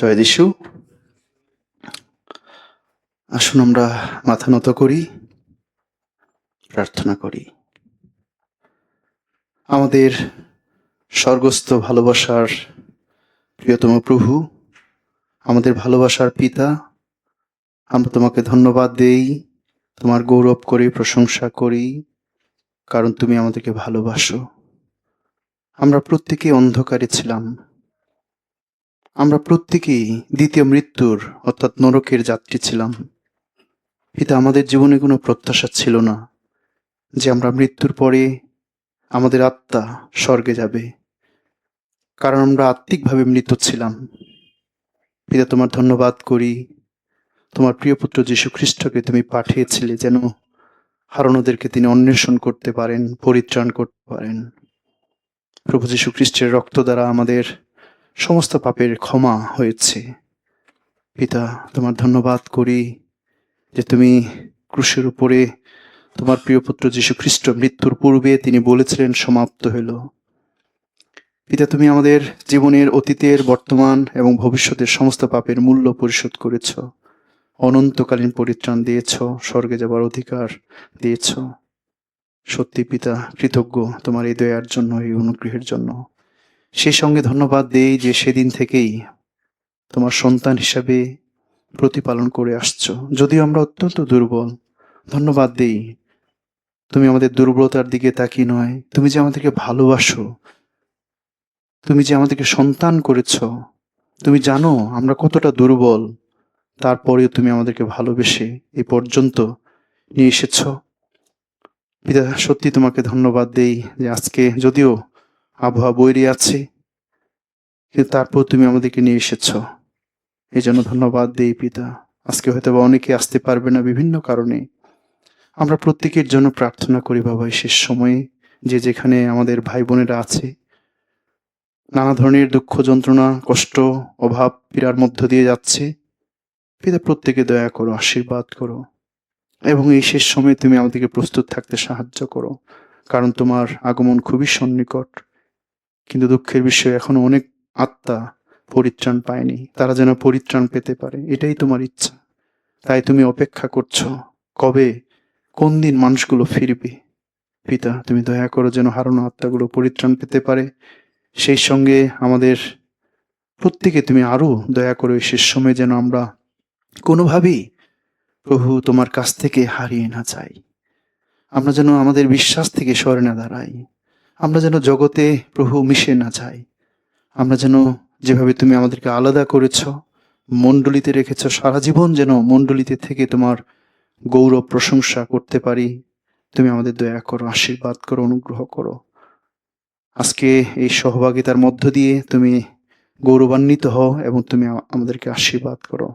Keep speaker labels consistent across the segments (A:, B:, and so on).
A: জয় যিশু। আসুন আমরা মাথা নত করি, প্রার্থনা করি। আমাদের স্বর্গস্থ ভালোবাসার প্রিয়তম প্রভু, আমাদের ভালোবাসার পিতা, আমরা তোমাকে ধন্যবাদ দেই, তোমার গৌরব করি, প্রশংসা করি, কারণ তুমি আমাদেরকে ভালোবাসো। আমরা প্রত্যেকেই অন্ধকারে ছিলাম, আমরা প্রত্যেকেই দ্বিতীয় মৃত্যুর অর্থাৎ নরকের যাত্রী ছিলাম। পিতা, আমাদের জীবনে কোনো প্রত্যাশা ছিল না যে আমরা মৃত্যুর পরে আমাদের আত্মা স্বর্গে যাবে, কারণ আমরা আত্মিকভাবে মৃত ছিলাম। পিতা, তোমার ধন্যবাদ করি, তোমার প্রিয় পুত্র যীশু খ্রিস্টকে তুমি পাঠিয়েছিলে যেন হারানোদেরকে তিনি অন্বেষণ করতে পারেন, পরিত্রাণ করতে পারেন। প্রভু যীশু খ্রিস্টের রক্ত দ্বারা আমাদের সমস্ত পাপের ক্ষমা হয়েছে। পিতা, তোমার ধন্যবাদ করি যে তুমি ক্রুশের উপরে তোমার প্রিয় পুত্র যীশু খ্রিস্ট মৃত্যুর পূর্বে তিনি বলেছিলেন সমাপ্ত হইল। পিতা, তুমি আমাদের জীবনের অতীতের, বর্তমান এবং ভবিষ্যতের সমস্ত পাপের মূল্য পরিশোধ করেছ, অনন্তকালীন পরিত্রাণ দিয়েছ, স্বর্গে যাবার অধিকার দিয়েছ। সত্যি পিতা, কৃতজ্ঞ তোমার এই দয়ার জন্য, এই অনুগ্রহের জন্য। সেই সঙ্গে ধন্যবাদ দেই যে সেদিন থেকেই তোমার সন্তান হিসাবে প্রতিপালন করে আসছো, যদিও আমরা অত্যন্ত দুর্বল। ধন্যবাদ দেই তুমি আমাদের দুর্বলতার দিকে তাকিয়ে নয়, তুমি যে আমাদেরকে ভালোবাসো, তুমি যে আমাদেরকে সন্তান করেছ, তুমি জানো আমরা কতটা দুর্বল, তারপরেও তুমি আমাদেরকে ভালোবেসে এই পর্যন্ত নিয়ে এসেছ। পিতা, সত্যি তোমাকে ধন্যবাদ দেই যে আজকে যদিও আবহাওয়া বৈরী আছে, কিন্তু তারপর তুমি আমাদেরকে নিয়ে এসেছ, এই জন্য ধন্যবাদ দেই পিতা। আজকে হয়তো বা অনেকে আসতে পারবে না বিভিন্ন কারণে, আমরা প্রত্যেকের জন্য প্রার্থনা করি বাবা। এই শেষ সময়ে যে যেখানে আমাদের ভাই বোনেরা আছে, নানা ধরনের দুঃখ, যন্ত্রণা, কষ্ট, অভাব, পীড়ার মধ্য দিয়ে যাচ্ছে, পিতা প্রত্যেকে দয়া করো, আশীর্বাদ করো, এবং এই শেষ সময়ে তুমি আমাদেরকে প্রস্তুত থাকতে সাহায্য করো, কারণ তোমার আগমন খুবই সন্নিকট। কিন্তু দুঃখের বিষয়, এখনো অনেক আত্মা পরিত্রাণ পায়নি, তারা যেন পরিত্রাণ পেতে পারে, এটাই তোমার ইচ্ছা। তাই তুমি অপেক্ষা করছো কবে, কোন দিন মানুষগুলো ফিরবে। পিতা, তুমি দয়া করো যেন হারানো আত্মাগুলো পরিত্রাণ পেতে পারে। সেই সঙ্গে আমাদের প্রত্যেকে তুমি আরো দয়া করো, শেষ সময় যেন আমরা কোনোভাবেই প্রভু তোমার কাছ থেকে হারিয়ে না যাই, আমরা যেন আমাদের বিশ্বাস থেকে সরে না দাঁড়াই, আমরা যেন জগতে প্রভু মিশে না যাই, আমরা যেন যেভাবে তুমি আমাদেরকে আলাদা করেছ, মণ্ডলীতে রেখেছ, সারা জীবন যেন মণ্ডলীতে থেকে তোমার গৌরব প্রশংসা করতে পারি। তুমি আমাদের দয়া করো, আশীর্বাদ করো, অনুগ্রহ করো। আজকে এই সহভাগিতার মধ্য দিয়ে তুমি গৌরবান্বিত হও এবং তুমি আমাদেরকে আশীর্বাদ করো,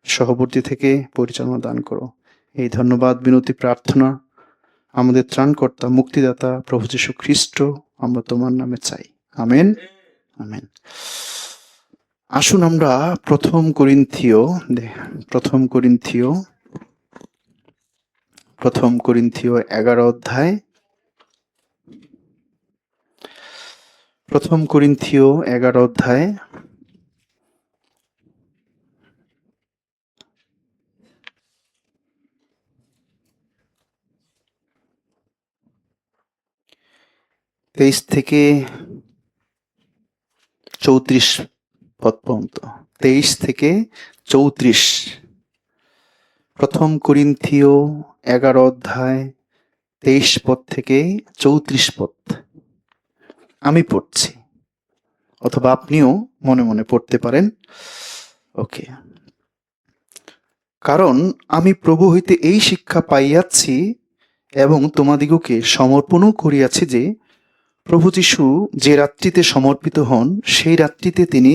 A: সহবর্তী থেকে পরিচালনা দান করো। এই ধন্যবাদ, বিনতি, প্রার্থনা আমাদের ত্রাণকর্তা, মুক্তিদাতা প্রভু যীশু খ্রিস্ট আমরা তোমার নামে চাই। Amen, amen. আসুন আমরা প্রথম করিন্থীয় 11 অধ্যায়, প্রথম করিন্থীয় 11 অধ্যায় 23 থেকে 34 পদ পর্যন্ত। 23 থেকে 34, প্রথম করিন্থীয় 11 অধ্যায় 23 পদ থেকে 34 পদ আমি পড়ছি, অথবা আপনিও মনে মনে পড়তে পারেন। ওকে। কারণ আমি প্রভু হইতে এই শিক্ষা পাইয়াছি এবং তোমাদিগকে সমর্পণও করিয়াছি যে প্রভু যীশু যে রাত্রিতে সমর্পিত হন, সেই রাত্রিতে তিনি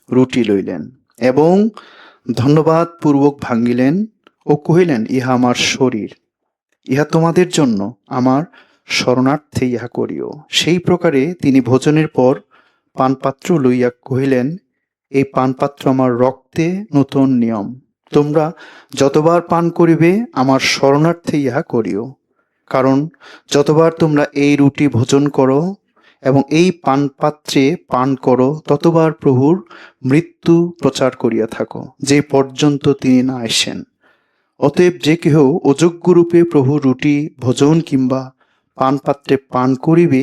A: রুটি লইলেন এবং ধন্যবাদ পূর্বক ভাঙ্গিলেন ও কহিলেন, ইহা আমার শরীর, ইহা তোমাদের জন্য, আমার শরণার্থে ইহা করিও। সেই প্রকারে তিনি ভোজনের পর পানপাত্র লইয়া কহিলেন, এই পানপাত্র আমার রক্তে নূতন নিয়ম, তোমরা যতবার পান করিবে আমার শরণার্থে ইহা করিও। কারণ যতবার তোমরা এই রুটি ভোজন করো এবং এই পানপাত্রে পান করো, ততবার প্রভুর মৃত্যু প্রচার করিয়া থাকো, যে পর্যন্ত তিনি না আসেন। অতএব যে কেহ অযোগ্যরূপে প্রভুর রুটি ভোজন কিংবা পানপাত্রে পান করিবে,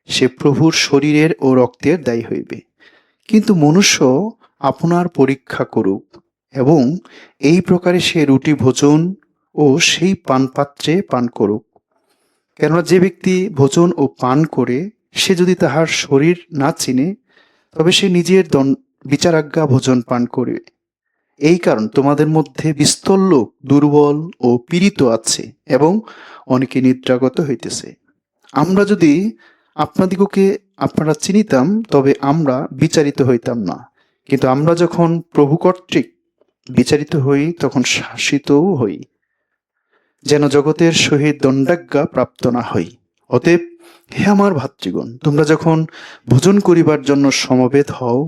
A: সে প্রভুর শরীরের ও রক্তের দায়ী হইবে। কিন্তু মনুষ্য আপনার পরীক্ষা করুক, এবং এই প্রকারে সে রুটি ভোজন ও সেই পানপাত্রে পান করুক। কেননা যে ব্যক্তি ভোজন ও পান করে, সে যদি তাহার শরীর না চিনে, তবে সে নিজের বিচারাজ্ঞা ভোজন পান করে। এই কারণ তোমাদের মধ্যে বিস্তর লোক দুর্বল ও পীড়িত আছে, এবং অনেকে নিদ্রাগত হইতেছে। আমরা যদি আপনাদিগকে আপনারা চিনিতাম, তবে আমরা বিচারিত হইতাম না। কিন্তু আমরা যখন প্রভু কর্তৃক বিচারিত হই, তখন শাসিতও হই, যেন জগতের সহিত দণ্ডাজ্ঞা প্রাপ্ত না হই। অতএব হে আমার ভাতৃগণ, তোমরা যখন ভোজন করিবার জন্য সমবেত হও,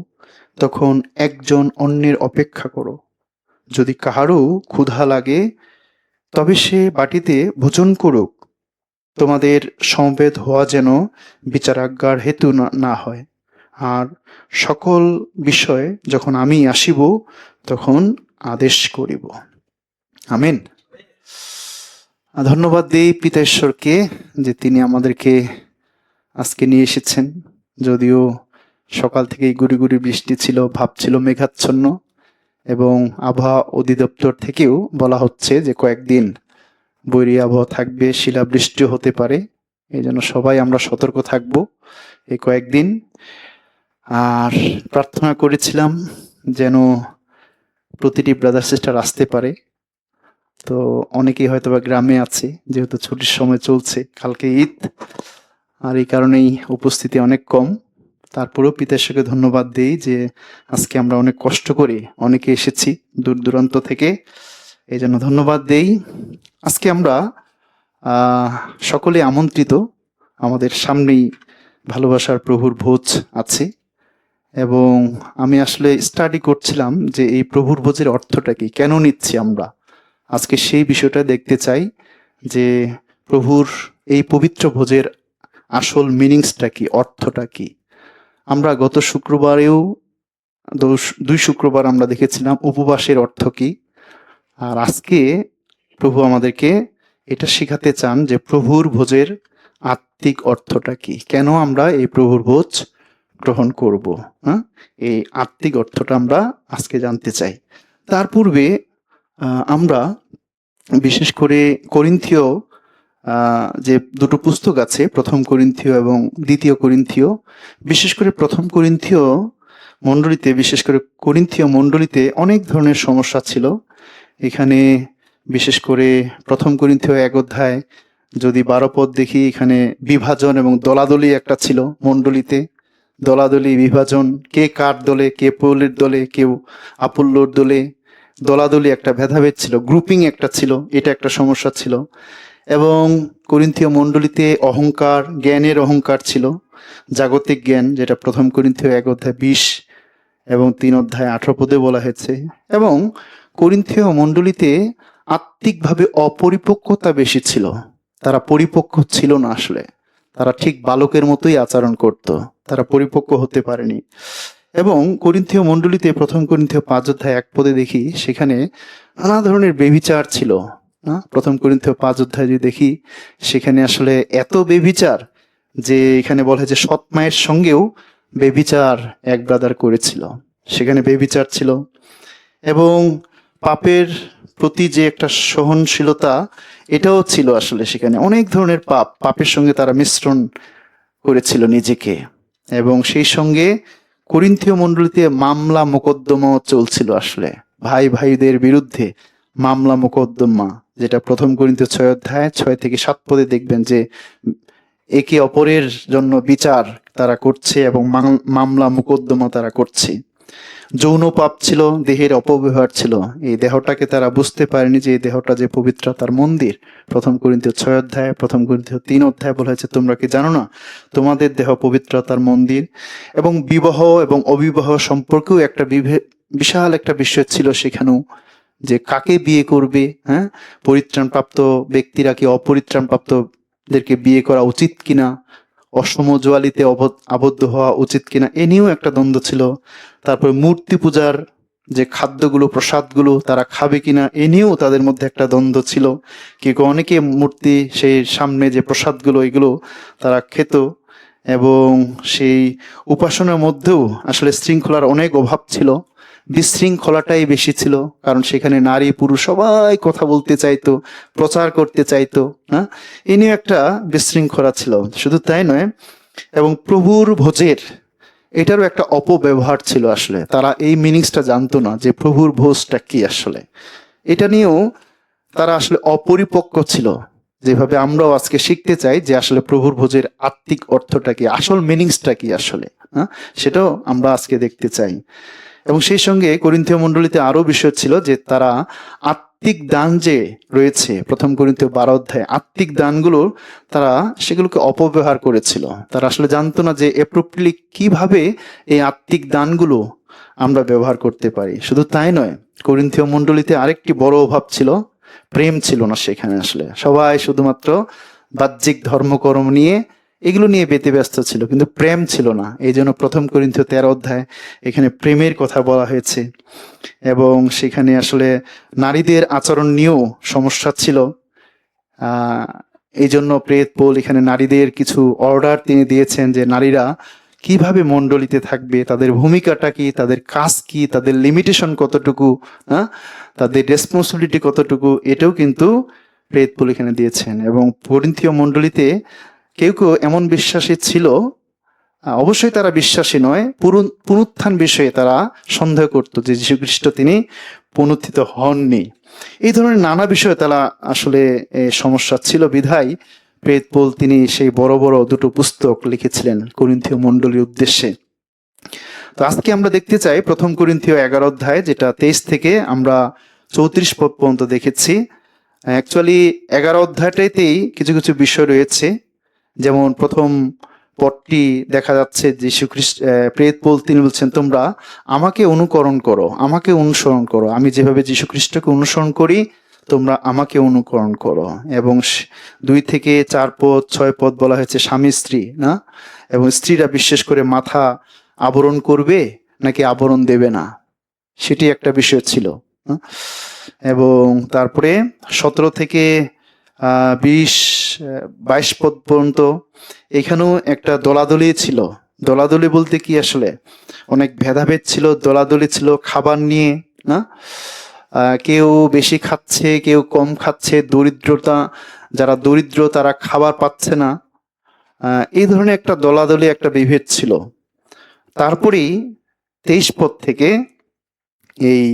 A: তখন একজন অন্যের অপেক্ষা করো। যদি কাহারও ক্ষুধা লাগে, তবে সে বাটিতে ভোজন করুক। তোমাদের সমবেত হওয়া যেন বিচারাজ্ঞার হেতু না হয়। আর সকল বিষয়ে যখন আমি আসিব, তখন আদেশ করিব। আমেন। ধন্যবাদ দিই পিতা ঈশ্বরকে যে তিনি আমাদেরকে আজকে নিয়ে এসেছেন। যদিও সকাল থেকেই গুড়ি গুড়ি বৃষ্টি ছিল, ভাব ছিল মেঘাচ্ছন্ন, এবং আবহাওয়া অধিদপ্তর থেকেও বলা হচ্ছে যে কয়েকদিন বৈরী আবহাওয়া থাকবে, শিলাবৃষ্টিও হতে পারে। এই জন্য সবাই আমরা সতর্ক থাকব এই কয়েকদিন। আর প্রার্থনা করেছিলাম যেন প্রতিটি ব্রাদার সিস্টার আসতে পারে। তো অনেকেই হয়তো বা গ্রামে আছে, যেহেতু ছুটির সময় চলছে, কালকে ঈদ, আর এই কারণেই উপস্থিতি অনেক কম। তারপরেও পিতাশ্বরকে ধন্যবাদ দিই যে আজকে আমরা অনেক কষ্ট করে অনেকে এসেছি দূর দূরান্ত থেকে, এই জন্য ধন্যবাদ দেই। আজকে আমরা সকলে আমন্ত্রিত। আমাদের সামনেই ভালোবাসার প্রভুর ভোজ আছে, এবং আমি আসলে স্টাডি করছিলাম যে এই প্রভুর ভোজের অর্থটা কি, কেন নিচ্ছি আমরা। আজকে সেই বিষয়টা দেখতে চাই যে প্রভুর এই পবিত্র ভোজের আসল মিনিংসটা কি, অর্থটা কি। আমরা গত শুক্রবারেও 2 শুক্রবার আমরা দেখেছিলাম উপবাসের অর্থ কি, আর আজকে প্রভু আমাদেরকে এটা শেখাতে চান যে প্রভুর ভোজের আত্মিক অর্থটা কি, কেন আমরা এই প্রভুর ভোজ গ্রহণ করব। এই আত্মিক অর্থটা আমরা আজকে জানতে চাই। তার পূর্বে আমরা বিশেষ করে করিন্থীয় যে দুটো পুস্তক আছে, প্রথম করিন্থীয় এবং দ্বিতীয় করিন্থীয়, বিশেষ করে প্রথম করিন্থীয় মণ্ডলীতে, বিশেষ করে করিন্থীয় মণ্ডলীতে অনেক ধরনের সমস্যা ছিল। এখানে বিশেষ করে প্রথম করিন্থীয় 1 অধ্যায় যদি 12 পদ দেখি, এখানে বিভাজন এবং দলাদলি একটা ছিল মণ্ডলীতে। দলাদলি, বিভাজন, কে কার দলে, কে পৌলের দলে, কেউ আপুল্লোর দলে, দলাদলি একটা ভেদাভেদ ছিল, গ্রুপিং একটা ছিল, এটা একটা সমস্যা ছিল। এবং করিন্থীয় মণ্ডলীতে অহংকার, জ্ঞানের অহংকার ছিল, জাগতিক জ্ঞান, যেটা প্রথম করিন্থীয় 1 অধ্যায় 20 এবং 3 অধ্যায় 18 পদে বলা হয়েছে। এবং করিন্থীয় মণ্ডলীতে আত্মিকভাবে অপরিপক্কতা বেশি ছিল, তারা পরিপক্ক ছিল না। আসলে তারা ঠিক বালকের মতোই আচরণ করত, তারা পরিপক্ক হতে পারেনি। এবং করিন্থীয় মণ্ডলীতে প্রথম করিন্থীয় 5 অধ্যায় 1 পদে দেখি, সেখানে নানা ধরনের বেভিচার ছিল। প্রথম করিন্থীয় 5 অধ্যায় যদি দেখি, সেখানে আসলে এত বেভিচার যে এখানে বলা হয় যে সৎ মায়ের সঙ্গেও বেভিচার এক ব্রাদার করেছিল, সেখানে বেভিচার ছিল। এবং পাপের প্রতি যে একটা সহনশীলতা, এটাও ছিল আসলে সেখানে। অনেক ধরনের পাপের সঙ্গে তারা মিশ্রণ করেছিল নিজেকে। এবং সেই সঙ্গে করিন্থীয় মণ্ডলীতে মামলা মোকদ্দমাও চলছিল, আসলে ভাই ভাইদের বিরুদ্ধে মামলা মোকদ্দমা, যেটা প্রথম করিন্থীয় 6 অধ্যায় 6 থেকে 7 পদে দেখবেন যে একে অপরের জন্য বিচার তারা করছে এবং মামলা মোকদ্দমা তারা করছে। যৌন পাপ ছিল, দেহের অপব্যবহার ছিল। এই দেহটাকে তারা বুঝতে পারেনি যে এই দেহটা যে পবিত্রতার মন্দির। প্রথম করিন্থীয় 6 অধ্যায়, প্রথম করিন্থীয় 3 অধ্যায় বলা হয়েছে, তোমরা কি জানো না তোমাদের দেহ পবিত্রতার মন্দির। এবং বিবাহ এবং অবিবাহ সম্পর্কেও একটা বিশাল একটা বিষয় ছিল সেখানেও, যে কাকে বিয়ে করবে, পরিত্রাণপ্রাপ্ত ব্যক্তিরা কি অপরিত্রাণপ্রাপ্তদেরকে বিয়ে করা উচিত কিনা, অসমজোয়ালিতে আবদ্ধ হওয়া উচিত কিনা এ নিয়েও একটা দ্বন্দ্ব ছিল। তারপরে মূর্তি পূজার যে খাদ্যগুলো প্রসাদগুলো তারা খাবে কিনা এ নিয়েও তাদের মধ্যে একটা দ্বন্দ্ব ছিল। অনেকে মূর্তি সেই সামনে যে প্রসাদগুলো এগুলো তারা খেত, এবং সেই উপাসনার মধ্যেও আসলে শৃঙ্খলার অনেক অভাব ছিল, বিশৃঙ্খলাটাই বেশি ছিল। কারণ সেখানে নারী পুরুষ সবাই কথা বলতে চাইতো, প্রচার করতে চাইতো। হ্যাঁ, এ নিয়ে একটা বিশৃঙ্খলা ছিল। শুধু তাই নয়, এবং প্রভুর ভোজের এটারও একটা অপব্যবহার ছিল। আসলে তারা এই মিনিংসটা জানতো না যে প্রভুর ভোজটা কি আসলে। এটা নিয়েও তারা আসলে অপরিপক্ক ছিল। যেভাবে আমরাও আজকে শিখতে চাই যে আসলে প্রভুর ভোজের আত্মিক অর্থটা কি, আসল মিনিংসটা কি আসলে, হ্যাঁ, সেটাও আমরা আজকে দেখতে চাই। এবং সেই সঙ্গে করিন্থীয় মণ্ডলীতে আরো বিষয় ছিল যে তারা আত্মিক দান যে রয়েছে প্রথম করিন্থীয় 12 অধ্যায়ে, আত্মিক দানগুলো তারা সেগুলোকে অপব্যবহার করেছিল। তারা আসলে জানতো না যে এপ্রোপ্রিয়েটলি কিভাবে এই আত্মিক দানগুলো আমরা ব্যবহার করতে পারি। শুধু তাই নয়, করিন্থীয় মণ্ডলীতে আরেকটি বড় অভাব ছিল, প্রেম ছিল না সেখানে। আসলে সবাই শুধুমাত্র বাহ্যিক ধর্মকর্ম নিয়ে এগুলো নিয়ে ব্যস্ত ছিল, কিন্তু প্রেম ছিল না। এই জন্য প্রথম করিন্থীয় 13 অধ্যায় এখানে প্রেমের কথা বলা হয়েছে। এবং সেখানে আসলে নারীদের আচরণ নিয়েও সমস্যা ছিল। এই জন্য প্রেত পৌল এখানে নারীদের কিছু অর্ডার তিনি দিয়েছেন যে নারীরা কিভাবে মণ্ডলীতে থাকবে, তাদের ভূমিকাটা কি, তাদের কাজ কি, তাদের লিমিটেশন কতটুকু, তাদের রেসপন্সিবিলিটি কতটুকু, এটাও কিন্তু প্রেত পৌল এখানে দিয়েছেন। এবং করিন্থীয় মণ্ডলীতে কেউ কেউ এমন বিশ্বাসী ছিল, অবশ্যই তারা বিশ্বাসী নয়, পুনরুত্থান বিষয়ে তারা সন্দেহ করত যে যীশু খ্রিস্ট তিনি পুনরুত্থিত হননি। এই ধরনের নানা বিষয়ে তারা আসলে সমস্যা ছিল। বিধায় প্রেত পৌল তিনি সেই বড় বড় দুটো পুস্তক লিখেছিলেন করিন্থীয় মণ্ডলীর উদ্দেশ্যে। তো আজকে আমরা দেখতে চাই প্রথম করিন্থীয় 11 অধ্যায়, যেটা 23 থেকে আমরা 34 পদ পর্যন্ত দেখেছি। অ্যাকচুয়ালি 11 অধ্যায়টাতেই কিছু কিছু বিষয় রয়েছে। যেমন প্রথম পদটি দেখা যাচ্ছে যীশু খ্রিস্ট, প্রেত পৌল তিনি বলছেন তোমরা আমাকে অনুকরণ করো, আমাকে অনুসরণ করো, আমি যেভাবে যীশু খ্রিস্টকে অনুসরণ করি তোমরা আমাকে অনুকরণ করো। এবং 2 থেকে 4 পদ 6 পদ বলা হয়েছে স্বামী স্ত্রী, না, এবং স্ত্রীরা বিশেষ করে মাথা আবরণ করবে নাকি আবরণ দেবে না, সেটি একটা বিষয় ছিল। এবং তারপরে 17 থেকে 22 পদ পর্যন্ত এখানেও একটা দলাদলি ছিল। দলাদলি বলতে কি, আসলে অনেক ভেদাভেদ ছিল, দলাদলি ছিল খাবার নিয়ে, না, কেউ বেশি খাচ্ছে কেউ কম খাচ্ছে, দরিদ্রতা, যারা দরিদ্র তারা খাবার পাচ্ছে না, এই ধরনের একটা দলাদলি, একটা বিভেদ ছিল। তারপরেই 23 পদ থেকে এই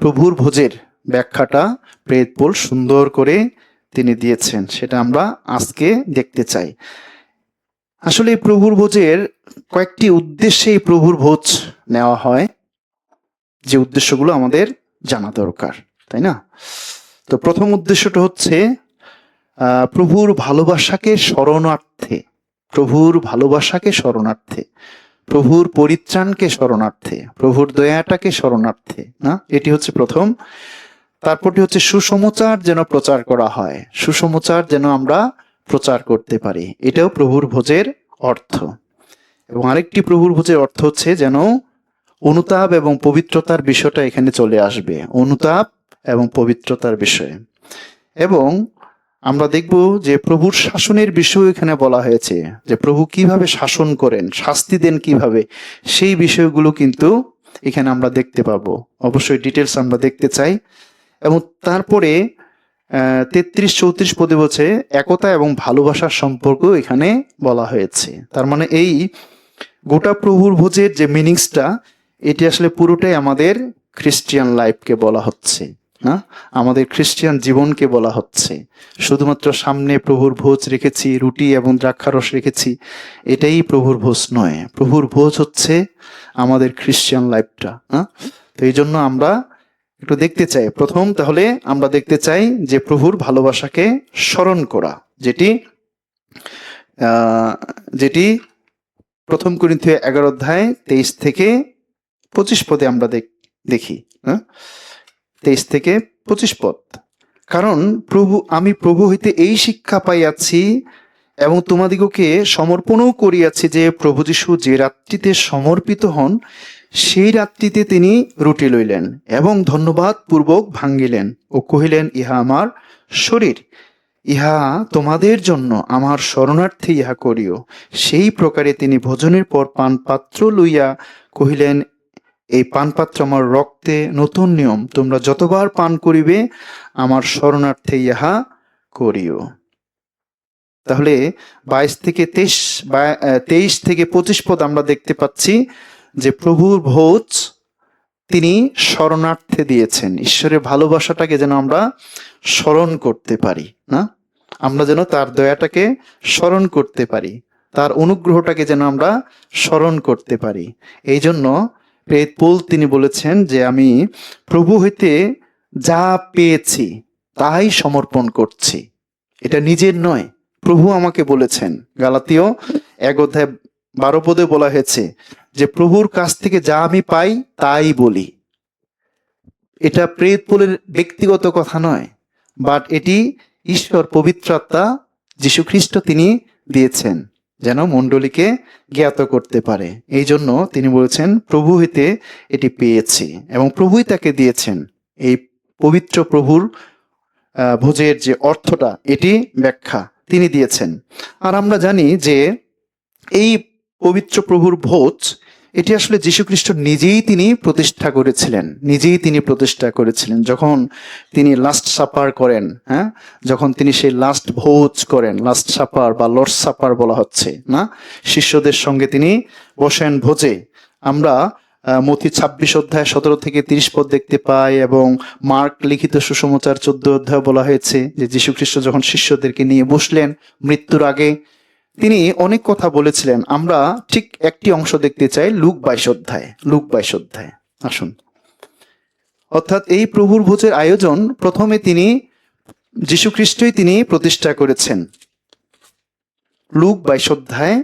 A: প্রভুর ভোজের ব্যাখ্যাটা প্রেত পৌল সুন্দর করে তিনি দিয়েছেন, সেটা আমরা আজকে দেখতে চাই। আসলে এই প্রভুর ভোজের কয়েকটি উদ্দেশ্যে এই প্রভুর ভোজ নেওয়া হয়, যে উদ্দেশ্যগুলো আমাদের জানা দরকার, তাই না? তো প্রথম উদ্দেশ্যটা হচ্ছে প্রভুর ভালোবাসাকে স্মরণার্থে, প্রভুর ভালোবাসাকে স্মরণার্থে, প্রভুর পরিত্রাণকে স্মরণার্থে, প্রভুর দয়াটাকে স্মরণার্থে, না, এটি হচ্ছে প্রথম। তারপরটি হচ্ছে সুসমাচার যেন প্রচার করা হয়, সুসমাচার যেন আমরা প্রচার করতে পারি, এটাও প্রভুর ভোজের অর্থ। এবং আরেকটি প্রভুর ভোজের অর্থ হচ্ছে যেন অনুতাপ এবং পবিত্রতার বিষয়টা এখানে চলে আসবে, অনুতাপ এবং পবিত্রতার বিষয়ে। এবং আমরা দেখব যে প্রভুর শাসনের বিষয় এখানে বলা হয়েছে, যে প্রভু কিভাবে শাসন করেন, শাস্তি দেন কিভাবে, সেই বিষয়গুলো কিন্তু এখানে আমরা দেখতে পাবো। অবশ্যই ডিটেলস আমরা দেখতে চাই। এবং তারপরে 33-34 পদে বলছে একতা এবং ভালোবাসার সম্পর্ক এখানে বলা হয়েছে। তার মানে এই গোটা প্রভুর ভোজের যে মিনিংসটা, এটি আসলে পুরোটাই আমাদের খ্রিস্টিয়ান লাইফকে বলা হচ্ছে, না, আমাদের খ্রিস্টিয়ান জীবনকে বলা হচ্ছে। শুধুমাত্র সামনে প্রভুর ভোজ রেখেছি, রুটি এবং দ্রাক্ষারস রেখেছি, এটাই প্রভুর ভোজ নয়। প্রভুর ভোজ হচ্ছে আমাদের খ্রিস্টিয়ান লাইফটা। তো এই জন্য আমরা একটু দেখতে চাই। প্রথম তাহলে আমরা দেখতে চাই যে প্রভুর ভালোবাসাকে স্মরণ করা, যেটি প্রথম করিন্থীয় 11 অধ্যায় 23 থেকে 25 পদে আমরা দেখি। 23 থেকে 25 পদ। কারণ আমি প্রভু হইতে এই শিক্ষা পাইয়াছি এবং তোমাদিগকে সমর্পণও করিয়াছি যে প্রভু যীশু যে রাত্রিতে সমর্পিত হন সেই রাত্রিতে তিনি রুটি লইলেন এবং ধন্যবাদ পূর্বক ভাঙ্গিলেন ও কহিলেন, ইহা আমার শরীর, ইহা তোমাদের জন্য আমার শরণার্থে ইহা করিও। সেই প্রকারে তিনি ভোজনের পর পানপাত্র লইয়া কহিলেন, এই পানপাত্র আমার রক্তে নতুন নিয়ম, তোমরা যতবার পান করিবে আমার শরণার্থে ইহা করিও। তাহলে 23 থেকে 25 পদ আমরা দেখতে পাচ্ছি যে প্রভুর ভোজ তিনি শরণার্থে দিয়েছেন। ঈশ্বরের ভালোবাসাটাকে যেন আমরা স্মরণ করতে পারি, না? আমরা যেন তার দয়াটাকে স্মরণ করতে পারি, তার অনুগ্রহটাকে যেন আমরা স্মরণ করতে পারি। এই জন্য প্রেরিত পৌল তিনি বলেছেন যে আমি প্রভু হইতে যা পেয়েছি তাই সমর্পণ করছি। এটা নিজের নয়, প্রভু আমাকে বলেছেন। গালাতীয় 1:12 পদে বলা হয়েছে যে প্রভুর কাছ থেকে যা আমি পাই তাই বলি। এটা প্রেরিত পৌলের ব্যক্তিগত কথা নয়, বাট এটি ঈশ্বর পবিত্র আত্মা যীশু খ্রিস্ট তিনি দিয়েছেন যেন মণ্ডলীকে জ্ঞাত করতে পারে। এই জন্য তিনি বলেছেন প্রভু হইতে এটি পেয়েছি, এবং প্রভুই তাকে দিয়েছেন। এই পবিত্র প্রভুর ভোজের যে অর্থটা, এটি ব্যাখ্যা তিনি দিয়েছেন। আর আমরা জানি যে এই পবিত্র প্রভুর ভোজ এটি আসলে যীশুখ্রিস্ট নিজেই তিনি প্রতিষ্ঠা করেছিলেন যখন তিনি লাস্ট সাপার করেন। যখন তিনি সেই লাস্ট ভোজ করেন, লাস্ট সাপার বা লর্ডস সাপার বলা হচ্ছে, না? শিষ্যদের সঙ্গে তিনি বসেন ভোজে। আমরা মথি 26:17 থেকে 30 পদ দেখতে পাই, এবং মার্ক লিখিত সুসমাচার 14 অধ্যায় বলা হয়েছে যে যীশুখ্রিস্ট যখন শিষ্যদেরকে নিয়ে বসলেন মৃত্যুর আগে তিনি অনেক কথা বলেছিলেন। আমরা ঠিক একটি অংশ দেখতে চাই, লুক 22 অধ্যায়। আসুন। অর্থাৎ এই প্রভুর ভোজের আয়োজন প্রথমে যীশুখ্রিস্টই তিনি প্রতিষ্ঠা করেছেন। লুক 22 অধ্যায়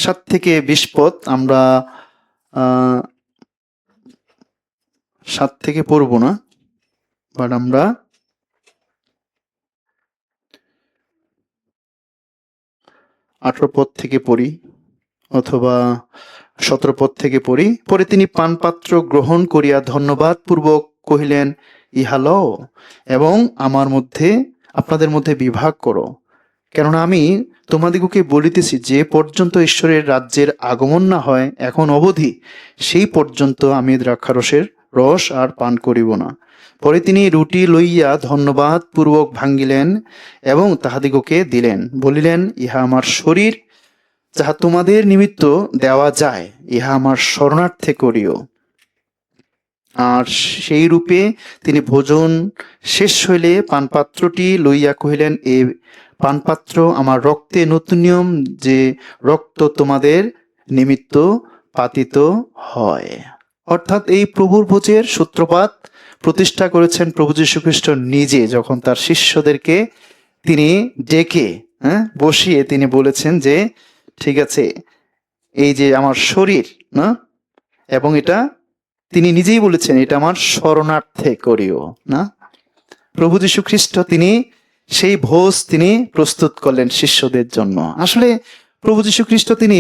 A: 7 থেকে 20 পদ আমরা 7 থেকে পড়ব না, বাট আমরা 18 পদ থেকে পড়ি অথবা 17 পদ থেকে পড়ি। পরে তিনি পানপাত্র গ্রহণ করিয়া ধন্যবাদ পূর্বক কহিলেন, ইহা লও এবং আপনাদের মধ্যে বিভাগ করো, কেননা আমি তোমাদিগকে বলিতেছি যে পর্যন্ত ঈশ্বরের রাজ্যের আগমন না হয় এখন অবধি সেই পর্যন্ত আমি দ্রাক্ষারসের রস আর পান করিব না। পরে তিনি রুটি লইয়া ধন্যবাদ পূর্বক ভাঙ্গিলেন এবং তাহাদিগকে দিলেন, বলিলেন, ইহা আমার শরীর, যাহা তোমাদের নিমিত্ত দেওয়া যায়, ইহা আমার শরণার্থে করিও। আর সেই রূপে তিনি ভোজন শেষ হইলে পানপাত্রটি লইয়া কহিলেন, এ পানপাত্র আমার রক্তে নতুন নিয়ম, যে রক্ত তোমাদের নিমিত্ত পাতিত হয়। অর্থাৎ এই প্রভুর ভোজের সূত্রপাত প্রতিষ্ঠা করেছেন প্রভু যীশু খ্রিস্ট নিজে, যখন তার শিষ্যদেরকে তিনি ডেকে বসিয়ে তিনি বলেছেন যে ঠিক আছে, এই যে আমার শরীর, না? এবং এটা তিনি নিজেই বলেছেন এটা আমার শরণার্থে করিও, না? প্রভু যীশু খ্রিস্ট তিনি সেই ভোজ তিনি প্রস্তুত করলেন শিষ্যদের জন্য। আসলে প্রভু যীশু খ্রিস্ট তিনি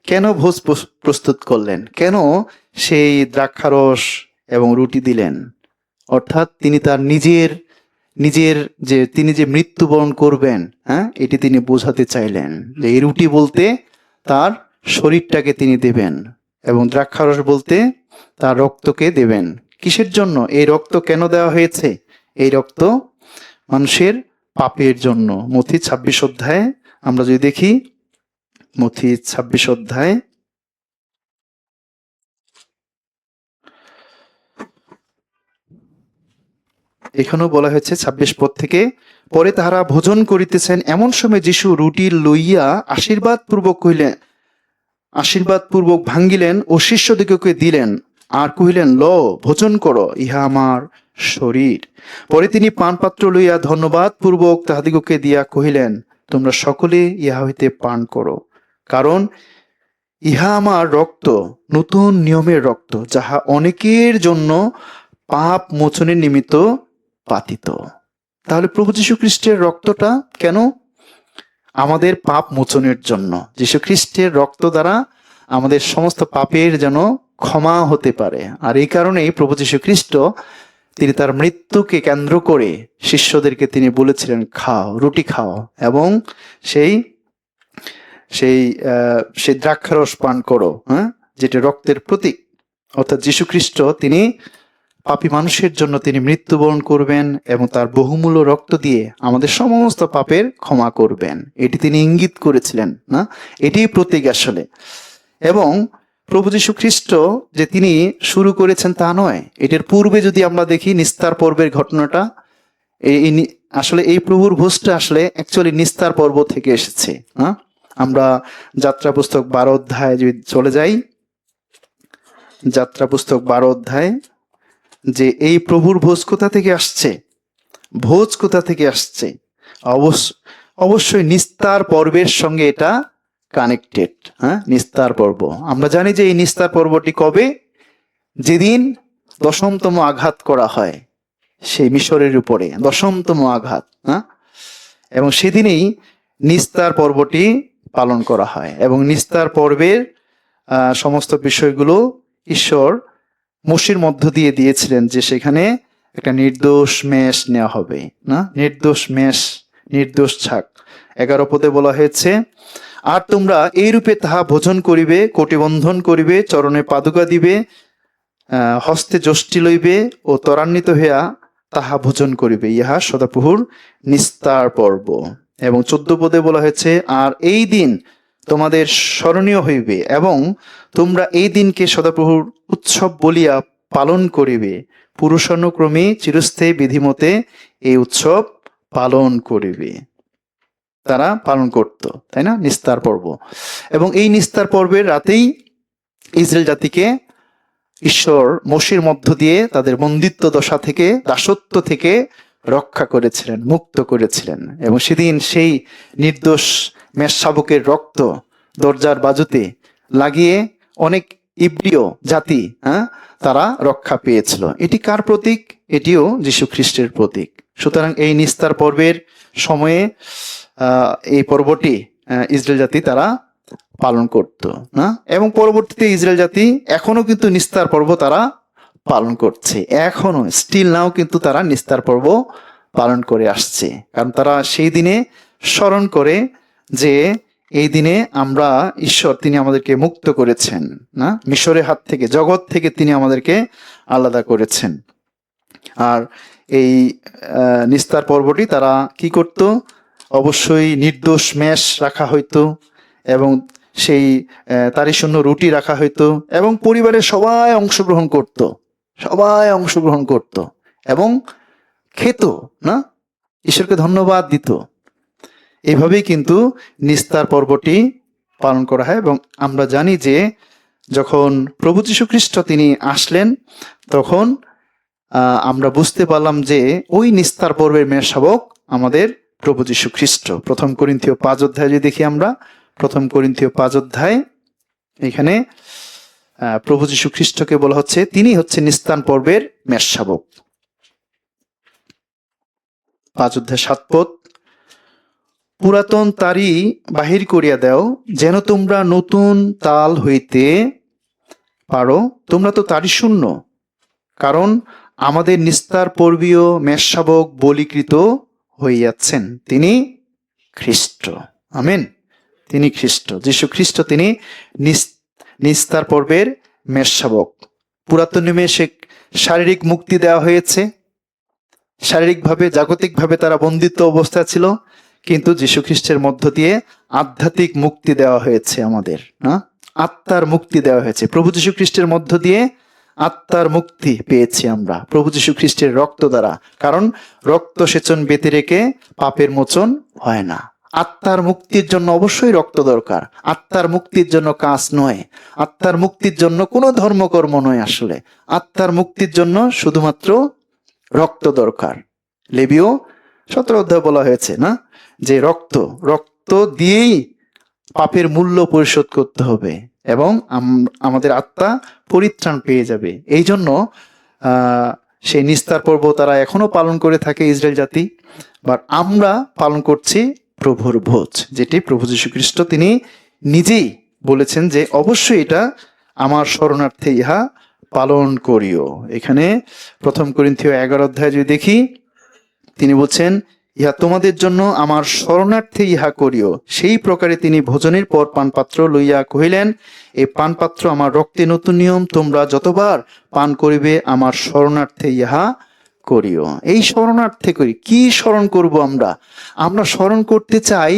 A: কেন ভোজ প্রস্তুত করলেন, কেন সেই দ্রাক্ষারস এবং রুটি দিলেন? অর্থাৎ তিনি তার নিজের তিনি যে মৃত্যুবরণ করবেন, এটি তিনি বোঝাতে চাইলেন যে এই রুটি বলতে তার শরীরটাকে তিনি দেবেন, এবং দ্রাক্ষারস বলতে তার রক্তকে দেবেন। কিসের জন্য এই রক্ত কেন দেওয়া হয়েছে? এই রক্ত মানুষের পাপের জন্য। মথি 26 অধ্যায় আমরা যদি দেখি, মথি 26 অধ্যায় এখানেও বলা হয়েছে 26 পদ থেকে, পরে তাহারা ভোজন করিতেছেন, এমন সময় যীশু রুটি লইয়া আশীর্বাদ পূর্বক ভাঙ্গিলেন ও শিষ্যদিগকে দিলেন, আর কহিলেন, ল, ভোজন করো, ইহা আমার শরীর। পরে তিনি পানপাত্র লইয়া ধন্যবাদ পূর্বক তাহাদিগকে দিয়া কহিলেন, তোমরা সকলে ইহা হইতে পান করো, কারণ ইহা আমার রক্ত, নতুন নিয়মের রক্ত, যাহা অনেকের জন্য পাপ মোচনের নিমিত্ত পাতিত। তাহলে প্রভু যীশু খ্রিস্টের রক্তটা কেন? আমাদের পাপ মোচনের জন্য। যীশু খ্রিস্টের রক্ত দ্বারা আমাদের সমস্ত পাপের যেন ক্ষমা হতে পারে। আর এই কারণেই প্রভু যীশু খ্রিস্ট তিনি তার মৃত্যুকে কেন্দ্র করে শিষ্যদেরকে তিনি বলেছিলেন, খাও, রুটি খাও, এবং সেই সেই সেই দ্রাক্ষারস পান করো, হ্যাঁ, যেটা রক্তের প্রতীক। অর্থাৎ যীশু খ্রিস্ট তিনি পাপী মানুষের জন্য তিনি মৃত্যুবরণ করবেন এবং তার বহুমূল্য রক্ত দিয়ে আমাদের সমস্ত পাপের ক্ষমা করবেন, এটি তিনি ইঙ্গিত করেছিলেন না, এটি প্রতীক আসলে। এবং প্রভু যীশু খ্রিস্ট যে তিনি শুরু করেছেন তা নয়, এটার পূর্বে যদি আমরা দেখি নিস্তার পর্বের ঘটনাটা, আসলে এই প্রভুর ভোজটা আসলে অ্যাকচুয়ালি নিস্তার পর্ব থেকে এসেছে। হ্যাঁ, আমরা যাত্রা পুস্তক 12 অধ্যায় যদি চলে যাই, যাত্রা পুস্তক 12 অধ্যায়, যে এই প্রভুর ভোজ কোথা থেকে আসছে, ভোজ কোথা থেকে আসছে, অবশ্যই নিস্তার পর্বের সঙ্গে এটা কানেক্টেড। হ্যাঁ, নিস্তার পর্ব, আমরা জানি যে এই নিস্তার পর্বটি কবে, যেদিন 10তম আঘাত করা হয় সেই মিশরের উপরে, 10তম আঘাত, হ্যাঁ, এবং সেদিনেই নিস্তার পর্বটি পালন করা হয়। এবং নিস্তার পর্বের সমস্ত বিষয়গুলো ঈশ্বর মোশির মধ্য দিয়ে দিয়েছিলেন, যে সেখানে একটা নির্দোষ মেষ নেওয়া হবে না, নির্দোষ মেষ, নির্দোষ ছাগ। 11 পদে বলা হয়েছে, আর তোমরা এই রূপে তাহা ভোজন করিবে, কটিবন্ধন করিবে, চরণে পাদুকা দিবে, হস্তে যষ্টি লইবে ও ত্বরান্বিত হইয়া তাহা ভোজন করিবে, ইহা সদাপ্রভুর নিস্তার পর্ব। এবং 14 পদে বলা হয়েছে, আর এই দিন তোমাদের স্মরণীয় হইবে এবং তোমরা এই দিনকে সদাপ্রভুর উৎসব বলিয়া পালন করিবে, পুরুষানুক্রমে চিরস্থায়ী বিধিমতে এই উৎসব পালন করিবে। তারা পালন করত, তাই না, নিস্তার পর্ব। এবং এই নিস্তার পর্বের রাতেই ইসরায়েল জাতিকে ঈশ্বর মোশির মধ্য দিয়ে তাদের বন্দিত্ব দশা থেকে, দাসত্ব থেকে রক্ষা করেছিলেন, মুক্ত করেছিলেন। এবং সেদিন সেই নির্দোষ মেষ শাবকের রক্ত দরজার বাজুতে লাগিয়ে অনেক ইব্রিয় জাতি, হ্যাঁ, তারা রক্ষা পেয়েছিল। এটি কার প্রতীক? এটিও যীশু খ্রিস্টের প্রতীক। সুতরাং এই নিস্তার পর্বের সময়ে এই পর্বটি ইসরায়েল জাতি তারা পালন করত না, এবং পরবর্তীতে ইসরায়েল জাতি এখনো কিন্তু নিস্তার পর্ব তারা পালন করছে, এখনো স্টিল নাও কিন্তু তারা নিস্তার পর্ব পালন করে আসছে। কারণ তারা সেই দিনে স্মরণ করে যে এই দিনে আমরা, ঈশ্বর তিনি আমাদেরকে মুক্ত করেছেন না, মিশরের হাত থেকে, জগৎ থেকে তিনি আমাদেরকে আলাদা করেছেন। আর এই নিস্তার পর্বটি তারা কি করত? অবশ্যই নির্দোষ মেষ রাখা হইতো, এবং সেই তারই শূন্য রুটি রাখা হইতো, এবং পরিবারের সবাই অংশগ্রহণ করত, সবাই অংশগ্রহণ করত এবং খেত না, ঈশ্বরকে ধন্যবাদ দিত। এইভাবেই কিন্তু নিস্তার পর্বটি পালন করা হয়। এবং আমরা জানি যে যখন প্রভু যীশু খ্রিস্ট তিনি আসলেন, তখন আমরা বুঝতে পারলাম যে ওই নিস্তার পর্বের মেষশাবক আমাদের প্রভু যীশু খ্রিস্ট। 1 করিন্থীয় 5 অধ্যায় যদি দেখি আমরা, 1 করিন্থীয় 5 অধ্যায়, এখানে প্রভু যীশু খ্রিস্টকে বলা হচ্ছে তিনি হচ্ছে নিস্তার পর্বের মেষশাবক। 5 অধ্যায় 7 পদ, পুরাতন তারি বাহির করিয়া দাও, যেন তোমরা নতুন তাল হইতে পারো, তোমরা তো তারি শূন্য, কারণ আমাদের নিস্তার পর্বীয় মেষশাবক বলীকৃত হইয়াছেন, তিনি খ্রিস্ট। আমেন, তিনি খ্রিস্ট, যীশু খ্রিস্ট তিনি নিস্তার পর্বের মেষশাবক। পুরাতন নিয়মে সে শারীরিক মুক্তি দেওয়া হয়েছে, শারীরিকভাবে, জাগতিকভাবে তারা বন্দিত্ব অবস্থা ছিল, কিন্তু যীশু খ্রিস্টের মধ্য দিয়ে আধ্যাত্মিক মুক্তি দেওয়া হয়েছে আমাদের, আত্মার মুক্তি দেওয়া হয়েছে। প্রভু যীশু খ্রিস্টের মধ্য দিয়ে আত্মার মুক্তি পেয়েছি আমরা প্রভু যীশু খ্রিস্টের রক্ত দ্বারা, কারণ রক্ত সেচন ব্যতিরেকে পাপের মোচন হয় না। আত্মার মুক্তির জন্য অবশ্যই রক্ত দরকার, আত্মার মুক্তির জন্য কাজ নয়, আত্মার মুক্তির জন্য কোনো ধর্মকর্ম নয়, আসলে আত্মার মুক্তির জন্য শুধুমাত্র রক্ত দরকার। লেবীয় 17 অধ্যায় বলা হয়েছে না, যে রক্ত দিয়েই পাপের মূল্য পরিশোধ করতে হবে এবং আমাদের আত্মা পরিত্রাণ পেয়ে যাবে। এই জন্য সেই নিস্তার পর্ব তারা এখনো পালন করে থাকে ইসরায়েল জাতি, বাট আমরা পালন করছি প্রভুর ভোজ, যেটি প্রভু যীশু খ্রিস্ট তিনি নিজেই বলেছেন যে অবশ্যই এটা আমার শরণার্থে ইহা পালন করিও। এখানে 1 করিন্থীয় 11 অধ্যায় যদি দেখি, তিনি বলছেন ইহা তোমাদের জন্য আমার শরণার্থে ইহা করিও। সেই প্রকারে তিনি ভোজনের পর পানপাত্র লইয়া কহিলেন, এই পানপাত্র আমার রক্তে নতুন নিয়ম, তোমরা যতবার পান করিবে আমার শরণার্থে ইহা করিও। এই শরণার্থে করি কি স্মরণ করব আমরা? আমরা স্মরণ করতে চাই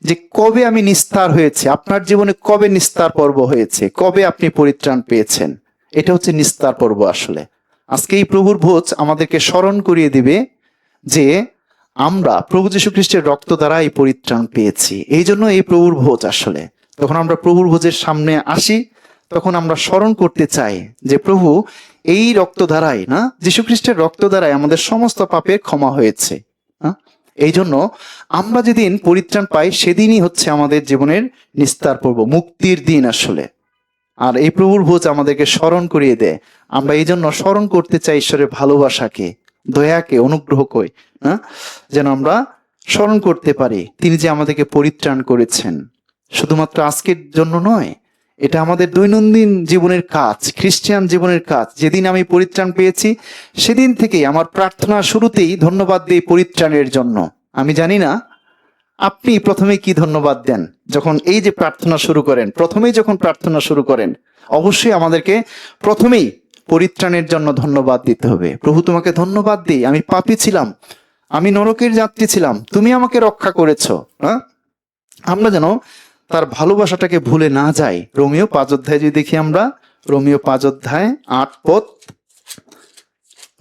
A: যে কবে আমি নিস্তার হয়েছে, আপনার জীবনে কবে নিস্তার পর্ব হয়েছে, কবে আপনি পরিত্রাণ পেয়েছেন। এটা হচ্ছে নিস্তার পর্ব আসলে। আজকে এই প্রভুর ভোজ আমাদেরকে স্মরণ করিয়ে দিবে যে আমরা প্রভু যীশু খ্রিস্টের রক্ত দ্বারা এই পরিত্রাণ পেয়েছি। এই জন্য এই প্রভুর ভোজ আসলে। তখন আমরা প্রভুর ভোজের সামনে আসি, তখন আমরা স্মরণ করতে চাই যে প্রভু এই রক্ত দ্বারাই, না, যীশু খ্রিস্টের রক্ত দ্বারাই আমাদের সমস্ত পাপের ক্ষমা হয়েছে। এই জন্য আমরা যেদিন পরিত্রাণ পাই সেদিনই হচ্ছে আমাদের জীবনের নিস্তার পর্ব, মুক্তির দিন আসলে। আর এই প্রভুর ভোজ আমাদেরকে স্মরণ করিয়ে দেয়। আমরা এই জন্য স্মরণ করতে চাই ঈশ্বরের ভালোবাসাকে, দয়াকে, অনুগ্রহকে, না, যেন আমরা স্মরণ করতে পারি তিনি যে আমাদেরকে পরিত্রাণ করেছেন। শুধুমাত্র আজকের জন্য নয়, এটা আমাদের দৈনন্দিন জীবনের কাজ, খ্রিস্টান জীবনের কাজ। যেদিন আমি পরিত্রাণ পেয়েছি সেদিন থেকেই আমার প্রার্থনা শুরুতেই ধন্যবাদ দিই পরিত্রাণের জন্য। আমি জানি না আপনি প্রথমে কি ধন্যবাদ দেন যখন এই যে প্রার্থনা শুরু করেন। প্রথমেই যখন প্রার্থনা শুরু করেন অবশ্যই আমাদেরকে প্রথমেই পরিত্রাণের জন্য ধন্যবাদ দিতে হবে। প্রভু তোমাকে ধন্যবাদ দিই, আমি পাপী ছিলাম, আমি নরকের যাত্রী ছিলাম, তুমি আমাকে রক্ষা করেছো। আমরা যেন তার ভালোবাসাটাকে ভুলে না যাই। রোমিও 5 অধ্যায় যদি দেখি আমরা, রোমিও 5 অধ্যায় 8 পদ,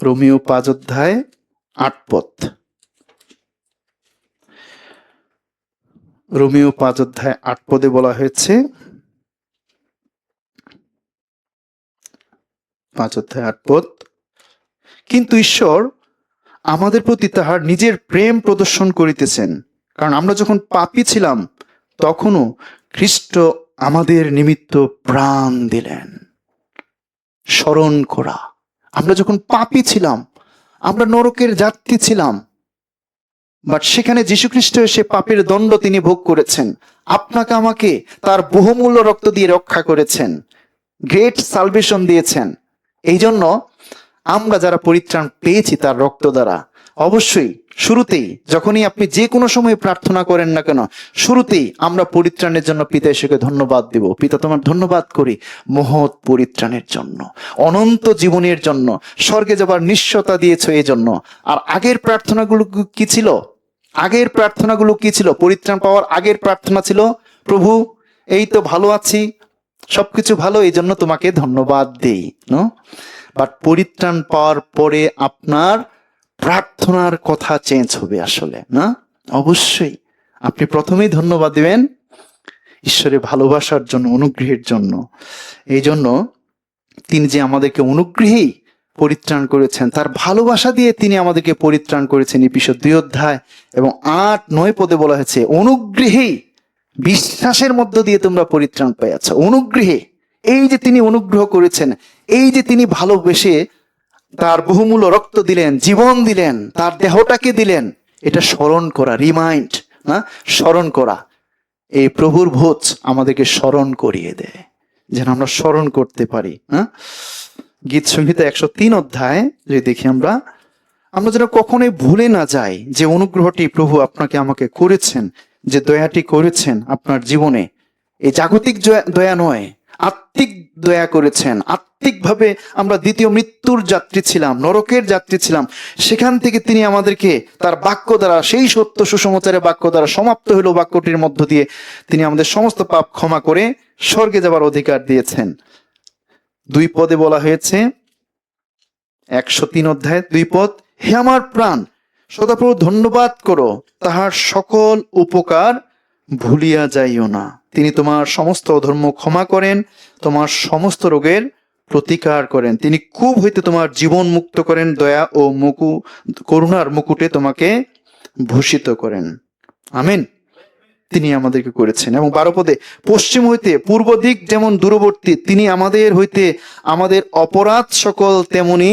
A: রোমিও 5 অধ্যায় 8 পদ, রোমিও 5 অধ্যায় 8 পদে বলা হয়েছে, 5 অধ্যায় 8 পদ, কিন্তু ঈশ্বর আমাদের প্রতি তাহার নিজের প্রেম প্রদর্শন করিতেছেন, কারণ আমরা যখন পাপী ছিলাম তখনও খ্রিস্ট আমাদের নিমিত্ত প্রাণ দিলেন। স্মরণ করা, আমরা যখন পাপী ছিলাম, আমরা নরকের যাত্রী ছিলাম, বাট সেখানে যীশু খ্রিস্ট এসে পাপের দণ্ড তিনি ভোগ করেছেন, আপনাকে আমাকে তার বহুমূল্য রক্ত দিয়ে রক্ষা করেছেন, গ্রেট সালভেশন দিয়েছেন। এই জন্য আমরা যারা পরিত্রাণ পেয়েছি তার রক্ত দ্বারা, অবশ্যই শুরুতেই যখনই আপনি যে কোনো সময় প্রার্থনা করেন না কেন, শুরুতেই আমরা পরিত্রাণের জন্য পিতা ঈশ্বরকে ধন্যবাদ দিব। পিতা, তোমার ধন্যবাদ করি মহৎ পরিত্রাণের জন্য, অনন্ত জীবনের জন্য, স্বর্গে যাবার নিশ্চয়তা দিয়েছ এই জন্য। আর আগের প্রার্থনাগুলো কি ছিল? আগের প্রার্থনাগুলো কি ছিল? পরিত্রাণ পাওয়ার আগের প্রার্থনা ছিল, প্রভু এই তো ভালো আছি, সবকিছু ভালো, এই জন্য তোমাকে ধন্যবাদ দেই। বাট পরিত্রাণ পাওয়ার পরে আপনার প্রার্থনার কথা চেঞ্জ হবে আসলে, না? অবশ্যই আপনি প্রথমেই ধন্যবাদ দিবেন ঈশ্বরের ভালোবাসার জন্য, অনুগ্রহের জন্য। এই জন্য তিনি যে আমাদেরকে অনুগ্রহেই পরিত্রাণ করেছেন, তার ভালোবাসা দিয়ে তিনি আমাদেরকে পরিত্রাণ করেছেন। এপিসোড 2 অধ্যায় এবং 8-9 পদে বলা হয়েছে, অনুগ্রহেই, বিশ্বাসের মধ্য দিয়ে তোমরা পরিত্রাণ পেয়েছ। অনুগ্রহে, এই যে তিনি অনুগ্রহ করেছেন, এই যে তিনি ভালোবেসে তার বহুমূল্য রক্ত দিলেন, জীবন দিলেন, তার দেহটাকে দিলেন, এটা স্মরণ করা, রিমাইন্ড, না, স্মরণ করা। এই প্রভুর ভোজ আমাদেরকে স্মরণ করিয়ে দেয় যেন আমরা স্মরণ করতে পারি। গীত সংহিতা 103 অধ্যায় যদি দেখি আমরা যেন কখনোই ভুলে না যাই যে অনুগ্রহটি প্রভু আপনাকে আমাকে করেছেন, যে দয়াটি করেছেন আপনার জীবনে। এই জাগতিক দয়া নয়, আত্মিক দয়া করেছেন। আত্মিকভাবে আমরা দ্বিতীয় মৃত্যুর যাত্রী ছিলাম, নরকের যাত্রী ছিলাম, সেখান থেকে তিনি আমাদেরকে তার বাক্য দ্বারা, সেই সত্য সুসমাচারের বাক্য দ্বারা, সমাপ্ত হইল বাক্যটির মধ্য দিয়ে তিনি আমাদের সমস্ত পাপ ক্ষমা করে স্বর্গে যাবার অধিকার দিয়েছেন। 2 পদে বলা হয়েছে, 103 অধ্যায় 2 পদ, হে আমার প্রাণ সদাপ্রভু ধন্যবাদ করো, তাহার সকল উপকার ভুলিয়া যাইও না। তিনি তোমার সমস্ত অধর্ম ক্ষমা করেন, তোমার সমস্ত রোগের প্রতিকার করেন। তিনি কূপ হইতে তোমার জীবন মুক্ত করেন, দয়া ও করুণার মুকুটে তোমাকে ভূষিত করেন। আমিন। তিনি আমাদেরকে করেছেন। এবং 12 পদে, পশ্চিম হইতে পূর্ব দিক যেমন দূরবর্তী, তিনি আমাদের হইতে আমাদের অপরাধ সকল তেমনি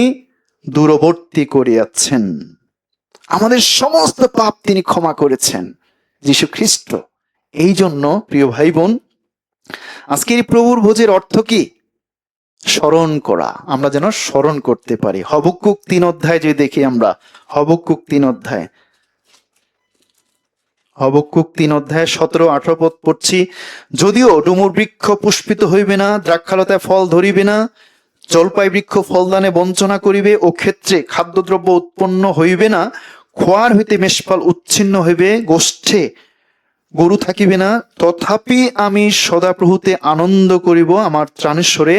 A: দূরবর্তী করিয়াছেন। আমাদের সমস্ত পাপ তিনি ক্ষমা করেছেন। যীশু খ্রিস্ট। এই জন্য প্রিয় ভাই বোন, আজকের এই প্রভুর ভোজের অর্থ কি? স্মরণ করা, আমরা যেন স্মরণ করতে পারি। হবক্কুক 3 অধ্যায় যদি দেখি আমরা, হবক্কুক 3 অধ্যায়, হবক্কুক 3 অধ্যায় 17-18 পদ পড়ছি। যদিও ডুমুর বৃক্ষ পুষ্পিত হইবে না, দ্রাক্ষালতায় ফল ধরিবে না, জলপাই বৃক্ষ ফলদানে বঞ্চনা করিবে, ও ক্ষেত্রে খাদ্যদ্রব্য উৎপন্ন হইবে না, খোয়ার হইতে মেষপাল উচ্ছিন্ন হইবে, গোষ্ঠে গরু থাকিবে না, তথাপি আমি সদাপ্রভুতে আনন্দ করিব, আমার ত্রাণেশ্বরে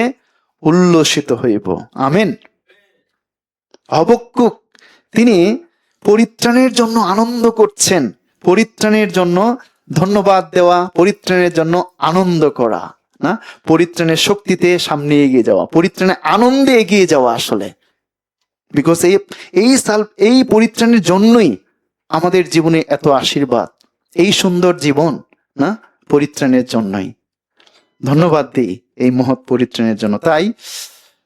A: উল্লসিত হইব। আমেন। হবক্কুক তিনি পরিত্রাণের জন্য আনন্দ করছেন, পরিত্রাণের জন্য ধন্যবাদ দেওয়া, পরিত্রাণের জন্য আনন্দ করা, না পরিত্রাণের শক্তিতে সামনে এগিয়ে যাওয়া, পরিত্রাণের আনন্দে এগিয়ে যাওয়া আসলে। বিকজ এই পরিত্রাণের জন্যই আমাদের জীবনে এত আশীর্বাদ, এই সুন্দর জীবন, না পরিত্রাণের জন্যই। ধন্যবাদ দিই এই মহৎ পরিত্রাণের জন্য। তাই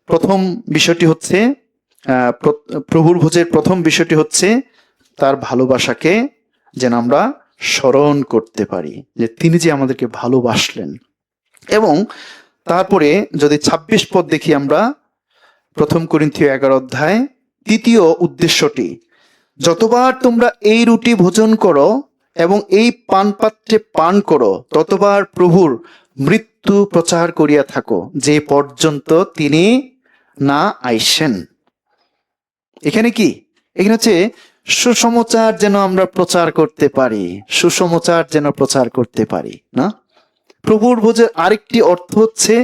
A: প্রথম বিষয়টি হচ্ছে, প্রভুর ভোজের প্রথম বিষয়টি হচ্ছে তার ভালোবাসাকে যেন আমরা স্মরণ করতে পারি, যে তিনি যে আমাদেরকে ভালোবাসলেন। এবং তারপরে যদি 26 পদ দেখি আমরা, 1 করিন্থীয় 11 অধ্যায়, তৃতীয় উদ্দেশ্যটি, যতবার তোমরা এই রুটি ভোজন করো এবং এই পানপাত্রে পান করো, ততবার প্রভুর মৃত্যু প্রচার করিয়া থাকো, যে পর্যন্ত তিনি না আইসেন। এখানে কি? এখানে হচ্ছে সুসমাচার যেন আমরা প্রচার করতে পারি, সুসমাচার যেন প্রচার করতে পারি, না? প্রভুর ভোজের আরেকটি অর্থ হচ্ছে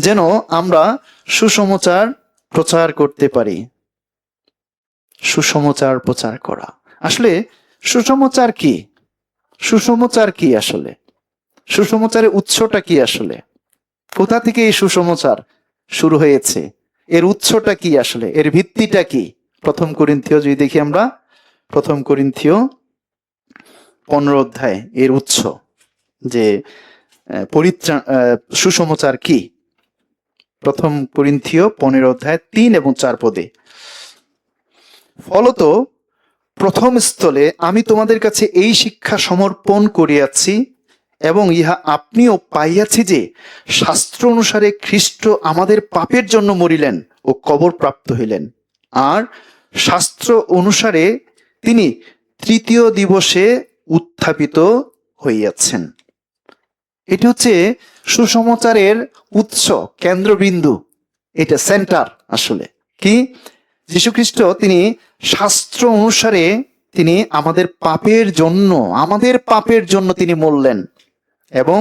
A: যেন আমরা সুসমাচার প্রচার করতে পারি। সুসমাচার প্রচার করা, আসলে সুসমাচার কি? সুসমাচার কি আসলে? সুসমাচারের উৎসটা কি আসলে? কোথা থেকে এই সুসমাচার শুরু হয়েছে? এর উৎসটা কি আসলে? এর ভিত্তিটা কি? 1 করিন্থীয় যদি দেখি আমরা, 1 করিন্থীয় 15 অধ্যায় এর উৎস, যে সুসমাচার কি। 1 করিন্থীয় 15 অধ্যায় 3 এবং 4 পদে, ফলত প্রথম স্থলে আমি তোমাদের কাছে এই শিক্ষা সমর্পণ করিয়াছি এবং ইহা আপনিও পাইয়াছি, যে শাস্ত্র অনুসারে খ্রিস্ট আমাদের পাপের জন্য মরিলেন ও কবর প্রাপ্ত হইলেন, আর শাস্ত্র অনুসারে তিনি তৃতীয় দিবসে উত্থাপিত হইয়াছেন। এটি হচ্ছে সুসমাচারের উৎস, কেন্দ্রবিন্দু, এটা সেন্টার আসলে কি? যীশুখ্রিস্ট তিনি শাস্ত্র অনুসারে তিনি আমাদের পাপের জন্য তিনি মরলেন, এবং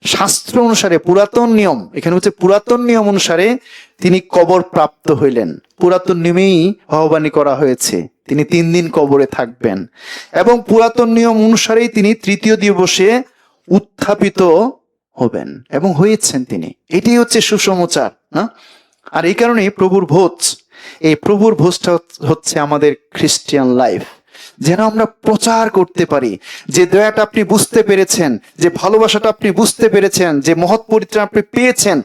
A: শাস্ত্র অনুসারে পুরাতন নিয়ম, এখানে হচ্ছে পুরাতন নিয়ম অনুসারে তিনি কবর প্রাপ্ত হইলেন। পুরাতন নিয়মেই আহ্বানী করা হয়েছে তিনি 3 দিন কবরে থাকবেন, এবং পুরাতন নিয়ম অনুসারেই তিনি তৃতীয় দিবসে উত্থাপিত হবেন এবং হয়েছেন তিনি। এটাই হচ্ছে সুসমাচার, না? আর এই কারণে প্রভুর ভোজটা হচ্ছে আমাদের খ্রিস্টিয়ান লাইফ, যেন আমরা প্রচার করতে পারি যে দয়াটা আপনি বুঝতে পেরেছেন, যে ভালোবাসাটা আপনি বুঝতে পেরেছেন, যে মহৎ পরিত্রাণ আপনি পেয়েছেন,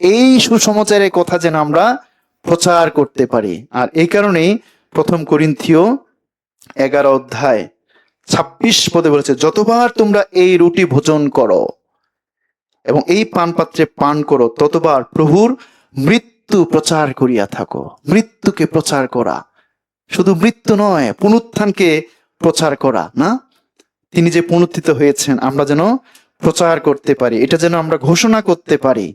A: এই সুসমাচারের কথা যেন আমরা প্রচার করতে পারি। আর এই কারণেই 1 করিন্থীয় 11 অধ্যায় 26 পদে বলেছে, যতবার তোমরা এই রুটি ভোজন করো এবং এই পানপাত্রে পান করো, ততবার প্রভুর মৃত্যু প্রচার করিয়া থাকো। মৃত্যুকে প্রচার করা, শুধু মৃত্যু নয়, পুনরুত্থানকে প্রচার করা, না? তিনি যে পুনরুত্থিত হয়েছেন আমরা যেন প্রচার করতে পারি, এটা যেন আমরা ঘোষণা করতে পারি।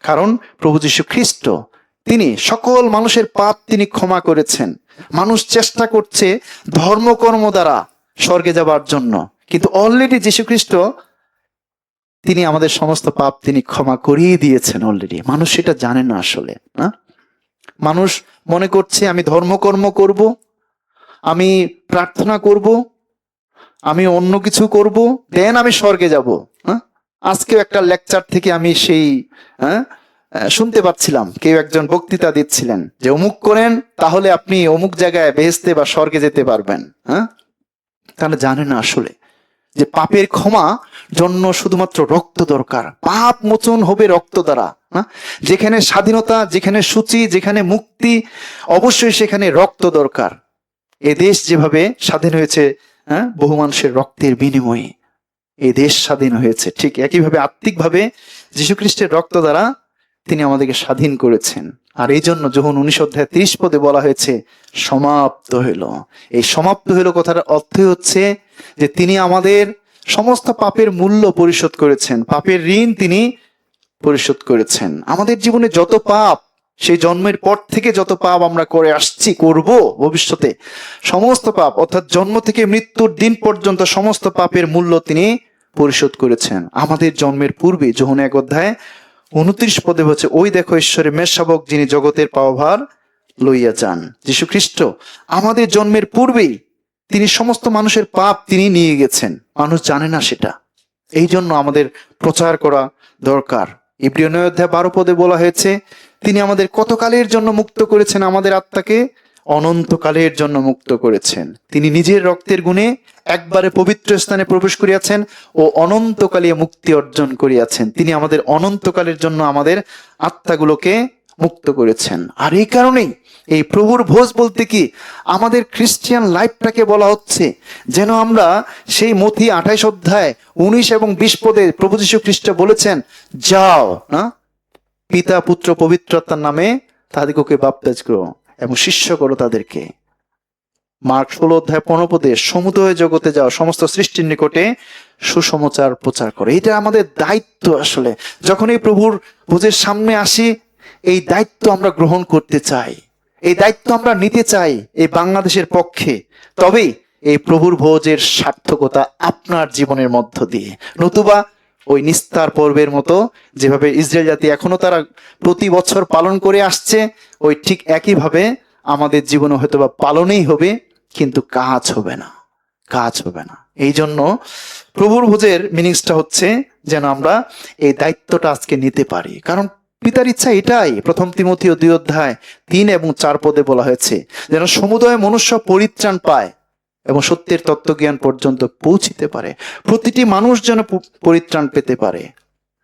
A: কারণ প্রভু যীশু খ্রিস্ট তিনি সকল মানুষের পাপ তিনি ক্ষমা করেছেন। মানুষ চেষ্টা করছে ধর্মকর্ম দ্বারা স্বর্গে যাবার জন্য, কিন্তু অলরেডি যীশু খ্রিস্ট তিনি আমাদের সমস্ত পাপ তিনি ক্ষমা করিয়ে দিয়েছেন অলরেডি। মানুষ সেটা জানে না আসলে, না? মানুষ মনে করছে আমি ধর্মকর্ম করব, আমি প্রার্থনা করব, আমি অন্য কিছু করব, দেন আমি স্বর্গে যাব। আজকেও একটা লেকচার থেকে আমি সেই শুনতে পাচ্ছিলাম, কেউ একজন বক্তৃতা দিচ্ছিলেন যে অমুক করেন তাহলে আপনি অমুক জায়গায় বেহেশতে বা স্বর্গে যেতে পারবেন। তাহলে জানে না আসলে যে পাপের ক্ষমা জন্য শুধুমাত্র রক্ত দরকার। পাপ মোচন হবে রক্ত দ্বারা। যেখানে স্বাধীনতা, যেখানে সূচি, যেখানে মুক্তি, অবশ্যই সেখানে রক্ত দরকার। এ দেশ যেভাবে স্বাধীন হয়েছে হ্যাঁ, বহু মানুষের রক্তের বিনিময়ে এই দেশ স্বাধীন হয়েছে। ঠিক একইভাবে আত্মিকভাবে যীশু খ্রিস্টের রক্ত দ্বারা তিনি আমাদেরকে স্বাধীন করেছেন। আর এই জন্য যখন 19:30 বলা হয়েছে সমাপ্ত হইল, এই সমাপ্ত হইল কথার অর্থই হচ্ছে যে তিনি আমাদের সমস্ত পাপের মূল্য পরিশোধ করেছেন, পাপের ঋণ তিনি পরিশোধ করেছেন। আমাদের জীবনে যত পাপ, সেই জন্মের পর থেকে যত পাপ আমরা করে আসছি, করব ভবিষ্যতে, সমস্ত পাপ অর্থাৎ জন্ম থেকে মৃত্যুর দিন পর্যন্ত সমস্ত পাপের মূল্য তিনি পরিশোধ করেছেন। আমাদের জন্মের পূর্বে যোহন 1:29 হচ্ছে, ওই দেখো ঈশ্বরের মেষশাবক যিনি জগতের পাওভার লইয়া যান। যীশু খ্রিস্ট আমাদের জন্মের পূর্বেই তিনি সমস্ত মানুষের পাপ তিনি নিয়ে গেছেন, মানুষ জানে না সেটা। এই জন্য আমাদের প্রচার করা দরকার। ইব্রিয় 9:12 বলা হয়েছে, তিনি আমাদের কতকালের জন্য মুক্ত করেছেন, আমাদের আত্মাকে অনন্তকালের জন্য মুক্ত করেছেন। তিনি নিজের রক্তের গুণে একবারে পবিত্র স্থানে প্রবেশ করিয়াছেন ও অনন্তকালীয় মুক্তি অর্জন করিয়াছেন। তিনি আমাদের অনন্তকালের জন্য আমাদের আত্মাগুলোকে মুক্ত করেছেন। আর এই কারণেই এই প্রভুর ভোজ বলতে কি, আমাদের খ্রিস্টিয়ান লাইফটাকে বলা হচ্ছে যেন আমরা সেই মথি 28:19 এবং 20 প্রভু যীশু খ্রিস্ট বলেছেন, যাও না, পিতা পুত্র পবিত্র আত্মার নামে তাদেরকে বাপ্তাজ করো এবং শিষ্য করো তাদেরকে। মার্ক 16:15 সমুদয় জগতে যাও, সমস্ত সৃষ্টির নিকটে সুসমাচার প্রচার করো। এটা আমাদের দায়িত্ব। আসলে যখন এই প্রভুর ভোজের সামনে আসি, এই দায়িত্ব আমরা গ্রহণ করতে চাই, এই দায়িত্ব আমরা নিতে চাই এই বাংলাদেশের পক্ষে। তবেই এই প্রভুর ভোজের সার্থকতা আপনার জীবনের মধ্য দিয়ে। নতুবা ওই নিস্তার পর্বের মতো যেভাবে ইসরায়েল জাতি এখনো তারা প্রতি বছর পালন করে আসছে, ওই ঠিক একইভাবে আমাদের জীবনে হয়তো বা পালনেই হবে, কিন্তু কাজ হবে না, কাজ হবে না। এই জন্য প্রভুর ভোজের মিনিংসটা হচ্ছে যেন আমরা এই দায়িত্বটা আজকে নিতে পারি। কারণ পিতার ইচ্ছা এটাই। 1 তিমথিও 2:3 এবং 4 বলা হয়েছে, যেন সমুদয় মনুষ্য পরিত্রাণ পায় এবং সত্যের তত্ত্বজ্ঞান পর্যন্ত পৌঁছিতে পারে। প্রতিটি মানুষ যেন পরিত্রাণ পেতে পারে,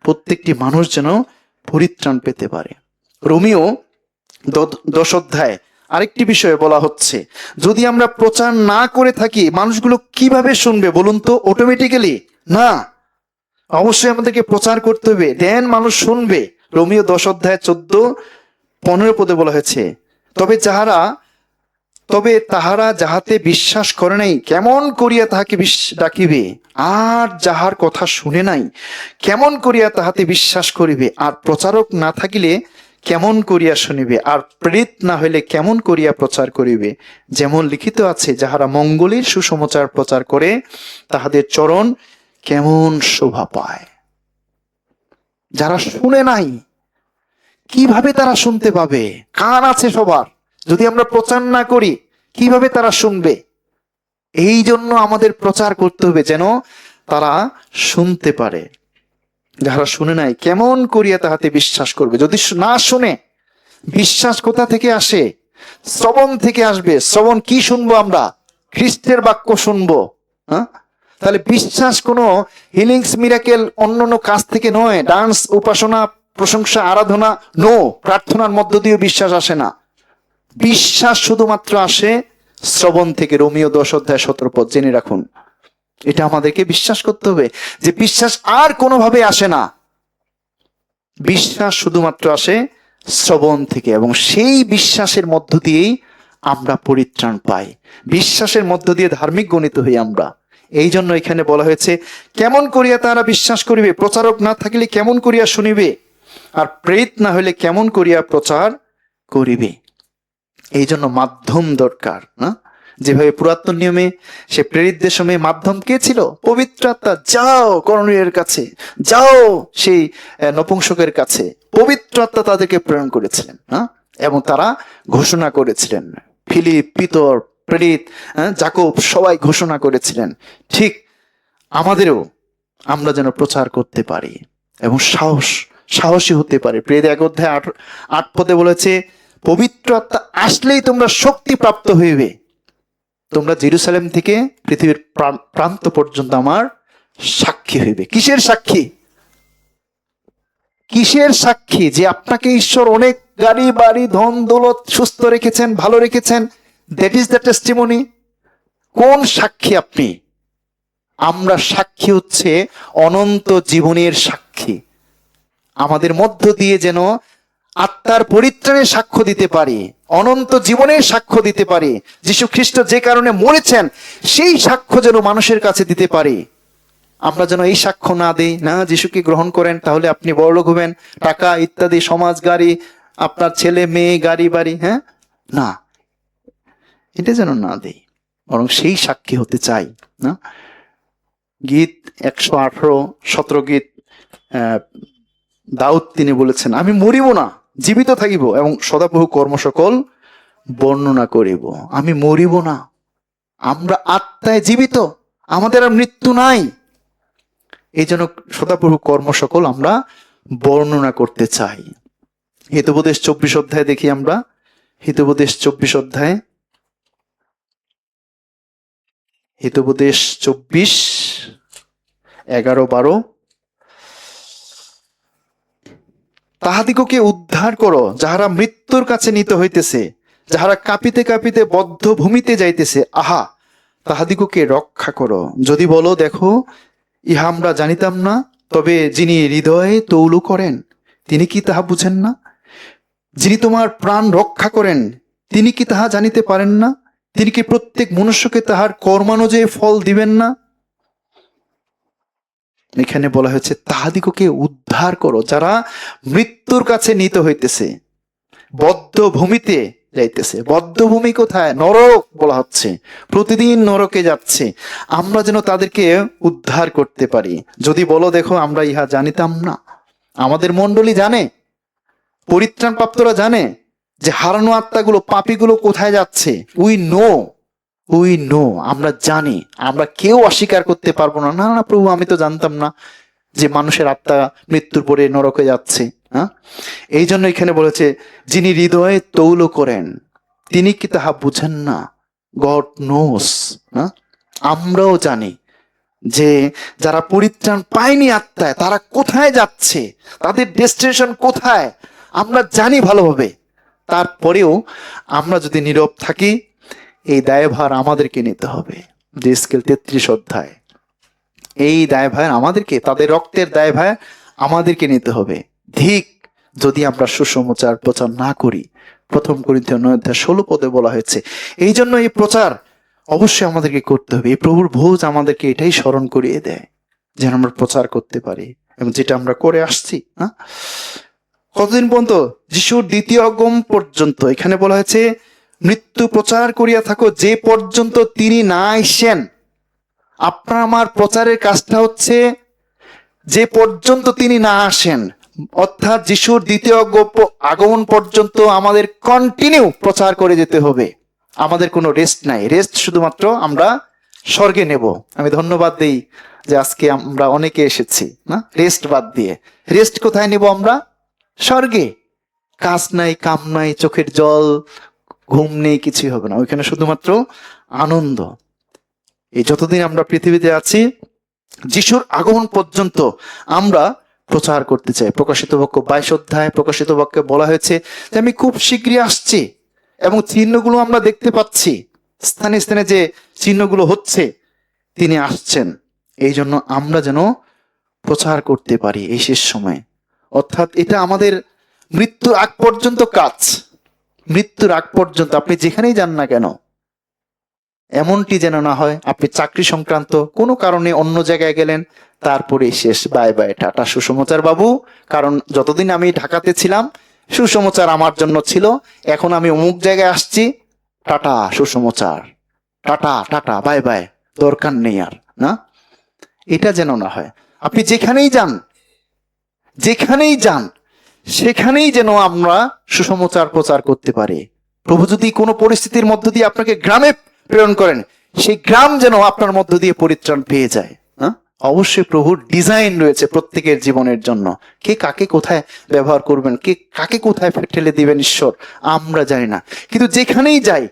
A: প্রত্যেকটি মানুষ যেন পরিত্রাণ পেতে পারে। রোমিও 10 আরেকটি বিষয়ে বলা হচ্ছে, যদি আমরা প্রচার না করে থাকি, মানুষগুলো কিভাবে শুনবে বলুন তো? অটোমেটিক্যালি না, অবশ্যই আমাদেরকে প্রচার করতে হবে, দেন মানুষ শুনবে। রোমিও 10:14-15 বলা হয়েছে, তবে তাহারা যাহাতে বিশ্বাস করে নাই, কেমন করিয়া তাহাকে ডাকিবে? আর যাহার কথা শুনে নাই, কেমন করিয়া তাহাতে বিশ্বাস করিবে? আর প্রচারক না থাকিলে কেমন করিয়া শুনিবে? আর প্রেরিত না হইলে কেমন করিয়া প্রচার করিবে? যেমন লিখিত আছে, যাহারা মঙ্গলের সুসমাচার প্রচার করে, তাহাদের চরণ কেমন শোভা পায়। যারা শুনে নাই, কিভাবে তারা শুনতে পাবে? কান আছে সবার, যদি আমরা প্রচার না করি কিভাবে তারা শুনবে? এই জন্য আমাদের প্রচার করতে হবে যেন তারা শুনতে পারে। যারা শুনে নাই, কেমন করিয়া তাহাতে বিশ্বাস করবে? যদি না শুনে, বিশ্বাস কোথা থেকে আসে? শ্রবণ থেকে আসবে। শ্রবণ কি শুনবো আমরা? খ্রিস্টের বাক্য শুনবো। হ্যাঁ, তাহলে বিশ্বাস কোনো হিলিংস মিরাকেল অন্যান্য কাজ থেকে নয়, ডান্স, উপাসনা, প্রশংসা, আরাধনা, নো, প্রার্থনার মধ্য দিয়ে বিশ্বাস আসে না। বিশ্বাস শুধুমাত্র আসে শ্রবণ থেকে। রোমিও 10:17 জেনে রাখুন। এটা আমাদেরকে বিশ্বাস করতে হবে যে বিশ্বাস আর কোনোভাবে আসে না, বিশ্বাস শুধুমাত্র আসে শ্রবণ থেকে, এবং সেই বিশ্বাসের মধ্য দিয়েই আমরা পরিত্রাণ পাই, বিশ্বাসের মধ্য দিয়ে ধার্মিক গণিত হই আমরা। এই জন্য এখানে বলা হয়েছে, কেমন করিয়া তারা বিশ্বাস করিবে? প্রচারক না থাকিলে কেমন করিয়া শুনিবে? আর প্রেরিত না হইলে কেমন করিয়া প্রচার করিবে? এই জন্য মাধ্যম দরকার না? যেভাবে পুরাতন নিয়মে সে প্রেরিতদের সময় মাধ্যম কে ছিল? পবিত্র আত্মা। যাও কর্নেলিয়ের কাছে, যাও সেই নপুংসকের কাছে, পবিত্র আত্মা তাদেরকে প্রেরণ করেছিলেন না, এবং তারা ঘোষণা করেছিলেন। ফিলিপ, পিতর, প্রেরিত, যাকব সবাই ঘোষণা করেছিলেন। ঠিক আমাদেরও আমরা যেন প্রচার করতে পারি এবং সাহসী হতে পারি। প্রেরিত 1:8 বলেছে, পবিত্র আত্মা আসলেই তোমরা শক্তি প্রাপ্ত হইবে, তোমরা জেরুসালেম থেকে পৃথিবীর প্রান্ত পর্যন্ত আমার সাক্ষী হইবে। কিসের সাক্ষী? কিসের সাক্ষী? যে আপনাকে ঈশ্বর অনেক গাড়ি বাড়ি ধন দৌলত সুস্থ রেখেছেন, ভালো রেখেছেন, দ্যাট ইজ দ্য টেস্টিমনি। কোন সাক্ষী আপনি? আমরা সাক্ষী হচ্ছে অনন্ত জীবনের সাক্ষী। আমাদের মধ্য দিয়ে যেন আত্মার পরিত্রাণের সাক্ষ্য দিতে পারি, অনন্ত জীবনের সাক্ষ্য দিতে পারি। যীশু খ্রিস্ট যে কারণে মরেছেন সেই সাক্ষ্য যেন মানুষের কাছে দিতে পারি। আমরা যেন এই সাক্ষ্য না দেই, না যিশুকে গ্রহণ করেন তাহলে আপনি বড়লোক হবেন, টাকা ইত্যাদি, সমাজ, গাড়ি, আপনার ছেলে মেয়ে, গাড়ি বাড়ি, হ্যাঁ, না, এটা যেন না দেই, বরং সেই সাক্ষী হতে চাই। না, গীত 118-17 গীত, দাউদ তিনি বলেছেন, আমি মরিব না, জীবিত থাকিব এবং সদাপ্রভু কর্ম সকল বর্ণনা করিব। আমি মরিব না, আমরা আত্মায় জীবিত, আমাদের আর মৃত্যু নাই। এই জন্য সদাপ্রভু কর্ম সকল আমরা বর্ণনা করতে চাই। হিতোপদেশ 24 অধ্যায় দেখি আমরা, হিতোপদেশ 24 অধ্যায়, হিতোপদেশ 24:11-12। তাহাদিগকে উদ্ধার করো যাহারা মৃত্যুর কাছে নিতে হইতেছে, যাহারা কাঁপিতে কাঁপিতে বদ্ধ ভূমিতে যাইতেছে, আহা তাহাদিগকে রক্ষা করো। যদি বলো, দেখো ইহা আমরা জানিতাম না, তবে যিনি হৃদয়ে তৌল করেন তিনি কি তাহা বুঝেন না? যিনি তোমার প্রাণ রক্ষা করেন তিনি কি তাহা জানিতে পারেন না? তিনি কি প্রত্যেক মনুষ্যকে তাহার কর্মানুযায়ী ফল দিবেন না? এখানে বলা হয়েছে তাহাদিগকে উদ্ধার করো যারা মৃত্যুর কাছে নিতে হইতেছে, বদ্ধ ভূমিতে যাইতেছে। বদ্ধ ভূমি কোথায়? নরক বলা হচ্ছে, প্রতিদিন নরকে যাচ্ছে। আমরা যেন তাদেরকে উদ্ধার করতে পারি। যদি বলো, দেখো আমরা ইহা জানিতাম না, আমাদের মণ্ডলী জানে, পরিত্রাণ প্রাপ্তরা জানে যে হারানো আত্মাগুলো, পাপীগুলো কোথায় যাচ্ছে। উই নো, আমরা জানি, আমরা কেউ অস্বীকার করতে পারবো না, না না প্রভু আমি তো জানতাম না যে মানুষের আত্মা মৃত্যুর পরে নরকে যাচ্ছে। হ্যাঁ, এই জন্য এখানে বলেছে যিনি হৃদয়ে তৌল করেন তিনি কি তাহা বুঝেন না? God knows. আমরাও জানি যে যারা পরিত্রাণ পায়নি আত্মায় তারা কোথায় যাচ্ছে, তাদের ডেস্টিনেশন কোথায়, আমরা জানি ভালোভাবে। তারপরেও আমরা যদি নীরব থাকি, এই দায়ভার আমাদেরকে নিতে হবে। এসকেল 33 অধ্যায়, এই দায়ভার আমাদেরকে, তাদের রক্তের দায়ভার আমাদেরকে নিতে হবে। ধিক যদি আমরা সুসমাচার প্রচার না করি। 1 করিন্থীয় 9:16 বলা হয়েছে। এই জন্য এই প্রচার অবশ্যই আমাদেরকে করতে হবে। এই প্রভুর ভোজ আমাদেরকে এটাই স্মরণ করিয়ে দেয় যেন আমরা প্রচার করতে পারি, এবং যেটা আমরা করে আসছি। কতদিন পর্যন্ত? যিশুর দ্বিতীয় আগমন পর্যন্ত। এখানে বলা হয়েছে মৃত্যু প্রচার করিয়া থাকো যে পর্যন্ত তিনি না আসেন। আপনার আমার প্রচারের কাজটা হচ্ছে যে পর্যন্ত তিনি না আসেন, অর্থাৎ যিশুর দ্বিতীয় আগমন পর্যন্ত আমাদের কন্টিনিউ প্রচার করে যেতে হবে। আমাদের কোনো রেস্ট নাই। রেস্ট শুধুমাত্র আমরা স্বর্গে নেব। আমি ধন্যবাদ দেই যে আজকে আমরা অনেকে এসেছি, না, রেস্ট বাদ দিয়ে। রেস্ট কোথায় নেব আমরা? স্বর্গে। কাজ নাই, কাম নাই, চোখের জল, ঘুম নেই, কিছুই হবে না ওইখানে, শুধুমাত্র আনন্দ। এই যতদিন আমরা পৃথিবীতে আছি যিশুর আগমন পর্যন্ত আমরা প্রচার করতে চাই। প্রকাশিত বাক্য 22 অধ্যায়, প্রকাশিত বাক্যে বলা হয়েছে যে আমি খুব শীঘ্রই আসছি, এবং চিহ্নগুলো আমরা দেখতে পাচ্ছি, স্থানে স্থানে যে চিহ্নগুলো হচ্ছে, তিনি আসছেন। এই জন্য আমরা যেন প্রচার করতে পারি এই শেষ সময়। অর্থাৎ এটা আমাদের মৃত্যুর আগ পর্যন্ত কাজ। মৃত্যুর আগ পর্যন্ত আপনি যেখানেই যান না কেন, এমনটি যেন না হয় আপনি চাকরি সংক্রান্ত কোনো কারণে অন্য জায়গায় গেলেন, তারপরে শেষ, বাই বাই, টাটা, সুসমাচার বাবু। কারণ যতদিন আমি ঢাকাতে ছিলাম সুসমাচার আমার জন্য ছিল, এখন আমি অমুক জায়গায় আসছি, টাটা সুসমাচার, টাটা টাটা বাই বাই, দরকার নেই আর। না, এটা যেন না হয়। আপনি যেখানেই যান, যেখানেই যান সেখানেই যেন আমরা সুসমাচার প্রচার করতে পারি। প্রভু যদি কোনো পরিস্থিতির মধ্য দিয়ে আপনাকে গ্রামে প্রেরণ করেন, সেই গ্রাম যেন আপনার মধ্য দিয়ে পরিত্রাণ পেয়ে যায়। অবশ্যই প্রভুর ডিজাইন রয়েছে প্রত্যেকের জীবনের জন্য। কে কাকে কোথায় ব্যবহার করবেন, কে কাকে কোথায় ঠেলে দিবেন ঈশ্বর আমরা জানি না, কিন্তু যেখানেই যাই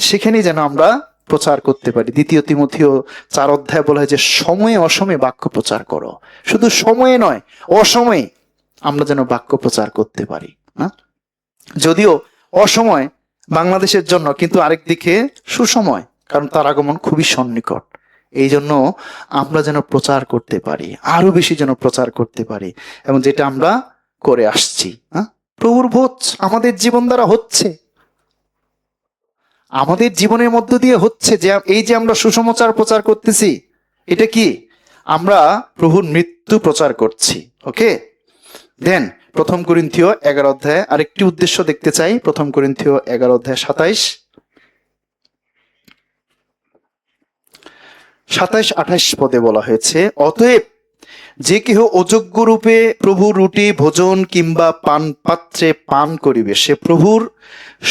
A: সেখানেই যেন আমরা প্রচার করতে পারি। 2 তিমথিও 4 অধ্যায় বলা হয় যে সময়ে অসময়ে বাক্য প্রচার করো। শুধু সময়ে নয়, অসময়ে আমরা যেন বাক্য প্রচার করতে পারি। যদিও অসময় বাংলাদেশের জন্য, কিন্তু আরেক দিকে সুসময়, কারণ তার আগমন খুবই সন্নিকট। এই জন্য আমরা যেন প্রচার করতে পারি, আরো বেশি যেন প্রচার করতে পারি, এবং যেটা আমরা করে আসছি। হ্যাঁ, প্রভুর ভোজ আমাদের জীবন দ্বারা হচ্ছে, আমাদের জীবনের মধ্য দিয়ে হচ্ছে। যে এই যে আমরা সুসমাচার প্রচার করতেছি, এটা কি আমরা প্রভুর মৃত্যু প্রচার করছি। ওকে, দেন 1 করিন্থীয় 11 অধ্যায়ে আরেকটি উদ্দেশ্য দেখতে চাই। 1 করিন্থীয় 11 অধ্যায় 27-28 পদে বলা হয়েছে, অতএব যে কেহ অযোগ্য রূপে প্রভুর রুটি ভোজন কিংবা পান পাত্রে পান করিবে, সে প্রভুর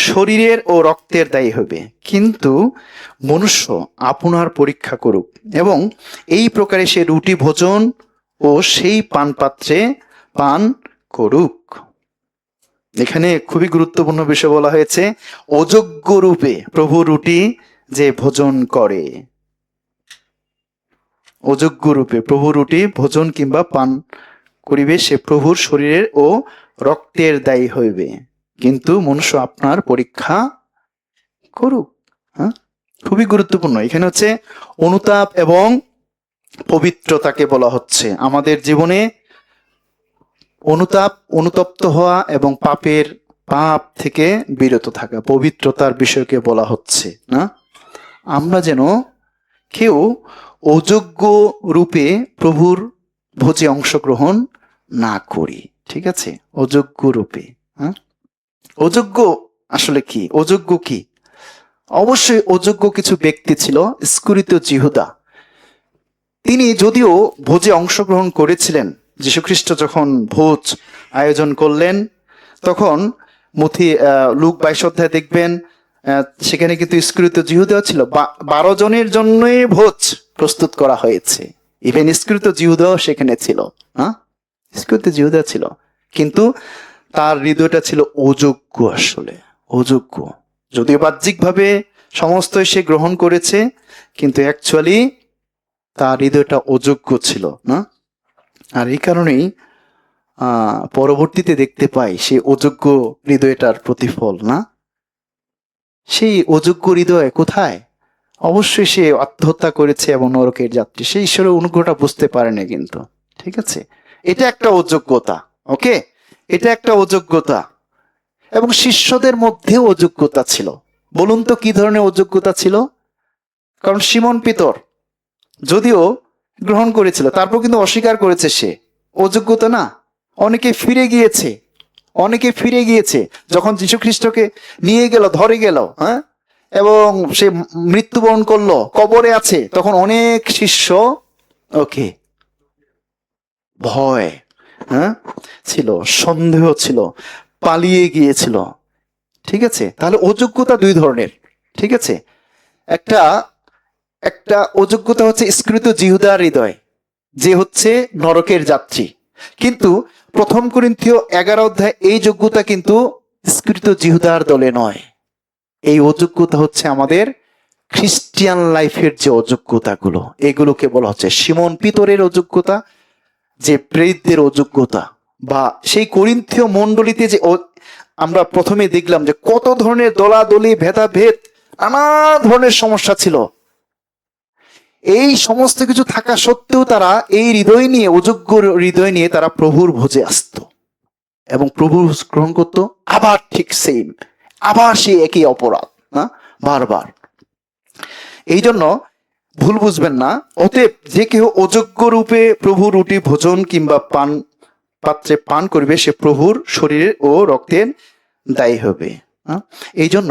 A: শরীরের ও রক্তের দায়ী হইবে। কিন্তু মনুষ্য আপনার পরীক্ষা করুক, এবং এই প্রকারে সে রুটি ভোজন ও সেই পান পাত্রে পান করুক। এখানে খুবই গুরুত্বপূর্ণ বিষয় বলা হয়েছে, অযোগ্য রূপে প্রভু রুটি যে ভোজন করে, অযোগ্য রূপে প্রভু রুটি ভোজন কিংবা পান করিবে, সে প্রভুর শরীরের ও রক্তের দায়ী হইবে। কিন্তু মনুষ্য আপনার পরীক্ষা করুক। হ্যাঁ, খুবই গুরুত্বপূর্ণ। এখানে হচ্ছে অনুতাপ এবং পবিত্রতাকে বলা হচ্ছে। আমাদের জীবনে অনুতপ্ত হওয়া এবং পাপ থেকে বিরত থাকা, পবিত্রতার বিষয়কে বলা হচ্ছে না। আমরা যেন কেউ অযোগ্য রূপে প্রভুর ভোজে অংশগ্রহণ না করি। ঠিক আছে, অযোগ্য রূপে। হ্যাঁ, অযোগ্য আসলে কি? অযোগ্য কি? অবশ্যই অযোগ্য কিছু ব্যক্তি ছিল। ইস্করিত জিহুদা, তিনি যদিও ভোজে অংশগ্রহণ করেছিলেন, যীশুখ্রিস্ট যখন ভোজ আয়োজন করলেন, তখন লুক 22 অধ্যায় দেখবেন, সেখানে কিন্তু ইস্করিত জিহুদা ছিল। 12 জনের জন্যই ভোজ প্রস্তুত করা হয়েছে। ইভেন ইস্করিত জিহুদাও সেখানে ছিল। হ্যাঁ, ইস্করিত জিহুদা ছিল, কিন্তু তার হৃদয়টা ছিল অযোগ্য। আসলে অযোগ্য, যদিও বাহ্যিকভাবে সমস্তই সে গ্রহণ করেছে, কিন্তু অ্যাকচুয়ালি তার হৃদয়টা অযোগ্য ছিল না। আর এই কারণেই পরবর্তীতে দেখতে পাই সেই অযোগ্য হৃদয়টার প্রতিফল না। সেই অযোগ্য হৃদয় কোথায়? অবশ্যই সে আত্মহত্যা করেছে এবং নরকের যাত্রী। সেই ঈশ্বরের অনুগ্রহটা বুঝতে পারেনি কিন্তু। ঠিক আছে, এটা একটা অযোগ্যতা। ওকে, এটা একটা অযোগ্যতা। এবং শিষ্যদের মধ্যেও অযোগ্যতা ছিল। বলুন তো কি ধরনের অযোগ্যতা ছিল? কারণ সিমন পিতর যদিও গ্রহণ করেছিল, তারপর কিন্তু অস্বীকার করেছে। সে অযোগ্যতা না? অনেকে ফিরে গিয়েছে যখন যীশু খ্রিস্টকে নিয়ে গেল, ধরে গেল, হ্যাঁ, এবং সে মৃত্যুবরণ করলো, কবরে আছে, তখন অনেক শিষ্য ওকে ভয় ছিল, সন্দেহ ছিল, পালিয়ে গিয়েছিল। ঠিক আছে, তাহলে অযোগ্যতা দুই ধরনের। ঠিক আছে, একটা অযোগ্যতা হচ্ছে ইস্করিত জিহুদার হৃদয়, যে হচ্ছে নরকের যাত্রী। কিন্তু 1 করিন্থীয় 11 অধ্যায় এই যোগ্যতা কিন্তু ইস্করিত জিহুদার দলে নয়। এই অযোগ্যতা হচ্ছে আমাদের খ্রিস্টিয়ান লাইফের যে অযোগ্যতাগুলো, এগুলোকে বলা হচ্ছে সিমন পিতরের অযোগ্যতা, যে প্রেরিতদের অযোগ্যতা, বা সেই করিন্থীয় মণ্ডলীতে যে আমরা প্রথমে দেখলাম যে কত ধরনের দলাদলি, ভেদাভেদ, নানা ধরনের সমস্যা ছিল। এই সমস্ত কিছু থাকা সত্ত্বেও তারা এই হৃদয় নিয়ে, অযোগ্য হৃদয় নিয়ে তারা প্রভুর ভোজে আসত এবং প্রভু গ্রহণ করত। আবার ঠিক সেম, আবার সেই একই অপরাধ না, বারবার। এই জন্য ভুল বুঝবেন না। অতএব যে কেহ অযোগ্য রূপে প্রভু রুটি ভোজন কিংবা পান পাত্রে পান করিবে, সে প্রভুর শরীরের ও রক্তের দায়ী হবে। এই জন্য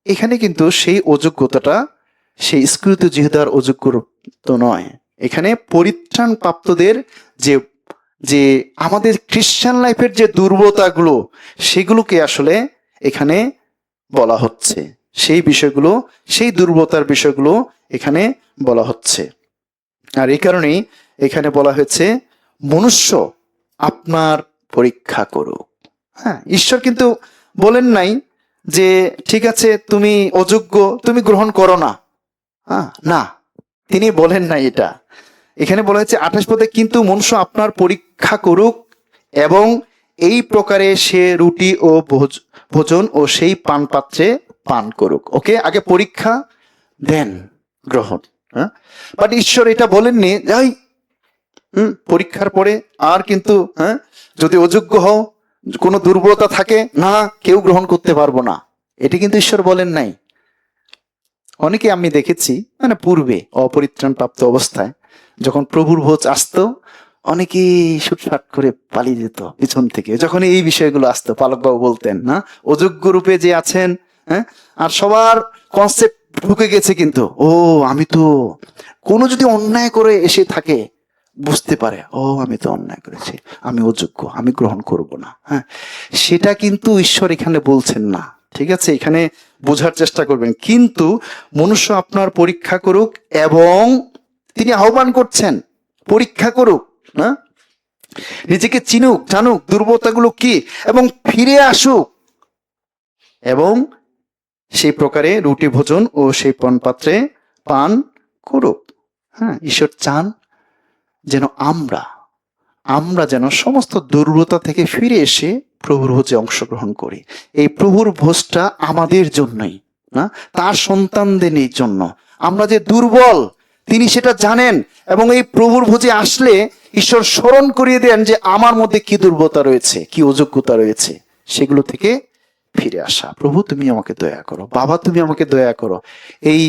A: এখানে কিন্তু সেই অযোগ্যতাটা সেই ইস্করিত জিহুদার অযোগ্য তো নয়। এখানে পরিত্রাণ প্রাপ্তদের যে আমাদের খ্রিস্টান লাইফের যে দুর্বলতাগুলো, সেগুলোকে আসলে এখানে বলা হচ্ছে। সেই বিষয়গুলো, সেই দুর্বলতার বিষয়গুলো এখানে বলা হচ্ছে। আর এই কারণেই এখানে বলা হয়েছে, মনুষ্য আপনার পরীক্ষা করুক। হ্যাঁ, ঈশ্বর কিন্তু বলেন নাই যে ঠিক আছে তুমি অযোগ্য, তুমি গ্রহণ করো না। না, তিনি বলেন নাই এটা। এখানে বলা হয়েছে 28 পদে, কিন্তু মনুষ্য আপনার পরীক্ষা করুক এবং এই প্রকারে সে রুটি ও ভোজন ও সেই পান পাত্রে পান করুক। ওকে, আগে পরীক্ষা, দেন গ্রহণ। হ্যাঁ, বাট ঈশ্বর এটা বলেননি যাই পরীক্ষার পরে আর কিন্তু যদি অযোগ্য হও, কোনো দুর্বলতা থাকে, না কেউ গ্রহণ করতে পারবো না, এটি কিন্তু ঈশ্বর বলেন নাই। অনেকে আমি দেখেছি মানে পূর্বে অপরিত্রাণ প্রাপ্ত অবস্থায় যখন প্রভুর ভোজ আসতো, অনেকেই ছুটফাট করে পালিয়ে যেত পিছন থেকে। যখন এই বিষয়গুলো আসতো পালকবাবু বলতেন না, অযোগ্য রূপে যে আছেন, আর সবার কনসেপ্ট ঢুকে গেছে কিন্তু, ও আমি তো কোনো যদি অন্যায় করে এসে থাকে বুঝতে পারে, ও আমি তো অন্যায় করেছি, আমি অযোগ্য, আমি গ্রহণ করব না। হ্যাঁ, সেটা কিন্তু ঈশ্বর এখানে বলছেন না। ঠিক আছে, এখানে বোঝার চেষ্টা করবেন। কিন্তু মনুষ্য আপনার পরীক্ষা করুক, এবং তিনি আহ্বান করছেন পরীক্ষা করুক, না নিজেকে চিনুক, জানুক দুর্বলতাগুলো কি, এবং ফিরে আসুক, এবং সেই প্রকারে রুটি ভোজন ও সেই পানপাত্রে পান করুক। হ্যাঁ, ঈশ্বর চান যেন আমরা যেন সমস্ত দুর্বলতা থেকে ফিরে এসে প্রভুর ভোজে অংশগ্রহণ করি। এই প্রভুর ভোজটা আমাদের জন্যই, না তার সন্তানদের জন্য। আমরা যে দুর্বল তিনি সেটা জানেন, এবং এই প্রভুর ভোজে আসলে ঈশ্বর স্মরণ করিয়ে দেন যে আমার মধ্যে কি দুর্বলতা রয়েছে, কি অযোগ্যতা রয়েছে, সেগুলো থেকে ফিরে আসা। প্রভু তুমি আমাকে দয়া করো, বাবা তুমি আমাকে দয়া করো, এই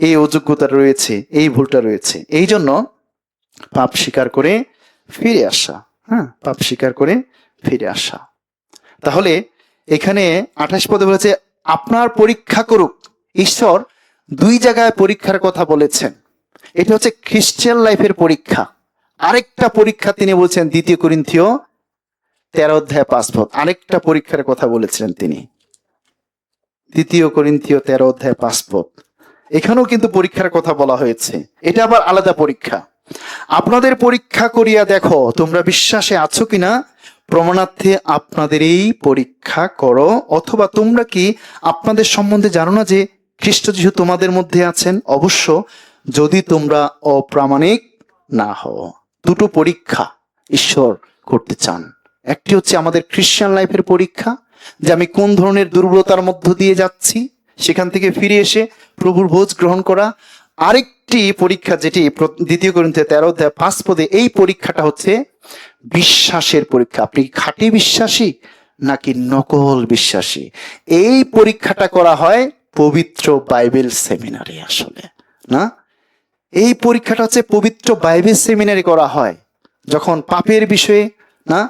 A: এই অযোগ্যতা রয়েছে, এই ভুলটা রয়েছে। এই জন্য পাপ স্বীকার করে ফিরে আসা। হ্যাঁ, পাপ স্বীকার করে ফিরে আসা। তাহলে এখানে 28 পদে বলেছে আপনার পরীক্ষা করুক। ঈশ্বর দুই জায়গায় পরীক্ষার কথা বলেছেন। এটা হচ্ছে খ্রিস্টান লাইফের পরীক্ষা। আরেকটা পরীক্ষা তিনি বলছেন 2 করিন্থীয় 13 অধ্যায় 5 পদ, আরেকটা পরীক্ষার কথা বলেছিলেন তিনি 2 করিন্থীয় 13 অধ্যায় 5 পদ। এখানেও কিন্তু পরীক্ষার কথা বলা হয়েছে, এটা আবার আলাদা পরীক্ষা। আপনাদের পরীক্ষা করিয়া দেখো তোমরা বিশ্বাসে আছো কিনা, প্রমাণার্থে আপনাদের এই পরীক্ষা করো। অথবা তোমরা কি আপনাদের সম্বন্ধে জানো না যে খ্রিস্ট যিশু তোমাদের মধ্যে আছেন, অবশ্য যদি তোমরা অপ্রামাণিক না হও। দুটো পরীক্ষা ঈশ্বর করতে চান। একটি হচ্ছে আমাদের খ্রিস্টান লাইফের পরীক্ষা, যে আমি কোন ধরনের দুর্বলতার মধ্য দিয়ে যাচ্ছি, সেখান থেকে ফিরে এসে প্রভুর ভোজ গ্রহণ করা। আরেকটি পরীক্ষা যেটি 2 করিন্থীয় 13 অধ্যায় 5 পদে, এই পরীক্ষাটা হচ্ছে বিশ্বাসের পরীক্ষা। আপনি খাঁটি বিশ্বাসী নাকি নকল বিশ্বাসী, এই পরীক্ষাটা করা হয় পবিত্র বাইবেল সেমিনারে। আসলে না, এই পরীক্ষাটা হচ্ছে পবিত্র বাইবেল সেমিনারে করা হয়, যখন পাপের বিষয়ে, না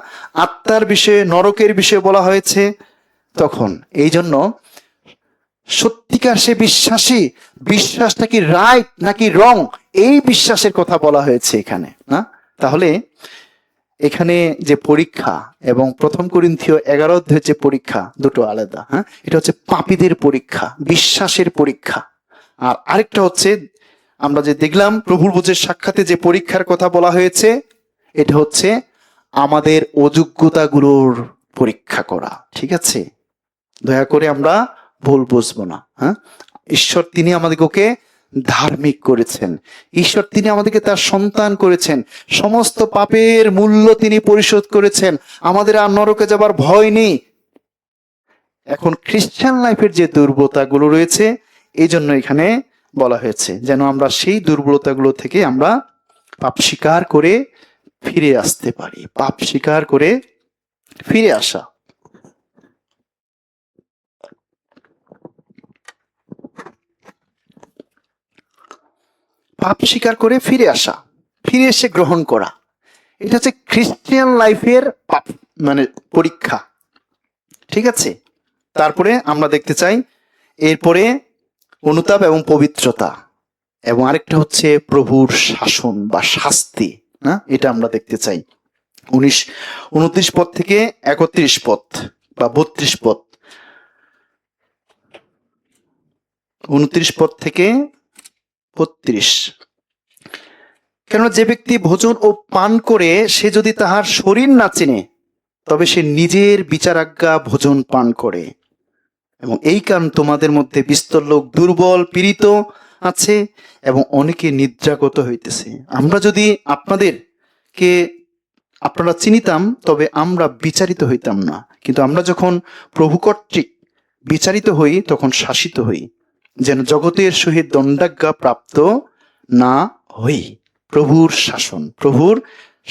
A: আত্মার বিষয়ে, নরকের বিষয়ে বলা হয়েছে, তখন এই জন্য সত্যিকার সে বিশ্বাসী, বিশ্বাসটা কি রাইট নাকি রং, এই বিশ্বাসের কথা বলা হয়েছে এখানে। না, তাহলে এখানে যে পরীক্ষা এবং 1 করিন্থীয় 11 অধ্যায়ের যে পরীক্ষা, দুটো আলাদা। হ্যাঁ, এটা হচ্ছে পাপীদের পরীক্ষা, বিশ্বাসের পরীক্ষা। আর আরেকটা হচ্ছে আমরা যে দেখলাম প্রভুর ভোজের সাক্ষাতে যে পরীক্ষার কথা বলা হয়েছে, এটা হচ্ছে আমাদের অযোগ্যতাগুলোর পরীক্ষা করা। ঠিক আছে, দয়া করে আমরা ভুল বুঝবো না। হ্যাঁ, ঈশ্বর তিনি আমাদেরকে ধার্মিক করেছেন, ঈশ্বর তিনি আমাদেরকে তার সন্তান করেছেন, সমস্ত পাপের মূল্য তিনি পরিশোধ করেছেন, আমাদের আর নরকে যাবার ভয় নেই। এখন খ্রিস্টান লাইফের যে দুর্বলতাগুলো রয়েছে, এই জন্য এখানে বলা হয়েছে যেন আমরা সেই দুর্বলতাগুলো থেকে আমরা পাপ স্বীকার করে ফিরে আসতে পারি। পাপ স্বীকার করে ফিরে আসা। পাপ স্বীকার করে ফিরে আসা, ফিরে এসে গ্রহণ করা, এটা হচ্ছে খ্রিস্টিয়ান লাইফের মানে পরীক্ষা। ঠিক আছে, তারপরে আমরা দেখতে চাই এরপরে অনুতাপ এবং পবিত্রতা, এবং আরেকটা হচ্ছে প্রভুর শাসন বা শাস্তি। না, এটা আমরা দেখতে চাই 29 পদ থেকে 31 পদ বা 32 পদ। 29 পদ থেকে 32। কেন যে ব্যক্তি ভোজন ও পান করে সে যদি তাহার শরীর না চিনে, তবে সে নিজের বিচারাজ্ঞা ভোজন পান করে, এবং এই কারণ তোমাদের মধ্যে বিস্তর লোক দুর্বল পীড়িত আছে এবং অনেকে নিদ্রাগত হইতেছে। আমরা যদি আপনাদেরকে আপনারা চিনিতাম, তবে আমরা বিচারিত হইতাম না, কিন্তু আমরা যখন প্রভু কর্তৃক বিচারিত হই তখন শাসিত হই। যেন জগতের সহিত দণ্ডাজ্ঞা প্রাপ্ত না হই। প্রভুর শাসন, প্রভুর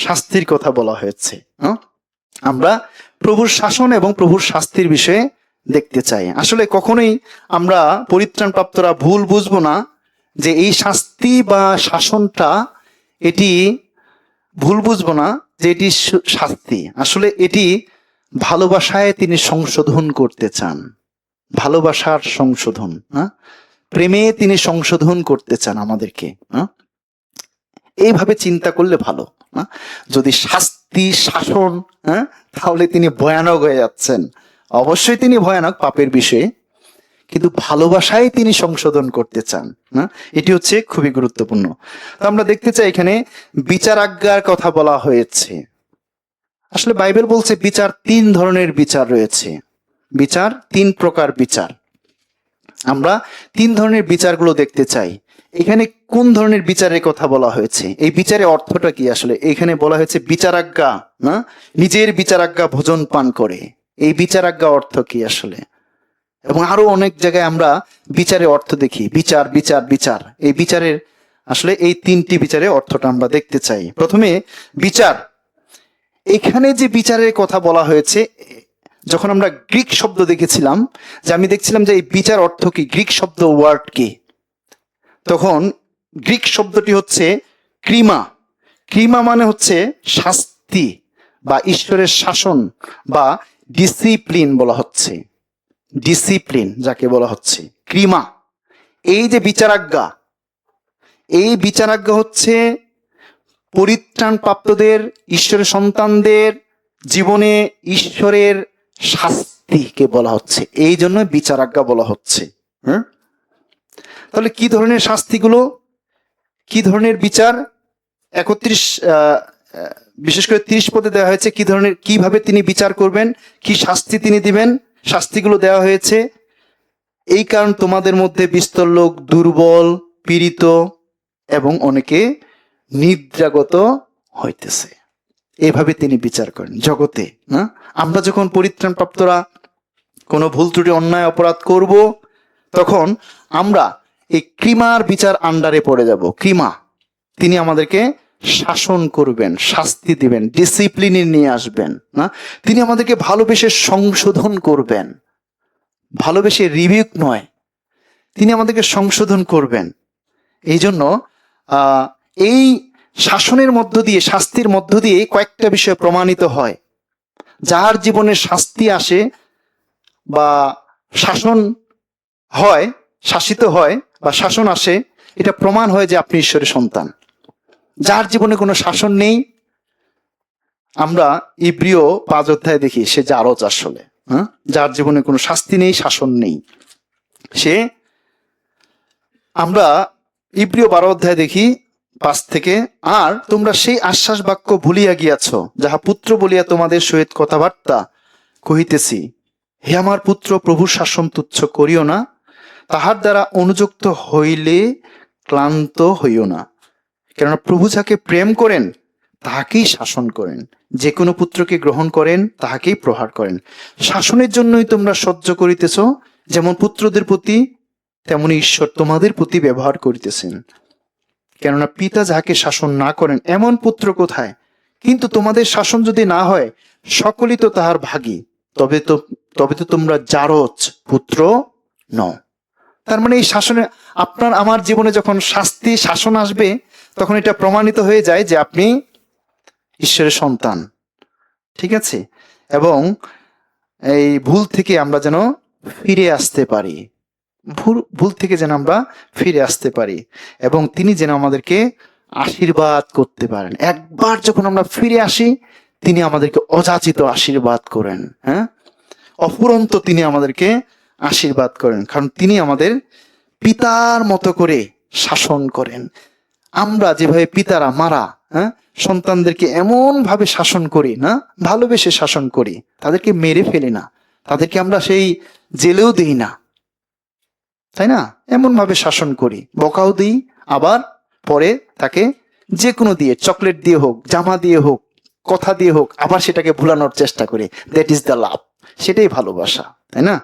A: শাস্তির কথা বলা হয়েছে। আমরা প্রভুর শাসন এবং প্রভুর শাস্তির বিষয়ে দেখতে চাই। আসলে কখনোই আমরা পরিত্রাণ প্রাপ্তরা ভুল বুঝবো না যে এই শাস্তি বা শাসনটা, এটি ভুল বুঝবো না যে এটি শাস্তি। আসলে এটি ভালোবাসায় তিনি সংশোধন করতে চান, ভালোবাসার সংশোধন, প্রেমে তিনি সংশোধন করতে চান আমাদেরকে। এইভাবে চিন্তা করলে ভালো। যদি শাস্তি শাসন, তাহলে তিনি ভয়ানক হয়ে যাচ্ছেন। অবশ্যই তিনি ভয়ানক পাপের বিষয়ে, কিন্তু ভালোবাসায় তিনি সংশোধন করতে চান। এটি হচ্ছে খুবই গুরুত্বপূর্ণ। তো আমরা দেখতে চাই এখানে বিচারাজ্ঞার কথা বলা হয়েছে। আসলে বাইবেল বলছে বিচার 3 ধরনের বিচার রয়েছে। বিচার 3 প্রকার বিচার। আমরা 3 ধরনের বিচারগুলো দেখতে চাই। এখানে কোন ধরনের বিচারের কথা বলা হয়েছে, এই বিচারের অর্থটা কি? আসলে এখানে বলা হয়েছে বিচারাজ্ঞা, নিজের বিচারাজ্ঞা ভোজন পান করে। এই বিচারাজ্ঞা অর্থ কি আসলে? এবং আরো অনেক জায়গায় আমরা বিচারের অর্থ দেখি, বিচার বিচার বিচার। এই বিচারের আসলে এই 3টি বিচারের অর্থটা আমরা দেখতে চাই। প্রথমে বিচার। এখানে যে বিচারের কথা বলা হয়েছে, যখন আমরা গ্রিক শব্দ দেখেছিলাম, যে আমি দেখছিলাম যে এই বিচার অর্থ কি, গ্রিক শব্দ ওয়ার্ড কি, তখন গ্রিক শব্দটি হচ্ছে ক্রিমা। ক্রিমা মানে হচ্ছে শাস্তি বা ঈশ্বরের শাসন বা ডিসিপ্লিন বলা হচ্ছে। ডিসিপ্লিন যাকে বলা হচ্ছে ক্রিমা। এই যে বিচারাজ্ঞা, এই বিচারাজ্ঞা হচ্ছে পরিত্রাণ প্রাপ্তদের, ঈশ্বরের সন্তানদের জীবনে ঈশ্বরের শাস্তিকে বলা হচ্ছে। এই জন্য বিচারাজ্ঞা বলা হচ্ছে। তাহলে কি ধরনের শাস্তিগুলো, কি ধরনের বিচার? 31 বিশেষ করে 30 পদে দেওয়া হয়েছে কি ধরনের, কিভাবে তিনি বিচার করবেন, কি শাস্তি তিনি দিবেন। শাস্তিগুলো দেওয়া হয়েছে, এই কারণ তোমাদের মধ্যে বিস্তর লোক দুর্বল, পীড়িত এবং অনেকে নিদ্রাগত হইতেছে। এইভাবে তিনি বিচার করেন জগতে। আমরা যখন পরিত্রাণ প্রাপ্তরা কোনো ভুল ত্রুটি অন্যায় অপরাধ করব, তখন আমরা এই ক্রিমার বিচার আন্ডারে পড়ে যাব। ক্রিমা, তিনি আমাদেরকে শাসন করবেন, শাস্তি দিবেন, ডিসিপ্লিনে নিয়ে আসবেন। তিনি আমাদেরকে ভালোবেসে সংশোধন করবেন, ভালোবেসে রিভিউ নয়, তিনি আমাদেরকে সংশোধন করবেন। এই জন্য এই শাসনের মধ্য দিয়ে, শাস্তির মধ্য দিয়ে কয়েকটা বিষয় প্রমাণিত হয়। যার জীবনে শাস্তি আসে বা শাসন হয়, শাসিত হয় বা শাসন আসে, এটা প্রমাণ হয় যে আপনি ঈশ্বরের সন্তান। যার জীবনে কোনো শাসন নেই, আমরা ইব্রিয় 5 অধ্যায়ে দেখি সে জারজ আসলে। যার জীবনে কোনো শাস্তি নেই, শাসন নেই, সে, আমরা ইব্রিয় 12 অধ্যায়ে দেখি 5 থেকে, আর তোমরা সেই আশ্বাস বাক্য ভুলিয়া গিয়াছ, যাহা পুত্র বলিয়া তোমাদের সহিত কথাবার্তা কহিতেছি। হে আমার পুত্র, প্রভুর শাসন তুচ্ছ করিও না, তাহার দ্বারা অনুযুক্ত হইলে ক্লান্ত হইও না। কেননা প্রভু যাকে প্রেম করেন তাহাকেই শাসন করেন, যে কোনো পুত্রকে গ্রহণ করেন তাহাকেই প্রহার করেন। শাসনের জন্যই তোমরা সহ্য করিতেছ, যেমন পুত্রদের প্রতি তেমনি ঈশ্বর তোমাদের প্রতি ব্যবহার করিতেছেন। কেননা পিতা যাহাকে শাসন না করেন এমন পুত্র কোথায়? কিন্তু তোমাদের শাসন যদি না হয়, সকলই তো তাহার ভাগী, তবে তো তোমরা জারজ, পুত্র নও। তার মানে এই শাসনে, আপনার আমার জীবনে যখন শাস্তি শাসন আসবে, তখন এটা প্রমাণিত হয়ে যায় যে আপনি ঈশ্বরের সন্তান। ঠিক আছে? এবং এই ভুল থেকে আমরা যেন ফিরে আসতে পারি, ভুল থেকে যেন আমরা ফিরে আসতে পারি, এবং তিনি যেন আমাদেরকে আশীর্বাদ করতে পারেন। একবার যখন আমরা ফিরে আসি, তিনি আমাদেরকে অযাচিত আশীর্বাদ করেন। অফুরন্ত তিনি আমাদেরকে আশীর্বাদ করেন, কারণ তিনি আমাদের পিতার মতো করে শাসন করেন। আমরা যেভাবে পিতারা, মারা সন্তানদেরকে এমন ভাবে শাসন করি না, ভালোবেসে শাসন করি, তাদেরকে মেরে ফেলি না, তাদেরকে আমরা সেই জেলেও দিই না, তাই না? এমন ভাবে শাসন করি, বকাও দিই, আবার পরে তাকে যে কোনো দিয়ে, চকলেট দিয়ে হোক, জামা দিয়ে হোক, কথা দিয়ে হোক, আবার সেটাকে ভুলানোর চেষ্টা করি। দ্যাট ইজ দ্য লাভ, সেটাই ভালোবাসা, তাই না?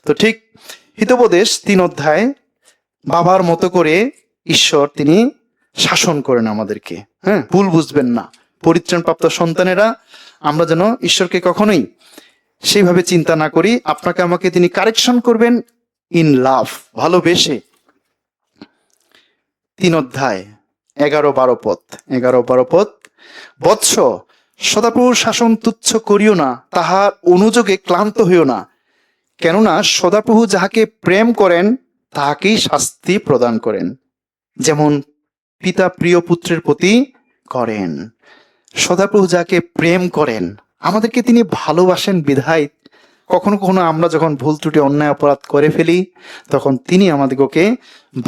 A: তো ঠিক হিতোপদেশ 3 অধ্যায়, বাবার মতো করে ঈশ্বর তিনি শাসন করেন আমাদেরকে। হ্যাঁ, ভুল বুঝবেন না, পরিত্রাণপ্রাপ্ত সন্তানেরা আমরা যেন ঈশ্বরকে কখনোই সেইভাবে চিন্তা না করি। আপনাকে আমাকে তিনি কারেকশন করবেন ইন লাভ, ভালোবেসে। 3 অধ্যায় 11-12 পদ, 11-12 পদ। বৎস, সদাপ্রভুর শাসন তুচ্ছ করিও না, তাহার অনুযোগে ক্লান্ত হইও না, কেননা সদাপ্রভু যাহাকে প্রেম করেন তাহাকেই শাস্তি প্রদান করেন, যেমন পিতা প্রিয় পুত্রের প্রতি করেন। সদাপ্রভু যাকে প্রেম করেন, আমাদেরকে তিনি ভালোবাসেন বিধায় কখনো কখনো আমরা যখন ভুল ত্রুটি অন্যায় অপরাধ করে ফেলি, তখন তিনি আমাদেরকে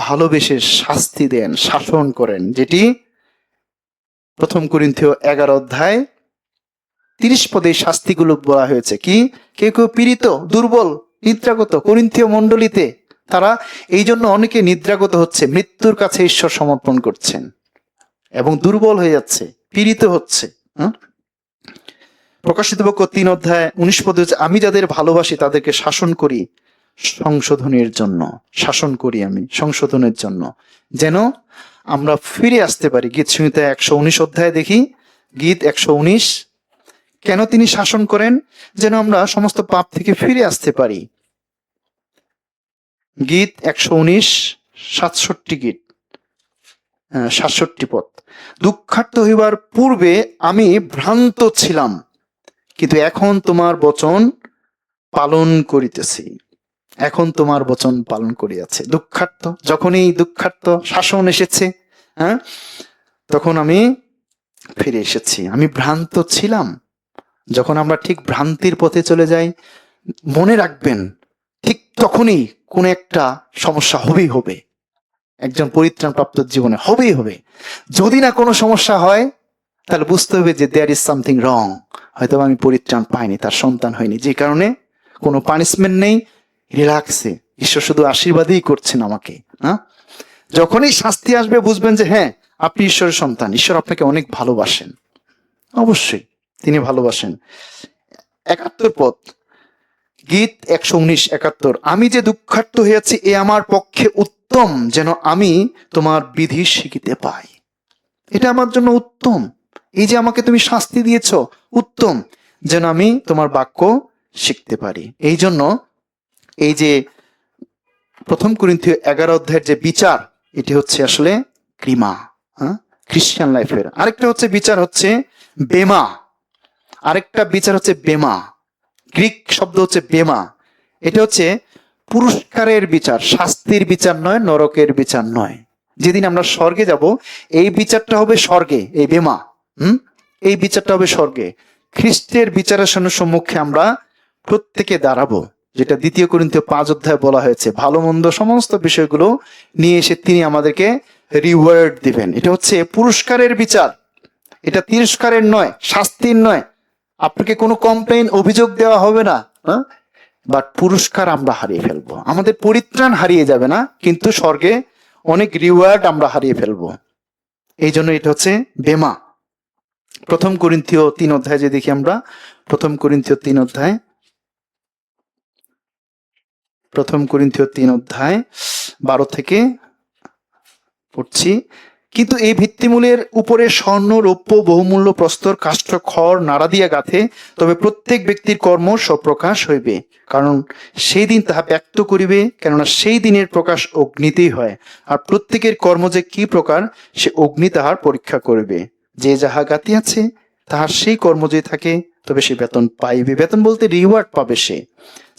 A: ভালোবেসে শাস্তি দেন, শাসন করেন, যেটি 1 কোরিন্থীয় 11 অধ্যায় 30 পদে শাস্তিগুলো বলা হয়েছে। কি, কেউ কেউ পীড়িত, দুর্বল, নিদ্রাগত, করিন্থীয় মণ্ডলীতে তারা এই জন্য অনেকে নিদ্রাগত হচ্ছে, মৃত্যুর কাছে ঈশ্বর সমর্পণ করছেন এবং দুর্বল হয়ে যাচ্ছে, পীড়িত হচ্ছে। প্রকাশিত বাক্য 3 অধ্যায় 19 পদে হচ্ছে, আমি যাদের ভালোবাসি তাদেরকে শাসন করি সংশোধনের জন্য, শাসন করি আমি সংশোধনের জন্য, যেন আমরা ফিরে আসতে পারি। গীত সংহিতা 119 অধ্যায় দেখি, গীত 119, কেন তিনি শাসন করেন? যেন আমরা সমস্ত পাপ থেকে ফিরে আসতে পারি। গীত 119, 67 গীত, 67 পদ। দুঃখার্ত হইবার পূর্বে আমি ভ্রান্ত ছিলাম, কিন্তু এখন তোমার বচন পালন করিতেছি, এখন তোমার বচন পালন করিয়াছে। দুঃখার্ত, যখনই দুঃখার্ত শাসন এসেছে, তখন আমি ফিরে এসেছি। আমি ভ্রান্ত ছিলাম। যখন আমরা ঠিক ভ্রান্তির পথে চলে যাই, মনে রাখবেন ঠিক তখনই কোন একটা সমস্যা হবেই হবে, একজন পরিত্রাণপ্রাপ্ত জীবনে হবেই হবে। যদি না কোনো সমস্যা হয়, তাহলে বুঝতে হবে যে দেয়ার ইজ সামথিং রং, হয়তো আমি পরিত্রাণ পাইনি, তার সন্তান হয়নি, যে কারণে কোনো পানিশমেন্ট নেই, রিল্যাক্সে ঈশ্বর শুধু আশীর্বাদই করছেন আমাকে। যখনই শাস্তি আসবে বুঝবেন যে হ্যাঁ, আপনি ঈশ্বরের সন্তান, ঈশ্বর আপনাকে অনেক ভালোবাসেন, অবশ্যই তিনি ভালোবাসেন। 71 পদ, গীত 119, 71, আমি যে দুঃখার্ত হইয়াছি এ আমার পক্ষে উত্তম, যেন আমি তোমার বিধি শিখিতে পাই। এটা আমার জন্য উত্তম, এই যে আমাকে তুমি শাস্তি দিয়েছ, উত্তম, যেন আমি তোমার বাক্য শিখতে পারি। এই জন্য এই যে 1 কোরিন্থীয় 11 অধ্যায়ের যে বিচার, এটি হচ্ছে আসলে ক্রিমা, খ্রিস্টান লাইফের। আরেকটা হচ্ছে বিচার হচ্ছে বেমা, আরেকটা বিচার হচ্ছে বেমা, গ্রিক শব্দ হচ্ছে বেমা। এটা হচ্ছে পুরস্কারের বিচার, শাস্তির বিচার নয়, নরকের বিচার নয়। যেদিন আমরা স্বর্গে যাব, এই বিচারটা হবে স্বর্গে, এই বেমা, এই বিচারটা হবে স্বর্গে। খ্রিস্টের বিচারের সম্মুখে আমরা প্রত্যেকে দাঁড়াবো, যেটা 2 কোরিন্থীয় 5 অধ্যায়ে বলা হয়েছে। ভালো মন্দ সমস্ত বিষয়গুলো নিয়ে এসে তিনি আমাদেরকে রিওয়ার্ড দিবেন। এটা হচ্ছে পুরস্কারের বিচার, এটা তিরস্কারের নয়, শাস্তির নয়। আপনাকে কোনো কমপ্লেইন, অভিযোগ দেওয়া হবে না, বাট পুরস্কার আমরা হারিয়ে ফেলবো। আমাদের পরিত্রাণ হারিয়ে যাবে না, কিন্তু স্বর্গে অনেক রিওয়ার্ড আমরা হারিয়ে ফেলবো। এই জন্য এটা হচ্ছে বেমা। 1 কোরিন্থীয় 3 অধ্যায় যে দেখি আমরা, 1 কোরিন্থীয় 3 অধ্যায়, 1 কোরিন্থীয় 3 অধ্যায় 12 থেকে পড়ছি। কিন্তু এই ভিত্তিমূলের উপরে স্বর্ণ, রৌপ্য, বহুমূল্য প্রস্তর, কাষ্ঠ, খড় নাড়া দিয়া গাঁথে, তবে প্রত্যেক ব্যক্তির কর্ম স্বপ্রকাশ হইবে, কারণ সেই দিন তাহা ব্যক্ত করিবে, কেননা সেই দিনের প্রকাশ অগ্নিতেই হয়। আর প্রত্যেকের কর্ম যে কি প্রকার, সে অগ্নি তাহার পরীক্ষা করিবে। যে যাহা গাঁথিয়াছে তাহার সেই কর্ম যে থাকে, তবে সে বেতন পাইবে। বেতন বলতে রিওয়ার্ড পাবে সে।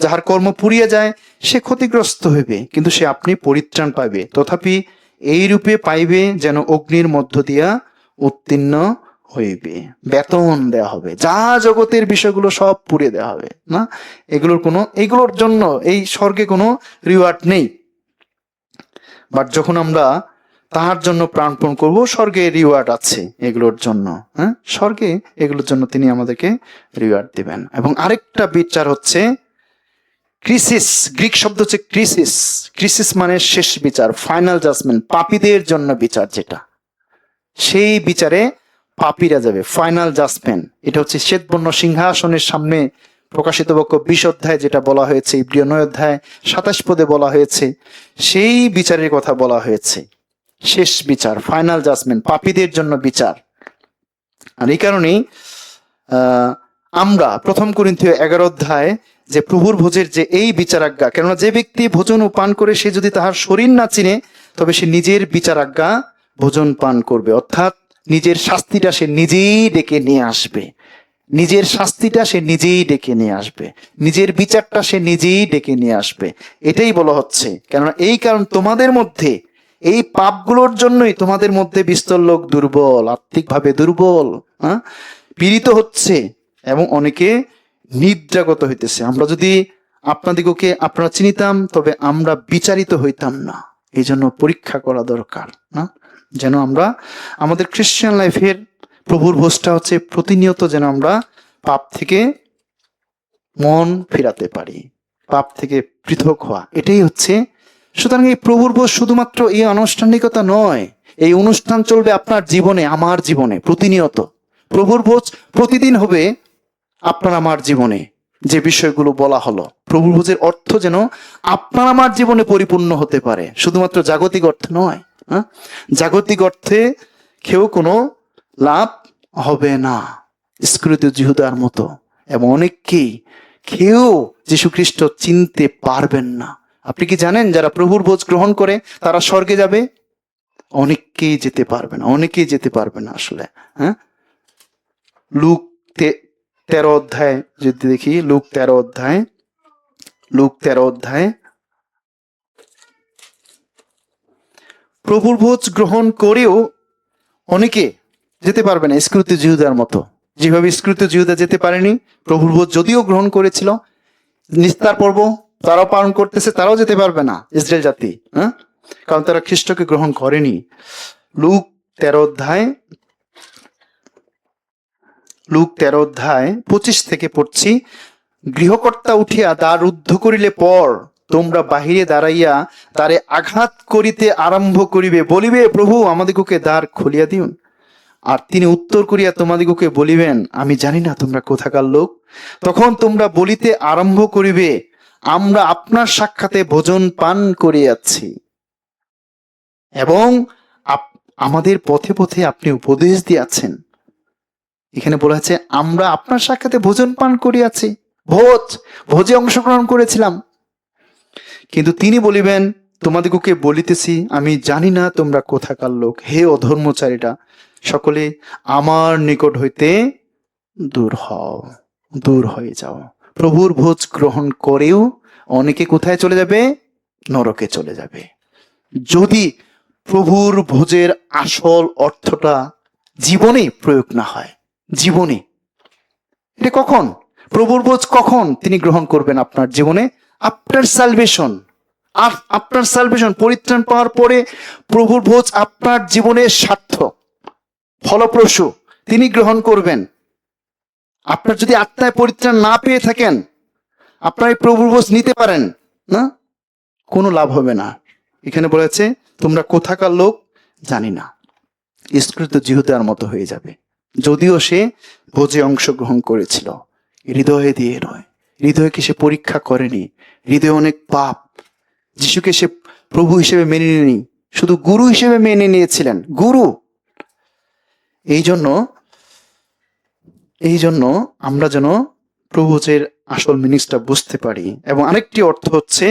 A: যাহার কর্ম পুড়িয়া যায় সে ক্ষতিগ্রস্ত হইবে, কিন্তু সে আপনি পরিত্রাণ পাইবে, তথাপি এই রূপে পাইবে যেন অগ্নির মধ্য দিয়া উত্তীর্ণ হইবে। বেতন দেওয়া হবে, যা জগতের বিষয়গুলো সব পুড়িয়ে দেওয়া হবে না, এগুলোর জন্য এই স্বর্গে কোনো রিওয়ার্ড নেই। বাট যখন আমরা তাহার জন্য প্রাণপণ করব, স্বর্গে রিওয়ার্ড আছে এগুলোর জন্য। স্বর্গে এগুলোর জন্য তিনি আমাদেরকে রিওয়ার্ড দিবেন। এবং আরেকটা বিচার হচ্ছে ক্রিসিস, গ্রিক শব্দ হচ্ছে ক্রিসিস। ক্রিসিস মানে শেষ বিচার, ফাইনাল জাজমেন্ট, পাপীদের জন্য বিচার, যেটা সেই বিচারে পাপীরা যাবে, ফাইনাল জাজমেন্ট। এটা হচ্ছে শ্বেতবর্ণ সিংহাসনের সামনে প্রকাশিত বাক্য 20 অধ্যায় যেটা বলা হয়েছে, ইব্রিয় 9 অধ্যায় 27 পদে বলা হয়েছে, সেই বিচারের কথা বলা হয়েছে। শেষ বিচার, ফাইনাল জাজমেন্ট, পাপীদের জন্য বিচার। আর এই কারণেই আমরা 1 কোরিন্থীয় 11 অধ্যায় যে প্রভুর ভোজের যে এই বিচারাজ্ঞা, কেননা যে ব্যক্তি ভোজন ও পান করে সে যদি তাহার শরীর না চিনে তবে সে নিজের বিচারাজ্ঞা ভোজন পান করবে, অর্থাৎ নিজের শাস্তিটা সে নিজেই ডেকে নিয়ে আসবে। নিজের শাস্তিটা সে নিজেই ডেকে নিয়ে আসবে, নিজের বিচারটা সে নিজেই ডেকে নিয়ে আসবে। এটাই বলা হচ্ছে। কেননা এই কারণ তোমাদের মধ্যে এই পাপগুলোর জন্যই তোমাদের মধ্যে বিস্তর লোক দুর্বল, আত্মিকভাবে দুর্বল, পীড়িত হচ্ছে এবং অনেকে নিদ্রাগত হইতেছে। আমরা যদি আপনাদিগকে আপনারা চিনিতাম তবে আমরা বিচারিত হইতাম না। এই জন্য পরীক্ষা করা দরকার, না যেন আমরা আমাদের খ্রিস্টান লাইফের প্রভুর ভোজটা হচ্ছে প্রতিনিয়ত যেন আমরা পাপ থেকে মন ফেরাতে পারি, পাপ থেকে পৃথক হওয়া, এটাই হচ্ছে। সুতরাং এই প্রভুর ভোজ শুধুমাত্র এই আনুষ্ঠানিকতা নয়, এই অনুষ্ঠান চলবে আপনার জীবনে, আমার জীবনে প্রতিনিয়ত। প্রভুর ভোজ প্রতিদিন হবে আপনার আমার জীবনে। যে বিষয়গুলো বলা হলো, প্রভুর ভোজের অর্থ যেন আপনার আমার জীবনে পরিপূর্ণ হতে পারে, শুধুমাত্র জাগতিক অর্থে নয়। জাগতিক অর্থে কেউ কোনো লাভ হবে না, ইস্করিওত জিহুদার মতো, এবং অনেককেই কেউ যীশু খ্রিস্ট চিনতে পারবেন না। আপনি কি জানেন যারা প্রভুর ভোজ গ্রহণ করে তারা স্বর্গে যাবে? অনেককেই যেতে পারবে না, অনেকেই যেতে পারবে না আসলে। লুক 13 অধ্যায় যদি দেখি, লুক 13 অধ্যায় প্রভুর ভোজ গ্রহণ করেও অনেকে যেতে পারবে না, ইস্করিওত জিহুদার মতো। যেভাবে ইস্করিওত জিহুদা যেতে পারেনি, প্রভুর ভোজ যদিও গ্রহণ করেছিল, নিস্তার পর্ব তারাও পালন করতেছে, তারাও যেতে পারবে না, ইসরায়েল জাতি, কারণ তারা খ্রিস্টকে গ্রহণ করেনি। লুক 13 অধ্যায় 25 থেকে পড়ছি। গৃহকর্তা উঠিয়া দ্বার রুদ্ধ করিলে পর তোমরা বাহিরে দাঁড়াইয়া তারে আঘাত করিতে আরম্ভ করিবে, বলিবে, প্রভু আমাদিগকে দ্বার খুলিয়া দিউন। আর তিনি উত্তর করিয়া তোমাদিগকে বলিবেন, আমি জানি না তোমরা কোথাকার লোক। তখন তোমরা বলিতে আরম্ভ করিবে, আমরা আপনার সাক্ষাতে ভোজন পান করিয়াছি এবং আমাদের পথে পথে আপনি উপদেশ দিয়াছেন। এখানে বলা আছে আমরা আপনার সাক্ষাতে ভোজন পান করিয়াছি, ভোজে অংশগ্রহণ করেছিলাম। কিন্তু তিনি বলিবেন, তোমাদিগকে বলিতেছি, আমি জানি না তোমরা কোথাকার লোক। হে অধর্মচারীরা, সকলে আমার নিকট হইতে দূর হও, দূর হয়ে যাও। প্রভুর ভোজ গ্রহণ করেও অনেকে কোথায় চলে যাবে? নরকে চলে যাবে, যদি প্রভুর ভোজের আসল অর্থটা জীবনে প্রয়োগ না হয়। জীবনে এটা কখন প্রভুর ভোজ কখন তিনি গ্রহণ করবেন আপনার জীবনে? After salvation. আপনার সালভেশন, পরিত্রাণ পাওয়ার পরে প্রভুর ভোজ আপনার জীবনের সার্থক, ফলপ্রসূ তিনি গ্রহণ করবেন। আপনার যদি আত্মায় পরিত্রাণ না পেয়ে থাকেন, আপনার এই প্রভুর ভোজ নিতে পারেন না, কোনো লাভ হবে না। এখানে বলেছে তোমরা কোথাকার লোক জানি না, ইস্করিওত জিহুদার মতো হয়ে যাবে। যদিও সে ভোজে অংশগ্রহণ করেছিল, হৃদয়ে দিয়ে নয়, হৃদয়কে সে পরীক্ষা করেনি, হৃদয়ে অনেক পাপ। যিশুকে সে প্রভু হিসেবে মেনে নেয়নি, শুধু গুরু হিসেবে মেনে নিয়েছিলেন, গুরু। এই জন্য আমরা যেন প্রভুজের আসল মিনিংসটা বুঝতে পারি। এবং আরেকটি অর্থ হচ্ছে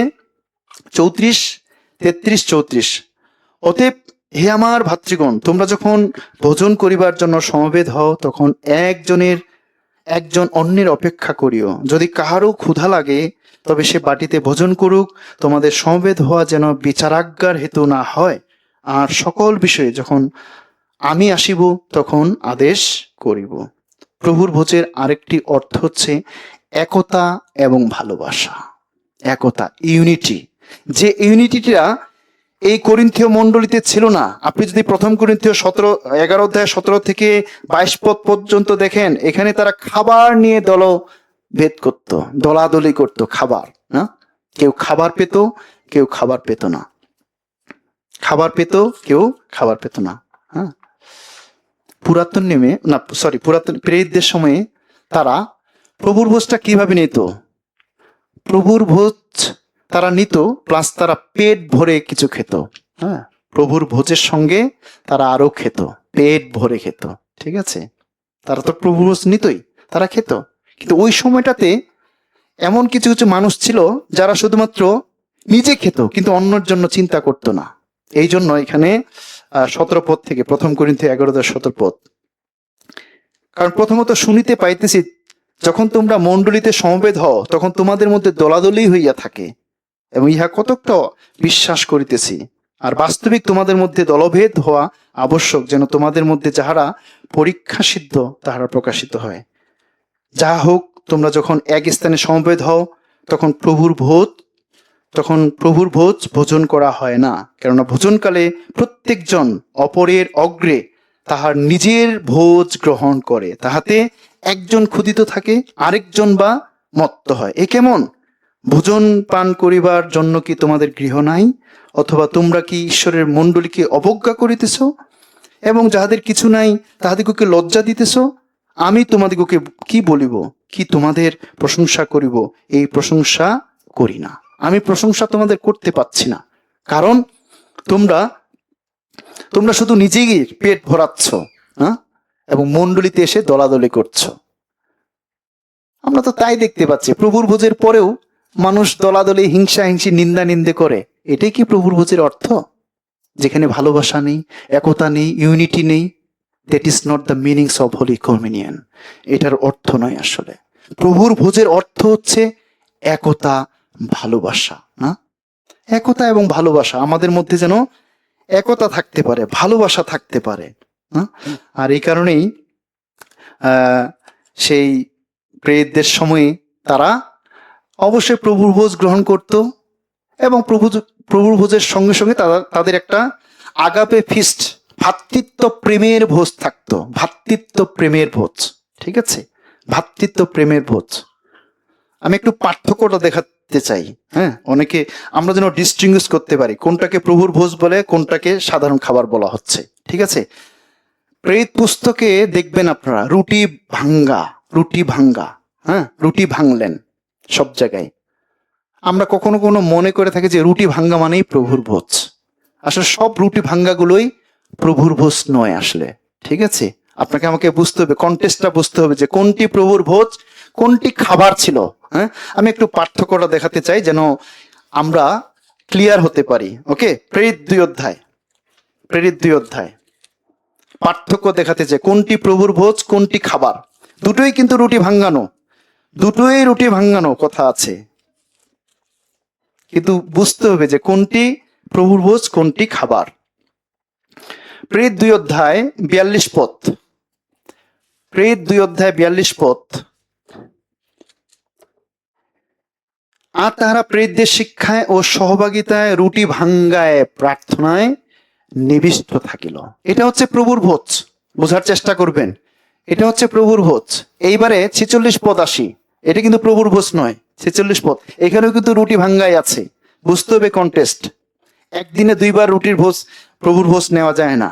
A: 33-34, অতএব হে আমার ভাতৃগণ, তোমরা যখন ভোজন করিবার জন্য সমবেত হও তখন একজন অন্যের অপেক্ষা করিও। যদি কাহারও ক্ষুধা লাগে তবে সে বাটিতে ভোজন করুক, তোমাদের সমবেত হওয়া যেন বিচারাজ্ঞার হেতু না হয়। আর সকল বিষয়ে যখন আমি আসিব তখন আদেশ করিব। প্রভুর ভোজের আরেকটি অর্থ হচ্ছে একতা এবং ভালোবাসা। একতা, ইউনিটি। যে ইউনিটিটা এই করিন্থীয় মণ্ডলীতে ছিল না। আপনি যদি 1 কোরিন্থীয় 11 অধ্যায় 17 থেকে 22 পদ পর্যন্ত দেখেন, এখানে তারা খাবার নিয়ে দলভেদ করত, দলাদলি করত খাবার, না? কেউ খাবার পেত, কেউ খাবার পেত না, খাবার পেত, কেউ খাবার পেত না। পুরাতন প্রেরিতদের সময়ে তারা প্রভুর ভোজটা কিভাবে নিত? প্রভুর ভোজ তারা নিত, প্লাস তারা পেট ভরে কিছু খেত। হ্যাঁ, প্রভুর ভোজের সঙ্গে তারা আরো খেত, পেট ভরে খেত। ঠিক আছে, তারা তো প্রভুর ভোজ নিতই, তারা খেত। কিন্তু ওই সময়টাতে এমন কিছু কিছু মানুষ ছিল যারা শুধুমাত্র নিজে খেত, কিন্তু অন্যের জন্য চিন্তা করতো না। এই জন্য এখানে 17 পদ থেকে, 1 কোরিন্থীয় 11:17 পদ। কারণ প্রথমত শুনিতে পাইতেছি, যখন তোমরা মণ্ডলীতে সমবেত হও, তখন তোমাদের মধ্যে দলাদলি হইয়া থাকে, এবং ইহা কতকটা বিশ্বাস করিতেছি। আর বাস্তবিক তোমাদের মধ্যে দলভেদ হওয়া আবশ্যক, যেন তোমাদের মধ্যে যাহারা পরীক্ষা সিদ্ধ তাহারা প্রকাশিত হয়। যা হোক, তোমরা যখন এক স্থানে সমবেত হও, তখন প্রভুর ভোজ ভোজন করা হয় না। কেননা ভোজনকালে প্রত্যেকজন অপরের অগ্রে তাহার নিজের ভোজ গ্রহণ করে, তাহাতে একজন ক্ষুধিত থাকে, আরেকজন বা মত্ত হয়। এ কেমন? ভোজন পান করিবার জন্য কি তোমাদের গৃহ নাই? অথবা তোমরা কি ঈশ্বরের মণ্ডলীকে অবজ্ঞা করিতেছ, এবং যাহাদের কিছু নাই তাহাদিগকে লজ্জা দিতেছ? আমি তোমাদিগকে কি বলিব? কি তোমাদের প্রশংসা করিব? এই প্রশংসা করি না। আমি প্রশংসা তোমাদের করতে পাচ্ছি না, কারণ তোমরা শুধু নিজেই পেট ভরাচ্ছ, হ্যাঁ, এবং মণ্ডলীতে এসে দলাদলি করছো। আমরা তো তাই দেখতে পাচ্ছি, প্রভুর ভোজের পরেও মানুষ দলাদলি, হিংসা নিন্দে করে। এটাই কি প্রভুর ভোজের অর্থ? যেখানে ভালোবাসা নেই, একতা নেই, ইউনিটি নেই, that is not the meanings of Holi communion. এটার অর্থ নয় আসলে। প্রভুর ভোজের অর্থ হচ্ছে একতা, ভালোবাসা। না, একতা এবং ভালোবাসা, আমাদের মধ্যে যেন একতা থাকতে পারে, ভালোবাসা থাকতে পারে। আর এই কারণেই সেই প্রেরিতদের সময়ে তারা অবশ্যই প্রভুর ভোজ গ্রহণ করত, এবং প্রভুর ভোজের সঙ্গে সঙ্গে তাদের একটা আগাপে ফিস্ট, ভ্রাতৃত্ব প্রেমের ভোজ থাকতো। ভ্রাতৃত্ব প্রেমের ভোজ, ঠিক আছে, ভ্রাতৃত্ব প্রেমের ভোজ। আমি একটু পার্থক্যটা দেখাতে চাই। হ্যাঁ, অনেকে আমরা যেন ডিস্টিংগুইশ করতে পারি কোনটাকে প্রভুর ভোজ বলে, কোনটাকে সাধারণ খাবার বলা হচ্ছে। ঠিক আছে, প্রেরিত পুস্তকে দেখবেন আপনারা রুটি ভাঙ্গা, হ্যাঁ, রুটি ভাঙলেন সব জায়গায়। আমরা কখনো মনে করে থাকি যে রুটি ভাঙ্গা মানেই প্রভুর ভোজ। আসলে সব রুটি ভাঙ্গাগুলোই প্রভুর ভোজ নয় আসলে। ঠিক আছে, আপনাকে আমাকে বুঝতে হবে, কন্টেস্টটা বুঝতে হবে যে কোনটি প্রভুর ভোজ, কোনটি খাবার ছিল। হ্যাঁ, আমি একটু পার্থক্যটা দেখাতে চাই যেন আমরা ক্লিয়ার হতে পারি। ওকে, প্রেরিত 2 অধ্যায় পার্থক্য দেখাতে চাই, কোনটি প্রভুর ভোজ, কোনটি খাবার। দুটোই কিন্তু রুটি ভাঙ্গানো কথা আছে, কিন্তু বুঝতে হবে যে কোনটি প্রভুর ভোজ, কোনটি খাবার। প্রেরিত 2 অধ্যায় 42 পদ। প্রেরিত 2 অধ্যায় 42 পদ। আর তাহারা প্রেরিতদের শিক্ষায় ও সহভাগিতায় রুটি ভাঙ্গায় প্রার্থনায় নিবিষ্ট থাকিল। এটা হচ্ছে প্রভুর ভোজ, বোঝার চেষ্টা করবেন, এটা হচ্ছে প্রভুর ভোজ। এইবারে 46 পদ আসি, এটা কিন্তু প্রভুর ভোজ নয়। 46 পদ, এখানেও কিন্তু রুটি ভাঙ্গাই আছে, বুঝতে হবে কন্টেস্ট। একদিনে 2 বার রুটির ভোজ, প্রভুর ভোজ নেওয়া যায় না।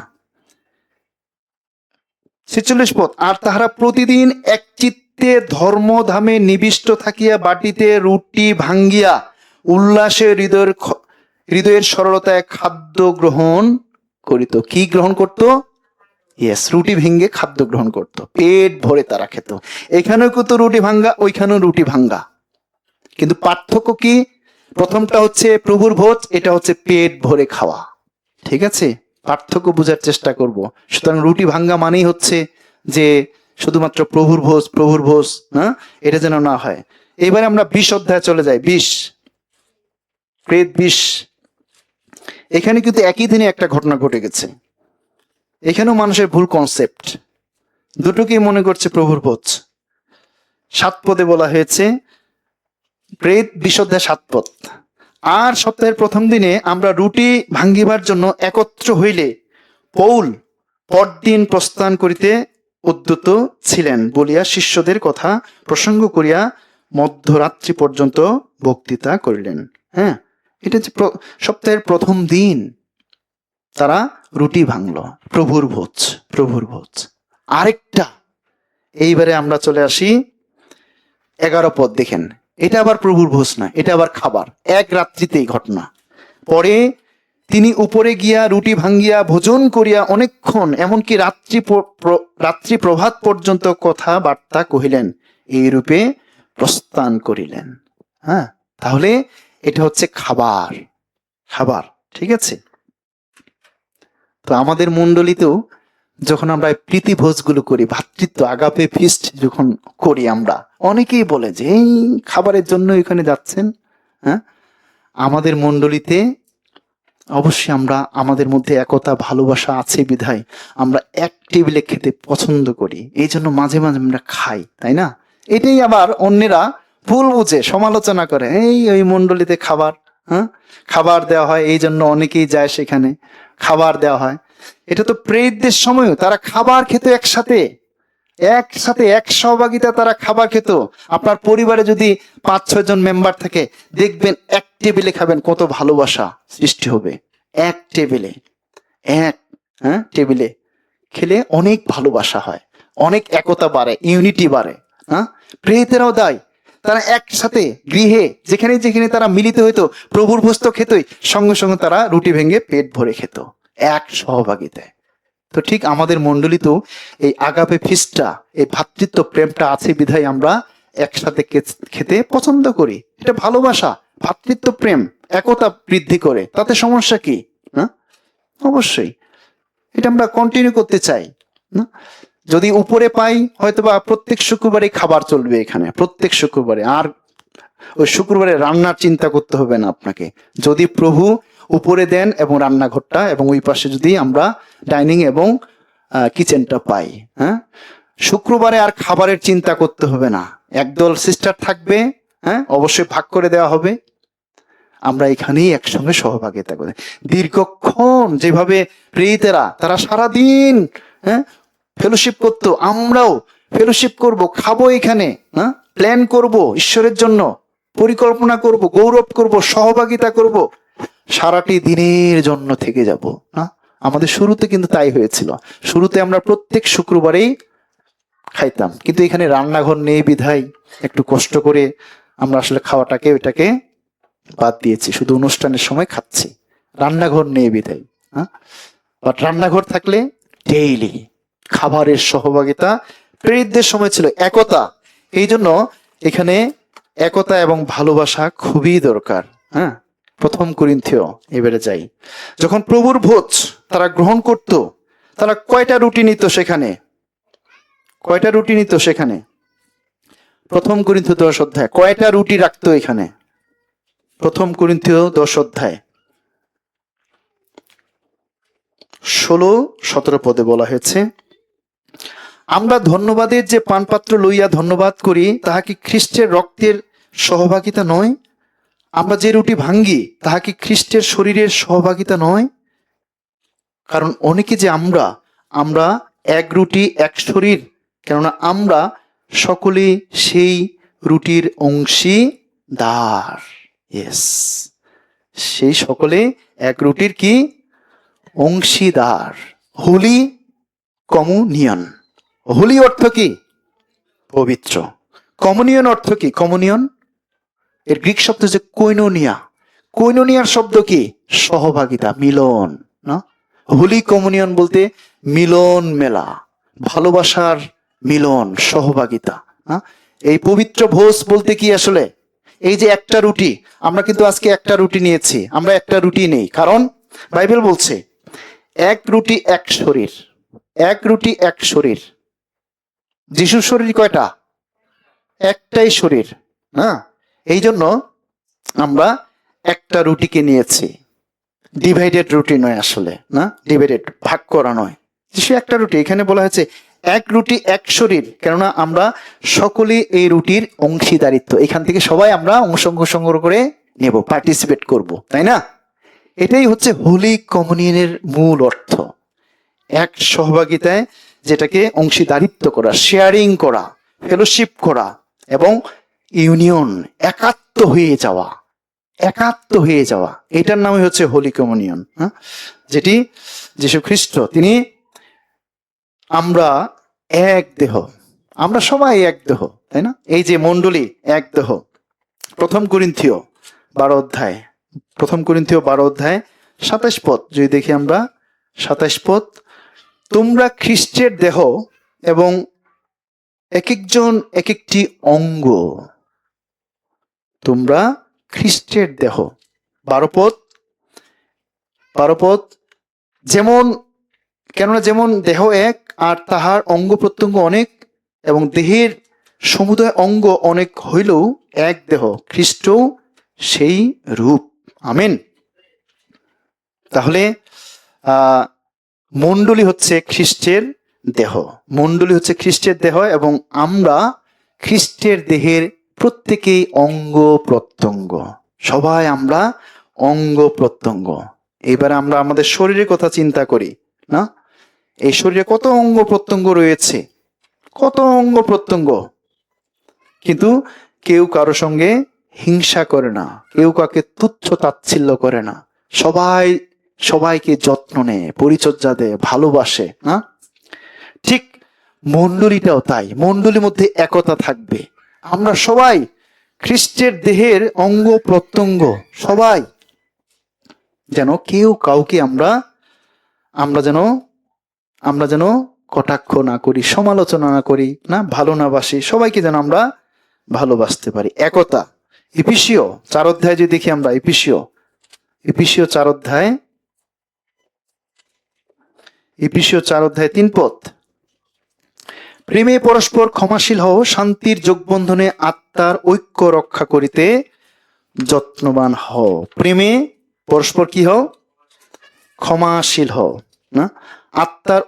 A: 46 পদ, আর তাহারা প্রতিদিন এক চিত্তে ধর্মধামে নিবিষ্ট থাকিয়া বাটিতে রুটি ভাঙ্গিয়া উল্লাসে হৃদয়ের সরলতায় খাদ্য গ্রহণ করিত। কি গ্রহণ করত? ইয়েস, রুটি ভেঙ্গে খাদ্য গ্রহণ করত, পেট ভরে তারা খেত। এখানেও কিন্তু রুটি ভাঙ্গা, ওইখানেও রুটি ভাঙ্গা, কিন্তু পার্থক্য কি? প্রথমটা হচ্ছে প্রভুর ভোজ, এটা হচ্ছে পেট ভরে খাওয়া। ঠিক আছে, পার্থক্য বোঝার চেষ্টা করব। সুতরাং রুটি ভাঙ্গা মানেই হচ্ছে যে শুধুমাত্র প্রভুর ভোজ, হ্যাঁ, এটা যেন না হয়। এবারে আমরা 20 অধ্যায়ে চলে যাই। 20, প্রেরিত 20। এখানে কিন্তু একই দিনে একটা ঘটনা ঘটে গেছে। এখানেও মানুষের ভুল কনসেপ্ট, দুটোকেই মনে করছে প্রভুর ভোজ। 7 পদে বলা হয়েছে, প্রেরিত 20 অধ্যায় 7 পদ। আর সপ্তাহের প্রথম দিনে আমরা রুটি ভাঙ্গিবার জন্য একত্র হইলে পৌল পরদিন প্রস্থান করিতে উদ্যত ছিলেন বলিয়া শিষ্যদের কথা প্রসঙ্গ করিয়া মধ্যরাত্রি পর্যন্ত বক্তৃতা করিলেন। হ্যাঁ, এটা হচ্ছে সপ্তাহের প্রথম দিন তারা রুটি ভাঙলো, প্রভুর ভোজ। আরেকটা, এইবারে আমরা চলে আসি 11 পদ দেখেন, এটা আবার প্রভুর ভোজ না, এটা আবার খাবার, এক রাত্রিতেই ঘটনা। পরে তিনি উপরে গিয়া রুটি ভাঙ্গিয়া ভোজন করিয়া অনেকক্ষণ, এমনকি রাত্রি প্রভাত পর্যন্ত কথাবার্তা কহিলেন, এই রূপে প্রস্থান করিলেন। হ্যাঁ, তাহলে এটা হচ্ছে খাবার, খাবার, ঠিক আছে। তো আমাদের মণ্ডলীতেও যখন আমরা প্রীতি ভোজগুলো করি, ভ্রাতৃত্ব আগাপে ফিস্ট যখন করি, আমরা অনেকেই বলে যে এই খাবারের জন্য এখানে যাচ্ছেন। হ্যাঁ, আমাদের মণ্ডলীতে অবশ্যই আমরা, আমাদের মধ্যে একতা ভালোবাসা আছে বিধায় আমরা এক টেবিলে খেতে পছন্দ করি, এই জন্য মাঝে মাঝে আমরা খাই, তাই না? এটাই আবার অন্যেরা ভুল বুঝে সমালোচনা করে, এই ওই মণ্ডলীতে খাবার, হ্যাঁ, খাবার দেওয়া হয়, এই জন্য অনেকেই যায় সেখানে, খাবার দেওয়া হয়। এটা তো প্রেরিতদের সময়ও তারা খাবার খেত একসাথে, একসাথে এক সহভাগিতা, তারা খাবার খেত। আপনার পরিবারে যদি 5-6 জন মেম্বার থাকে, দেখবেন এক টেবিলে খাবেন, কত ভালোবাসা সৃষ্টি হবে। এক টেবিলে, এক টেবিলে খেলে অনেক ভালোবাসা হয়, অনেক একতা বাড়ে, ইউনিটি বাড়ে। হ্যাঁ, প্রেরিতেরাও দেয়, তারা একসাথে গৃহে যেখানে যেখানে তারা মিলিত হইতো, প্রভুর ভোজ তো খেতই, সঙ্গে সঙ্গে তারা রুটি ভেঙে পেট ভরে খেত, এক সহভাগিতায়। তো ঠিক আমাদের মণ্ডলীতেও এই আগাপে ফিস্টটা, এই ভ্রাতৃত্ব প্রেমটা আছে বিধায় আমরা একসাথে খেতে পছন্দ করি। এটা ভালোবাসা, ভ্রাতৃত্ব প্রেম, একতা বৃদ্ধি করে, তাতে সমস্যা কি? হ্যাঁ, অবশ্যই এটা আমরা কন্টিনিউ করতে চাই না। যদি উপরে পাই, হয়তো বা প্রত্যেক শুক্রবারে খাবার চলবে এখানে, প্রত্যেক শুক্রবারে, আর ওই শুক্রবারে রান্নার চিন্তা করতে হবে না আপনাকে। যদি প্রভু উপরে দেন এবং রান্নাঘরটা, এবং ওই পাশে যদি আমরা ডাইনিং এবং কিচেনটা পাই, হ্যাঁ, শুক্রবারে আর খাবারের চিন্তা করতে হবে না। একদল সিস্টার থাকবে, হ্যাঁ, অবশ্যই ভাগ করে দেওয়া হবে, আমরা এখানেই একসঙ্গে সহভাগিতা করি। দীর্ঘক্ষণ যেভাবে প্রেরিতেরা তারা সারাদিন ফেলোশিপ করতো, আমরাও ফেলোশিপ করব, খাবো এখানে, হ্যাঁ, প্ল্যান করব, ঈশ্বরের জন্য পরিকল্পনা করব, গৌরব করব, সহভাগিতা করব, সারাটি দিনের জন্য থেকে যাব। আমাদের শুরুতে কিন্তু তাই হয়েছিল। শুরুতে আমরা প্রত্যেক শুক্রবারেই খাইতাম, কিন্তু এখানে রান্নাঘর নেই বিধায় একটু কষ্ট করে আমরা আসলে খাওয়াটাকে, ওইটাকে বাদ দিয়েছি, শুধু অনুষ্ঠানের সময় খাচ্ছি, রান্নাঘর নেই বিধায়। বাট রান্নাঘর থাকলে ডেইলি খাবারের সহভাগিতা, প্রেরিতদের সময় ছিল একতা। এই জন্য এখানে একতা এবং ভালোবাসা খুবই দরকার। হ্যাঁ, 1 করিন্থীয়, এবারে যাই। যখন প্রভুর ভোজ তারা গ্রহণ করত, তারা কয়টা রুটি নিত সেখানে? কয়টা রুটি নিত সেখানে? 1 করিন্থীয় 10 অধ্যায় কয়টা রুটি রাখতো এখানে? 1 করিন্থীয় 10 অধ্যায় 16-17 পদে বলা হয়েছে, আমরা ধন্যবাদের যে পানপাত্র লইয়া ধন্যবাদ করি, তাহা কি খ্রিস্টের রক্তের সহভাগিতা নয়? আমরা যে রুটি ভাঙ্গি, তাহা কি খ্রিস্টের শরীরের সহভাগিতা নয়? কারণ অনেকে যে আমরা এক রুটি এক শরীর, কেননা আমরা সকলেই সেই রুটির অংশীদার। ইয়েস, সেই সকলে এক রুটির কি অংশীদার। হোলি কমিউনিয়ন, হোলি অর্থ কি? পবিত্র। কমিউনিয়ন অর্থ কি? কমিউনিয়ন এর গ্রিক শব্দ যে কোইনোনিয়া, কোইনোনিয়ার শব্দ কি? সহভাগিতা, মিলন। না, হোলি কমিউনিয়ন বলতে মিলন মেলা, ভালোবাসার মিলন, সহভাগিতা। এই পবিত্র ভোজ বলতে কি আসলে? এই যে একটা রুটি, আমরা কিন্তু আজকে একটা রুটি নিয়েছি, আমরা একটা রুটি নেই, কারণ বাইবেল বলছে এক রুটি এক শরীর, এক রুটি এক শরীর। যিশুর শরীর কয়টা? একটাই শরীর। হ্যাঁ, এই জন্য আমরা একটা রুটিকে নিয়েছি, ডিভাইডেড রুটি নয় আসলে, না, ডিভাইডেড, ভাগ করা নয়। যিশু একটা রুটি, এখানে বলা হয়েছে এক রুটি এক শরীর, কেননা আমরা সকলেই এই রুটির অংশীদারিত্ব, এখান থেকে সবাই আমরা সংগ্রহ করে নেব, পার্টিসিপেট করব, তাই না? এটাই হচ্ছে হোলি কমিউনিয়নের মূল অর্থ, এক সহভাগিতায়, যেটাকে অংশীদারিত্ব করা, শেয়ারিং করা, ফেলোশিপ করা এবং ইউনিয়ন, একাত্ম হয়ে যাওয়া, একাত্ম হয়ে যাওয়া, এটার নামই হচ্ছে হোলি কমিউনিয়ন। যেটি যীশু খ্রিস্ট, তিনি আমরা এক দেহ, আমরা সবাই এক দেহ, তাই না? এই যে মণ্ডলী এক দেহ। প্রথম করিন্থীয় 12 অধ্যায়, 27 পদ যদি দেখি আমরা, 27 পদ, তোমরা খ্রিস্টের দেহ এবং এক একজন এক একটি অঙ্গ। তোমরা খ্রিস্টের দেহ। 12 পদ, যেমন কেননা যেমন দেহ এক আর তাহার অঙ্গ প্রত্যঙ্গ অনেক, এবং দেহের সমুদয় অঙ্গ অনেক হইলেও এক দেহ, খ্রিস্টও সেই রূপ। আমেন। তাহলে মণ্ডলী হচ্ছে খ্রিস্টের দেহ, মণ্ডলী হচ্ছে খ্রিস্টের দেহ, এবং আমরা খ্রিস্টের দেহের প্রত্যেকেই অঙ্গ প্রত্যঙ্গ। সবাই আমরা অঙ্গ প্রত্যঙ্গ। এবারে আমরা আমাদের শরীরের কথা চিন্তা করি না, এই শরীরে কত অঙ্গ প্রত্যঙ্গ রয়েছে, কত অঙ্গ প্রত্যঙ্গ, কিন্তু কেউ কারো সঙ্গে হিংসা করে না, কেউ কাকে তুচ্ছ তাচ্ছিল্য করে না, সবাই সবাইকে যত্ন নেয়, পরিচর্যা দেয়, ভালোবাসে না। ঠিক মণ্ডলীটাও তাই, মণ্ডলীর মধ্যে একতা থাকবে। আমরা সবাই খ্রিস্টের দেহের অঙ্গ প্রত্যঙ্গ, সবাই যেন কেউ কাউকে আমরা যেন কটাক্ষ না করি, সমালোচনা না করি, না ভালো না বাসি, সবাইকে যেন আমরা ভালোবাসতে পারি। একতা। এফেসীয় 4 অধ্যায় যদি দেখি আমরা, এফেসীয় 4 অধ্যায়, 3 পদ, প্রেমে পরস্পর ক্ষমাশীল হও, শান্তির যোগবন্ধনে আত্মার ঐক্য রক্ষা করিতে যত্নবান হও। প্রেমে পরস্পর কি হও? ক্ষমাশীল হও, না? আত্মার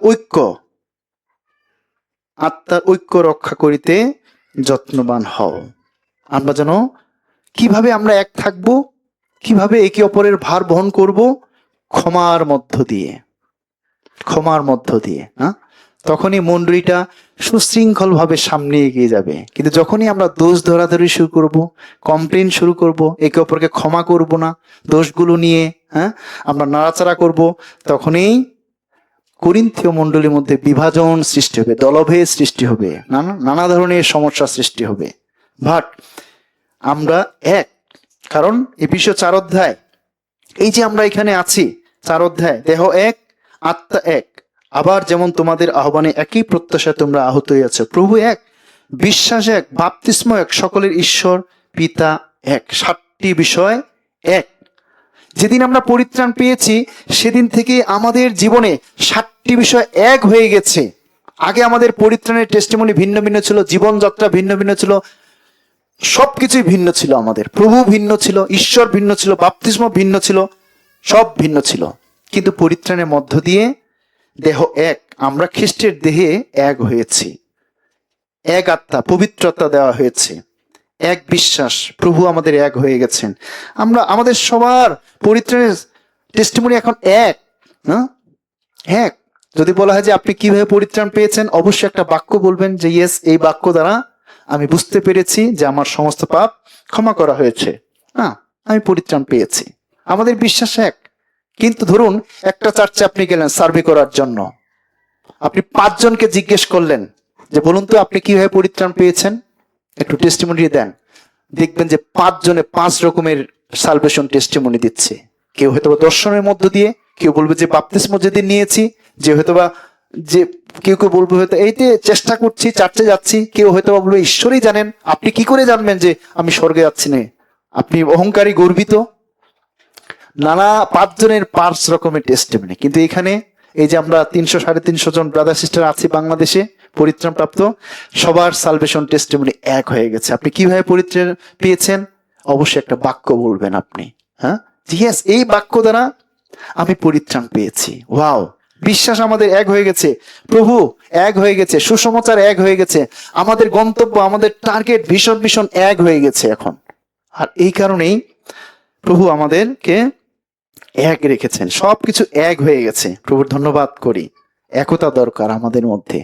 A: ঐক্য রক্ষা করিতে যত্নবান হও। আমরা যেন কিভাবে আমরা এক থাকব, কিভাবে একে অপরের ভার বহন করব? ক্ষমার মধ্য দিয়ে, না? তখনই মণ্ডলীটা সুশৃঙ্খল ভাবে সামনে এগিয়ে যাবে। কিন্তু যখনই আমরা দোষ ধরাধরি শুরু করব, কমপ্লেন শুরু করব, একে অপরকে ক্ষমা করব না, দোষগুলো নিয়ে আমরা নাড়াচাড়া করব, তখনই করিন্থীয় মণ্ডলীর মধ্যে বিভাজন সৃষ্টি হবে, দলভেদ সৃষ্টি হবে, নানা ধরনের সমস্যা সৃষ্টি হবে। বাট আমরা এক, কারণ এফেসীয় 4 অধ্যায়, এই যে আমরা এখানে আছি, 4 অধ্যায়, দেহ এক, আত্মা এক। আবার যেমন তোমাদের আহ্বানে একই প্রত্যাশায় তোমরা আহত হইয়াছ, প্রভু এক, বিশ্বাস এক, বাপ্তিস্ম এক, সকলের ঈশ্বর পিতা এক। 7টি বিষয় এক। যেদিন আমরা পরিত্রাণ পেয়েছি সেদিন থেকে আমাদের জীবনে 7টি বিষয় এক হয়ে গেছে। আগে আমাদের পরিত্রাণের টেস্টিমনি ভিন্ন ভিন্ন ছিল, জীবনযাত্রা ভিন্ন ভিন্ন ছিল, সবকিছুই ভিন্ন ছিল। আমাদের প্রভু ভিন্ন ছিল, ঈশ্বর ভিন্ন ছিল, বাপ্তিস্ম ভিন্ন ছিল, সব ভিন্ন ছিল। কিন্তু পরিত্রাণের মধ্য দিয়ে দেহ এক, আমরা খ্রিস্টের দেহে এক হয়েছি। এক আত্মা, পবিত্রতা দেওয়া হয়েছে, এক বিশ্বাস, প্রভু আমাদের এক হয়ে গেছেন। আমাদের সবার পরিত্রাণের টেস্টিমনি এখন এক, না? এক। যদি বলা হয় যে আপনি কিভাবে পরিত্রাণ পেয়েছেন, অবশ্যই একটা বাক্য বলবেন যে ইয়েস, এই বাক্য দ্বারা আমি বুঝতে পেরেছি যে আমার সমস্ত পাপ ক্ষমা করা হয়েছে, আমি পরিত্রাণ পেয়েছি। আমাদের বিশ্বাস এক। কিন্তু ধরুন একটা চার্চে আপনি গেলেন সার্ভে করার জন্য, আপনি 5 জনকে জিজ্ঞেস করলেন যে বলুন তো আপনি কিভাবে পরিত্রাণ পেয়েছেন, একটু টেস্টিমনি দেন। দেখবেন যে 5 জনে 5 রকমের সালভেশন টেস্টিমনি দিচ্ছে। কেউ হয়তো দর্শনের মধ্য দিয়ে, কেউ বলবে যে বাপ্তিস্ম যেদিন নিয়েছি, যে হয়তোবা যে কেউ বলবে হয়তো এইতে চেষ্টা করছি, চার্চে যাচ্ছি, কেউ হয়তো বলবে ঈশ্বরই জানেন, আপনি কি করে জানবেন যে আমি স্বর্গে যাচ্ছি না? আপনি অহংকারী, গর্বিত। নানা 5 জনের 5 রকমের টেস্টিমনি। কিন্তু এখানে এই যে আমরা 300-350 জন ব্রাদার সিস্টার আছি বাংলাদেশে পরিত্রাণ প্রাপ্ত, সবার সালভেশন টেস্টিমনি এক হয়ে গেছে। আপনি কিভাবে পরিত্রাণ পেয়েছেন, অবশ্যই একটা বাক্য বলবেন আপনি, ইয়েস, এই বাক্য দ্বারা আমি পরিত্রাণ পেয়েছি। ওয়াও, বিশ্বাস আমাদের এক হয়ে গেছে, প্রভু এক হয়ে গেছে, সুসমাচার এক হয়ে গেছে, আমাদের গন্তব্য, আমাদের টার্গেট, ভীষণ এক হয়ে গেছে এখন। আর এই কারণেই প্রভু আমাদেরকে এক রেখেছেন, সবকিছু এক হয়ে গেছে। প্রভুর ধন্যবাদ করি। একতা দরকার আমাদের মধ্যে।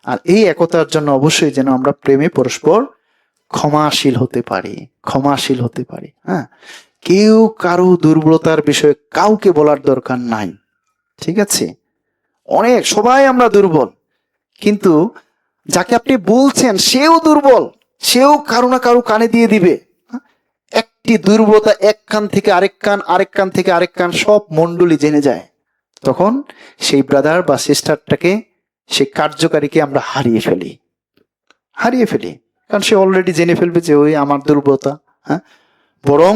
A: আর এই একতার জন্য অবশ্যই যেন আমরা প্রেমে পরস্পর ক্ষমাশীল হতে পারি। কেউ কারো দুর্বলতার বিষয়ে কাউকে বলার দরকার নাই, ঠিক আছে? সবাই আমরা দুর্বল, কিন্তু
B: যাকে আপনি বলছেন সেও দুর্বল, সেও কারো না কারো কানে দিয়ে দিবে। একটি দুর্বলতা এক কান থেকে আরেক কান, আরেক কান থেকে আরেক কান, সব মণ্ডলী জেনে যায়। তখন সেই ব্রাদার বা সিস্টারটাকে, সেই কার্যকারীকে আমরা হারিয়ে ফেলি, কারণ সে অলরেডি জেনে ফেলবে যে ওই আমার দুর্বলতা। হ্যাঁ, বরং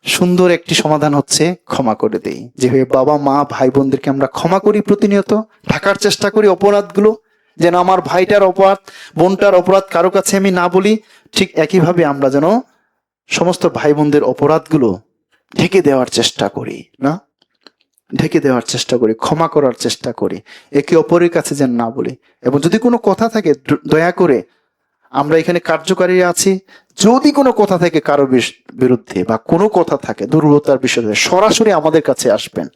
B: সুন্দর একটি সমাধান হচ্ছে ক্ষমা করে দেই। যেভাবে বাবা মা ভাই বোনদেরকে আমরা ক্ষমা করি, প্রতিনিয়ত ঢাকার চেষ্টা করি অপরাধগুলো, যেন আমার ভাইটার অপরাধ, বোনটার অপরাধ কারো কাছে আমি না বলি, ঠিক একইভাবে আমরা যেন সমস্ত ভাই বোনদের অপরাধগুলো ঢেকে দেওয়ার চেষ্টা করি, না ঢেকে দেওয়ার চেষ্টা করি, ক্ষমা করার চেষ্টা করি, একে অপরের কাছে যেন না বলি। এবং যদি কোনো কথা থাকে, দয়া করে, আমরা এখানে কার্যকারী আছি, যদি কোনো কথা থাকে কারো বিরুদ্ধে বা কোনো কথা থাকে দুর্বলতার বিষয়ে, সরাসরি আমাদের কাছে আসবেন।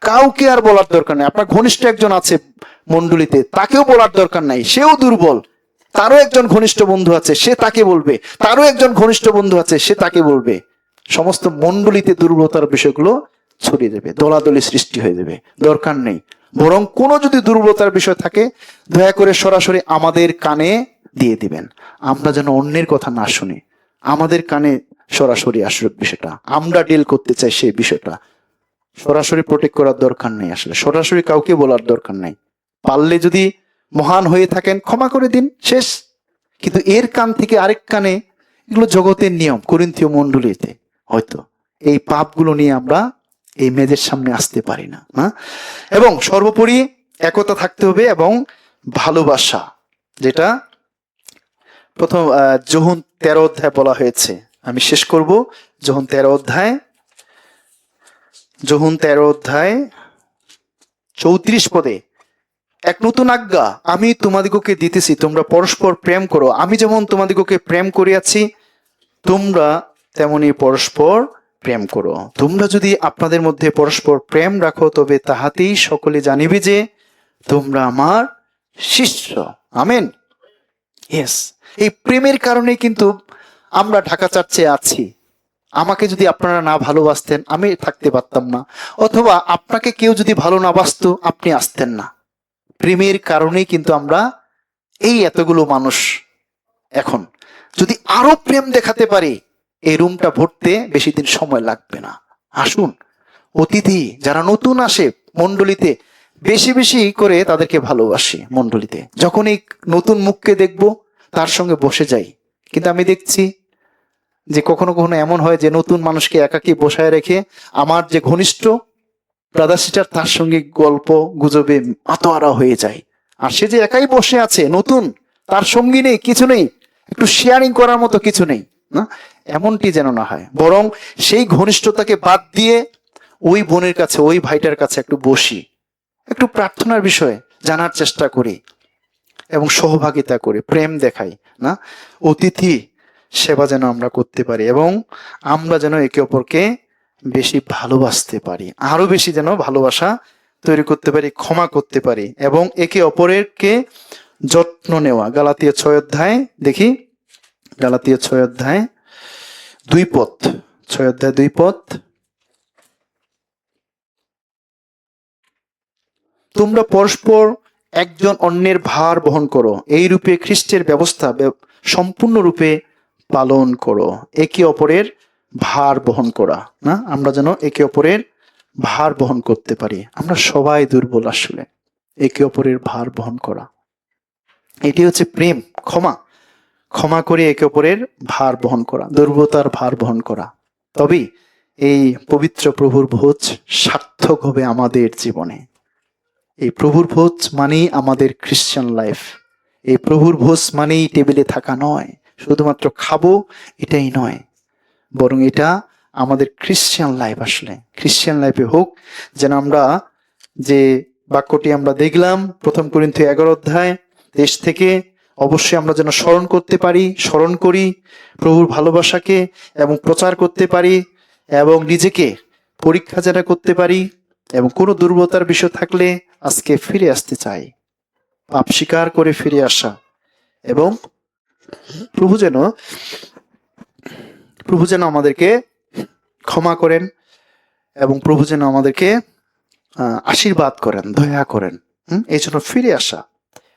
B: কাউকে আর বলার দরকার নেই। আপনার ঘনিষ্ঠ একজন আছে মণ্ডলীতে, তাকেও বলার দরকার নাই, সেও দুর্বল, তারও একজন ঘনিষ্ঠ বন্ধু আছে, সে তাকে বলবে, তারও একজন ঘনিষ্ঠ বন্ধু আছে, সে তাকে বলবে। সমস্ত মণ্ডলীতে দুর্বলতার বিষয়গুলো ছড়িয়ে দেবে, দলাদলি সৃষ্টি হয়ে যাবে, দরকার নেই। বরং কোনো যদি দুর্বলতার বিষয় থাকে, দয়া করে সরাসরি আমাদের কানে দিয়ে দিবেন। আমরা যেন অন্যের কথা না শুনি, আমাদের কানে সরাসরি আসুক বিষয়টা, আমরা ডিল করতে চাই সেই বিষয়টা। সরাসরি প্রোটেক্ট করার দরকার নেই, আসলে সরাসরি কাউকে বলার দরকার নেই। পারলে যদি মহান হয়ে থাকেন ক্ষমা করে দিন, শেষ। কিন্তু এর কান থেকে আরেক কানে, এগুলো জগতের নিয়ম। করিন্থীয় মণ্ডলীতে হয়তো এই পাপগুলো নিয়ে আমরা এই মেজের সামনে আসতে পারি না, না? এবং সর্বোপরি একতা থাকতে হবে এবং ভালোবাসা, যেটা প্রথম যোহন 13 অধ্যায় বলা হয়েছে। আমি শেষ করব। যোহন 13 অধ্যায় 34 পদে, এক নতুন আজ্ঞা আমি তোমাদিগকে দিতেছি, তোমরা পরস্পর প্রেম করো। আমি যেমন তোমাদিগকে প্রেম করিয়াছি, তোমরা তেমনি পরস্পর প্রেম করো। তোমরা যদি আপনাদের মধ্যে পরস্পর প্রেম রাখো, তবে তাহাতেই সকলে জানিবে যে তোমরা আমার শিষ্য। আমেন। ইয়েস, এই প্রেমের কারণে কিন্তু আমরা ঢাকা চার্চে আছি। আমাকে যদি আপনারা না ভালোবাসতেন, আমি থাকতে পারতাম না, অথবা আপনাকে কেউ যদি ভালো না বাসতো, আপনি আসতেন না। প্রেমের কারণেই কিন্তু আমরা এই এতগুলো মানুষ। এখন যদি আরো প্রেম দেখাতে পারি, এই রুমটা ভরতে বেশি দিন সময় লাগবে না। আসুন, অতিথি যারা নতুন আসে মণ্ডলীতে, বেশি বেশি করে তাদেরকে ভালোবাসি। মণ্ডলীতে যখন এই নতুন মুখকে দেখবো, তার সঙ্গে বসে যাই। কিন্তু আমি দেখছি যে কখনো কখনো এমন হয় যে নতুন মানুষকে একাকী বসায় রেখে আমার যে ঘনিষ্ঠ ব্রাদার সিস্টার, তার সঙ্গে গল্প গুজবে মাতোয়ারা হয়ে যায়। আর সে যে একাই বসে আছে, নতুন, তার সঙ্গী নেই, কিছু নেই, একটু শেয়ারিং করার মতো কিছু নেই, না? এমনটি যেন না হয়। বরং সেই ঘনিষ্ঠতাকে বাদ দিয়ে ওই বোনের কাছে, ওই ভাইটার কাছে একটু বসি, একটু প্রার্থনার বিষয়ে জানার চেষ্টা করি এবং সহভাগিতা করি, প্রেম দেখাই, না? অতিথি সেবা যেন আমরা করতে পারি এবং আমরা যেন একে অপরকে বেশি ভালোবাসতে পারি, আরো বেশি যেন ভালোবাসা তৈরি করতে পারি, ক্ষমা করতে পারি এবং একে অপরেরকে যত্ন নেওয়া। গালাতিয়া 6 অধ্যায় দেখি, গালাতিয়া 6 অধ্যায় 2 পদ, 6 অধ্যায় 2 পদ, তোমরা পরস্পর একজন অন্যের ভার বহন করো, এই রূপে খ্রিস্টের ব্যবস্থা সম্পূর্ণরূপে পালন করো। একে অপরের ভার বহন করা, না? আমরা যেন একে অপরের ভার বহন করতে পারি। আমরা সবাই দুর্বল, আসলে একে অপরের ভার বহন করা, এটি হচ্ছে প্রেম। ক্ষমা করে একে অপরের ভার বহন করা, দুর্বলতার ভার বহন করা। তবেই এই পবিত্র প্রভুর ভোজ সার্থক হবে আমাদের জীবনে। এই প্রভুর ভোজ মানেই আমাদের খ্রিস্টান লাইফ। এই প্রভুর ভোজ মানেই টেবিলে থাকা নয়, শুধুমাত্র খাবো এটাই নয়, বরং এটা আমাদের খ্রিস্টান লাইফ। আসলে খ্রিস্টান লাইফে হোক যেন আমরা যে বাক্যটি আমরা দেখলাম 1 করিন্থীয় 11 অধ্যায় 23 থেকে, অবশ্যই আমরা যেন স্মরণ করি প্রভুর ভালোবাসাকে এবং প্রচার করতে পারি এবং নিজেকে পরীক্ষা যেটা করতে পারি। এবং কোনো দুর্বলতার বিষয় থাকলে আজকে ফিরে আসতে চাই, পাপ স্বীকার করে ফিরে আসা, এবং প্রভু যেন আমাদেরকে ক্ষমা করেন এবং প্রভু যেন আমাদেরকে আশীর্বাদ করেন, দয়া করেন, এই জন্য ফিরে আসা।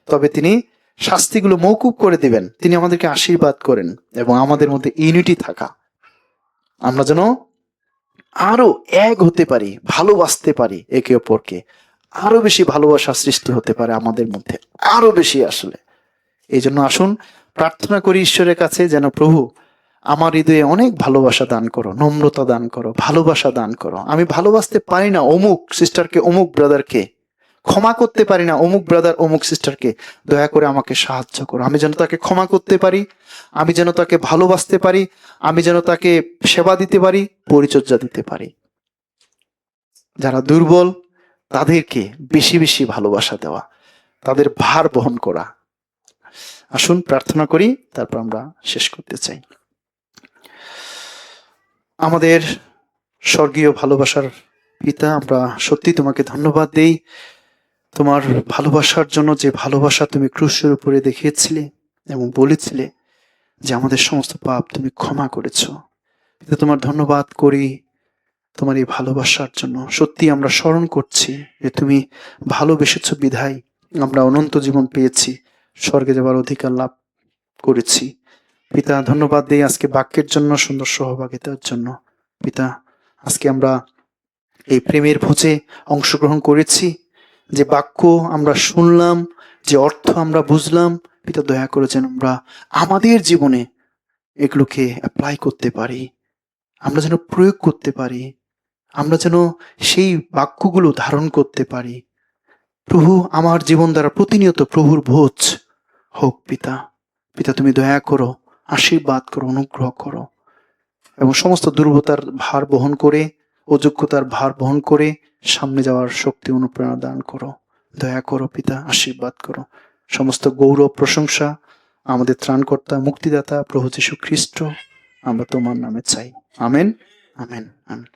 B: তবে তিনি শাস্তিগুলো মওকুফ করে দিবেন, তিনি আমাদেরকে আশীর্বাদ করেন, এবং আমাদের মধ্যে ইউনিটি থাকা, আমরা যেন আরো এক হতে পারি, ভালোবাসতে পারি একে অপরকে, আরো বেশি ভালোবাসা সৃষ্টি হতে পারে আমাদের মধ্যে, আরো বেশি আসলে। এই জন্য আসুন প্রার্থনা করি ঈশ্বরের কাছে, যেন প্রভু আমার হৃদয়ে অনেক ভালোবাসা দান করো, নম্রতা দান করো, ভালোবাসা দান করো। আমি ভালোবাসতে পারি না অমুক সিস্টারকে, অমুক ব্রাদারকে, ক্ষমা করতে পারি না অমুক ব্রাদার অমুক সিস্টারকে, দয়া করে আমাকে সাহায্য করো। আমি যেন তাকে ক্ষমা করতে পারি, আমি যেন তাকে ভালোবাসতে পারি, আমি যেন তাকে সেবা দিতে পারি, পরিচর্যা দিতে পারি। যারা দুর্বল তাদেরকে বেশি বেশি ভালোবাসা দেওয়া, তাদের ভার বহন করা। আসুন প্রার্থনা করি, তারপর আমরা শেষ করতে চাই। আমাদের স্বর্গীয় ভালোবাসার পিতা, আমরা সত্যি তোমাকে ধন্যবাদ দেই তোমার ভালোবাসার জন্য, যে ভালোবাসা তুমি ক্রুশের উপরে দেখিয়েছিলে এবং বলেছিলে যে আমাদের সমস্ত পাপ তুমি ক্ষমা করেছো। পিতা, তোমার ধন্যবাদ করি তোমার এই ভালোবাসার জন্য। সত্যি আমরা স্মরণ করছি যে তুমি ভালোবেসেছো বিধায় আমরা অনন্ত জীবন পেয়েছি, স্বর্গে যাবার অধিকার লাভ করেছি। পিতা, ধন্যবাদ দেই আজকে বাক্যের জন্য, সুন্দর সহভাগিতার জন্য। পিতা, আজকে আমরা এই প্রেমের ভোজে অংশগ্রহণ করেছি, যে বাক্য আমরা শুনলাম, যে অর্থ আমরা বুঝলাম, পিতা দয়া করে যেন আমরা আমাদের জীবনে এগুলোকে অ্যাপ্লাই করতে পারি, আমরা যেন প্রয়োগ করতে পারি, আমরা যেন সেই বাক্যগুলো ধারণ করতে পারি। প্রভু, আমার জীবন দ্বারা প্রতিনিয়ত প্রভুর ভোজ হোক পিতা। পিতা, তুমি দয়া করো, আশীর্বাদ করো, অনুগ্রহ করো, এবং সমস্ত দুর্বলতার ভার বহন করে, অযোগ্যতার ভার বহন করে সামনে যাওয়ার শক্তি অনুপ্রেরণা দান করো। দয়া করো পিতা, আশীর্বাদ করো। সমস্ত গৌরব প্রশংসা আমাদের ত্রাণকর্তা মুক্তিদাতা প্রভু যীশু খ্রিস্ট আমরা তোমার নামে চাই। Amen, amen, amen.